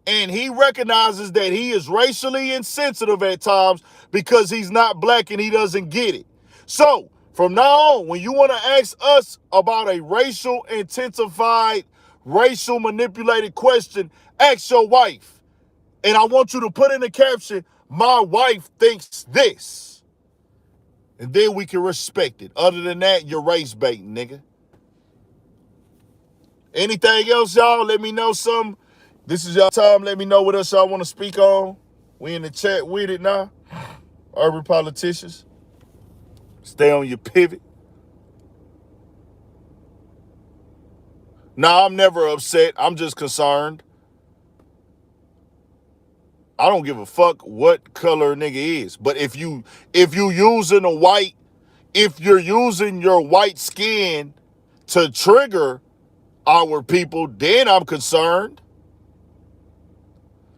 and he recognizes that he is racially insensitive at times because he's not black and he doesn't get it. So, from now on, when you want to ask us about a racial intensified, racial manipulated question, ask your wife. And I want you to put in the caption, my wife thinks this. And then we can respect it. Other than that, you're race baiting, nigga. Anything else, y'all? Let me know something. This is y'all time. Let me know what else y'all want to speak on. We in the chat with it now. Urban politicians. Stay on your pivot. Nah, I'm never upset. I'm just concerned. I don't give a fuck what color a nigga is. But if you're using your white skin to trigger our people, then I'm concerned.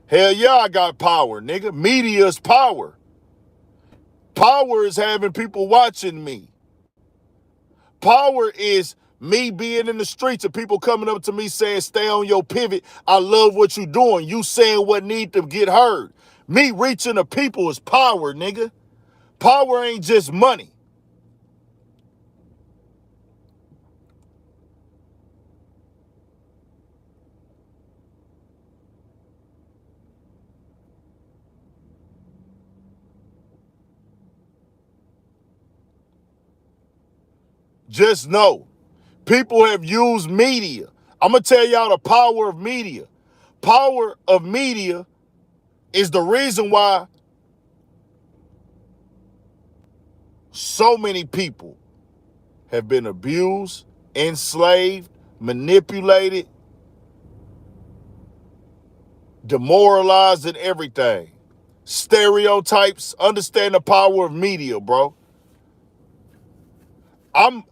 Hell yeah, I got power, nigga. Media's power. Power is having people watching me. Power is me being in the streets and people coming up to me saying, stay on your pivot. I love what you're doing. You saying what need to get heard. Me reaching the people is power, nigga. Power ain't just money. Just know, people have used media. I'm going to tell y'all the power of media. Power of media is the reason why so many people have been abused, enslaved, manipulated, demoralized, and everything. Stereotypes. Understand the power of media, bro. I'm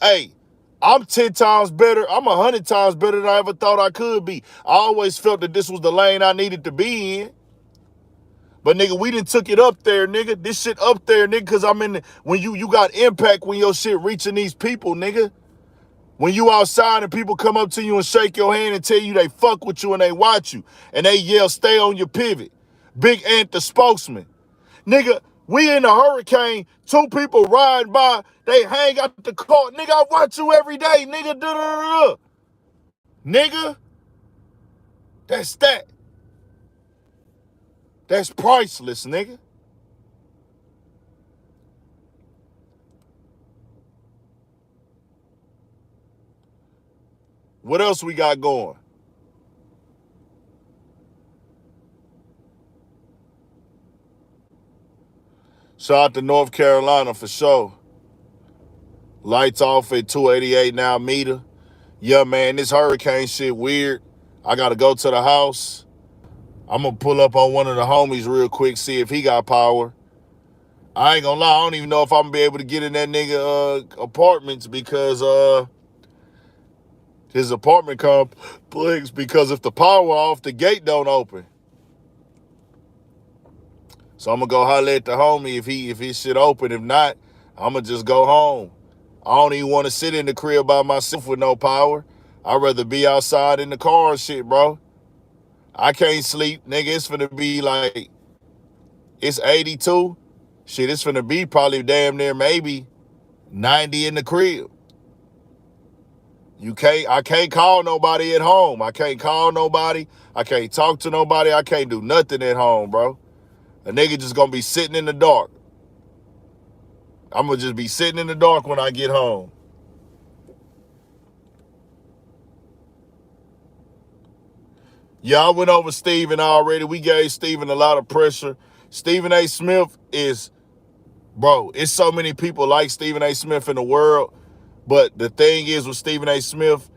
10 times better. I'm 100 times better than I ever thought I could be. I always felt that this was the lane I needed to be in. But nigga, we done took it up there, nigga. This shit up there, nigga, because I'm in the, when you got impact when your shit reaching these people, nigga. When you outside and people come up to you and shake your hand and tell you they fuck with you and they watch you. And they yell, stay on your pivot. Big Ant the spokesman. Nigga, We in a hurricane, 2 people ride by, they hang out the car. Nigga, I watch you every day, nigga. Da-da-da-da. Nigga, that's that. That's priceless, nigga. What else we got going? Shout out to North Carolina for sure. Lights off at 288 now meter. Yeah, man, this hurricane shit weird. I got to go to the house. I'm going to pull up on one of the homies real quick, see if he got power. I ain't gonna lie, I don't even know if I'm gonna be able to get in that nigga apartments because his apartment complex, because if the power off, the gate don't open. So I'm gonna go holler at the homie if his shit open. If not, I'm gonna just go home. I don't even want to sit in the crib by myself with no power. I'd rather be outside in the car and shit, bro. I can't sleep, nigga. It's finna be like, it's 82. Shit, it's finna be probably damn near maybe 90 in the crib. I can't call nobody at home. I can't call nobody. I can't talk to nobody. I can't do nothing at home, bro. A nigga just gonna be sitting in the dark. I'm gonna just be sitting in the dark when I get home. Yeah, I went over Steven already. We gave Steven a lot of pressure. Stephen A. Smith is, bro, it's so many people like Stephen A. Smith in the world. But the thing is with Stephen A. Smith,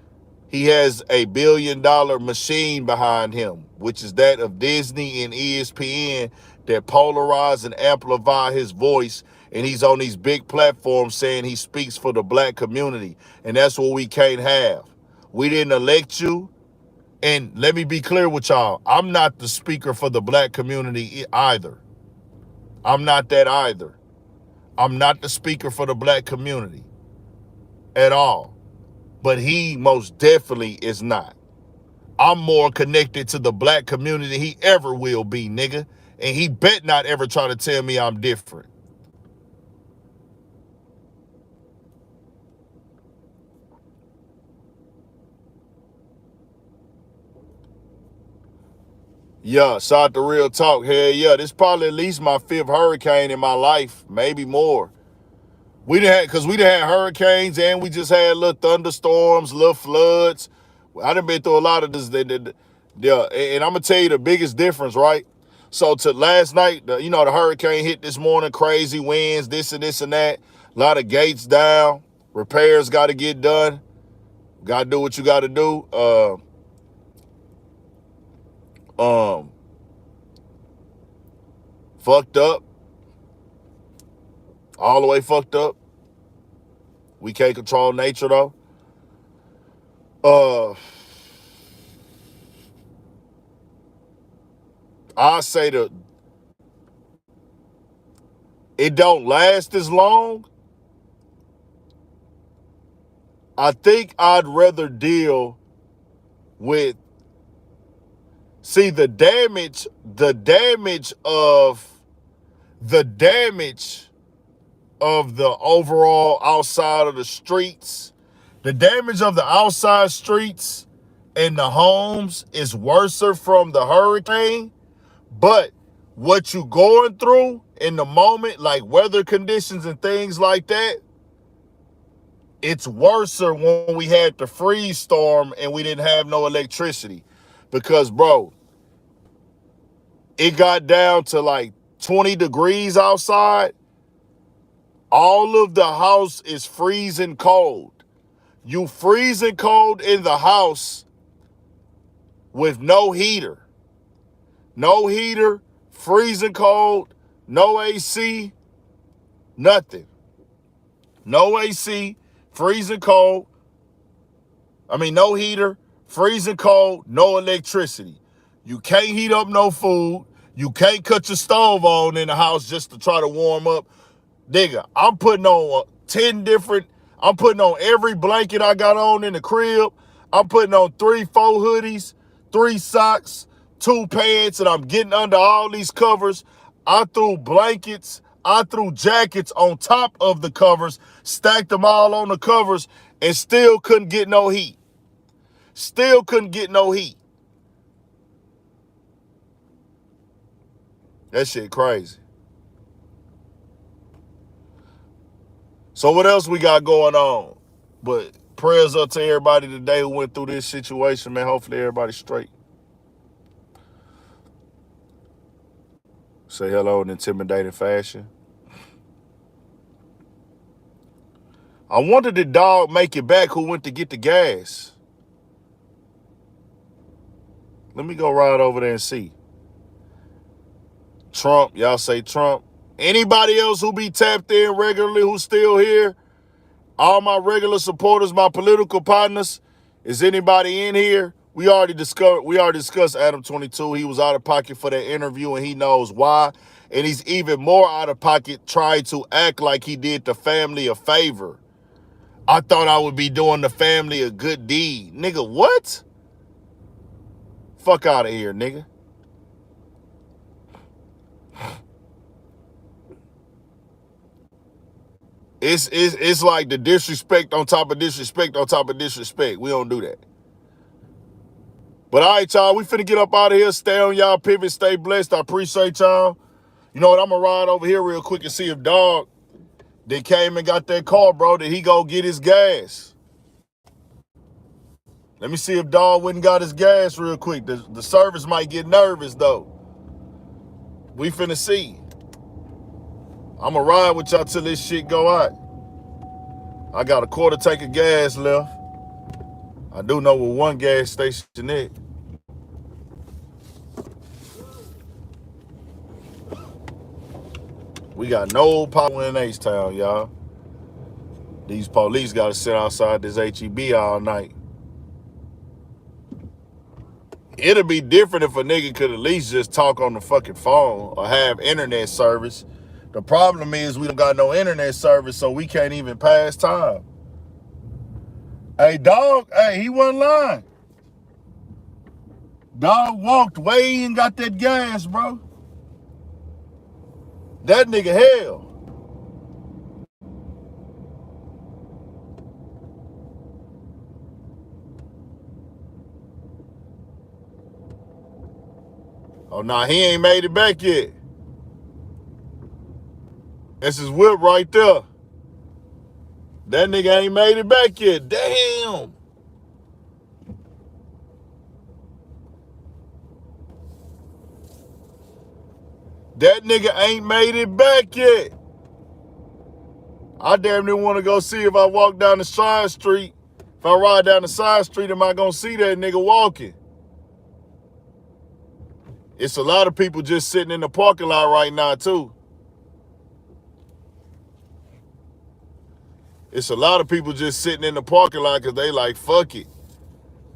he has a $1 billion machine behind him, which is that of Disney and ESPN, that polarize and amplify his voice. And he's on these big platforms saying he speaks for the black community. And that's what we can't have. We didn't elect you. And let me be clear with y'all. I'm not the speaker for the black community either. I'm not that either. I'm not the speaker for the black community at all. But he most definitely is not. I'm more connected to the black community than he ever will be, nigga. And he bet not ever try to tell me I'm different. Yeah, shout out to Real Talk. Hell yeah, this probably at least my 5th hurricane in my life, maybe more. We done had hurricanes and we just had little thunderstorms, little floods. I done been through a lot of this. Yeah, and I'm gonna tell you the biggest difference, right? So to last night, the hurricane hit this morning, crazy winds, this and that. A lot of gates down, repairs got to get done. Got to do what you got to do. Fucked up. All the way fucked up. We can't control nature though. I say that it don't last as long. I think I'd rather deal with, the damage of the overall outside of the streets. The damage of the outside streets and the homes is worse from the hurricane. But what you going through in the moment, like weather conditions and things like that, it's worse when we had the freeze storm and we didn't have no electricity. Because, bro, it got down to like 20 degrees outside. All of the house is freezing cold. You freezing cold in the house with no heater. No heater, freezing cold, no AC, nothing. No AC, freezing cold. No heater, freezing cold, no electricity. You can't heat up no food. You can't cut your stove on in the house just to try to warm up. Nigga, I'm putting on I'm putting on every blanket I got on in the crib. I'm putting on 3-4 hoodies, 3 socks, 2 pants, and I'm getting under all these covers. I threw blankets. I threw jackets on top of the covers, stacked them all on the covers, and still couldn't get no heat. Still couldn't get no heat. That shit crazy. So what else we got going on? But prayers up to everybody today who went through this situation, man. Hopefully everybody's straight. Say hello in intimidating fashion. I wonder did dog make it back who went to get the gas? Let me go right over there and see. Trump, y'all say Trump. Anybody else who be tapped in regularly who's still here? All my regular supporters, my political partners, is anybody in here? We already discussed Adam22. He was out of pocket for that interview and he knows why. And he's even more out of pocket trying to act like he did the family a favor. I thought I would be doing the family a good deed. Nigga, what? Fuck out of here, nigga. It's like the disrespect on top of disrespect on top of disrespect. We don't do that. But all right, y'all, we finna get up out of here. Stay on y'all pivot. Stay blessed. I appreciate y'all. You know what? I'm gonna ride over here real quick and see if dog they came and got that car, bro. Did he go get his gas? Let me see if dog went and got his gas real quick. The service might get nervous, though. We finna see. I'm gonna ride with y'all till this shit go out. I got a quarter tank of gas left. I do know where one gas station is. We got no power in H-Town, y'all. These police gotta sit outside this HEB all night. It'd be different if a nigga could at least just talk on the fucking phone or have internet service. The problem is we don't got no internet service, so we can't even pass time. Hey, dog, hey, he wasn't lying. Dog walked way and got that gas, bro. That nigga hell. Oh, nah, he ain't made it back yet. That's his whip right there. That nigga ain't made it back yet. Damn. That nigga ain't made it back yet. I damn near want to go see if I walk down the side street. If I ride down the side street, am I going to see that nigga walking? It's a lot of people just sitting in the parking lot right now, too. It's a lot of people just sitting in the parking lot because they like, fuck it.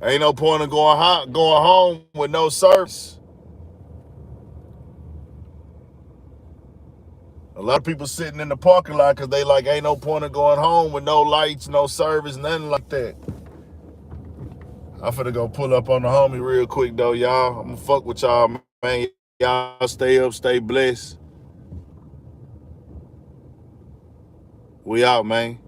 Ain't no point in going home with no service. A lot of people sitting in the parking lot because they like, ain't no point in going home with no lights, no service, nothing like that. I'm finna go pull up on the homie real quick, though, y'all. I'm gonna fuck with y'all, man. Y'all stay up, stay blessed. We out, man.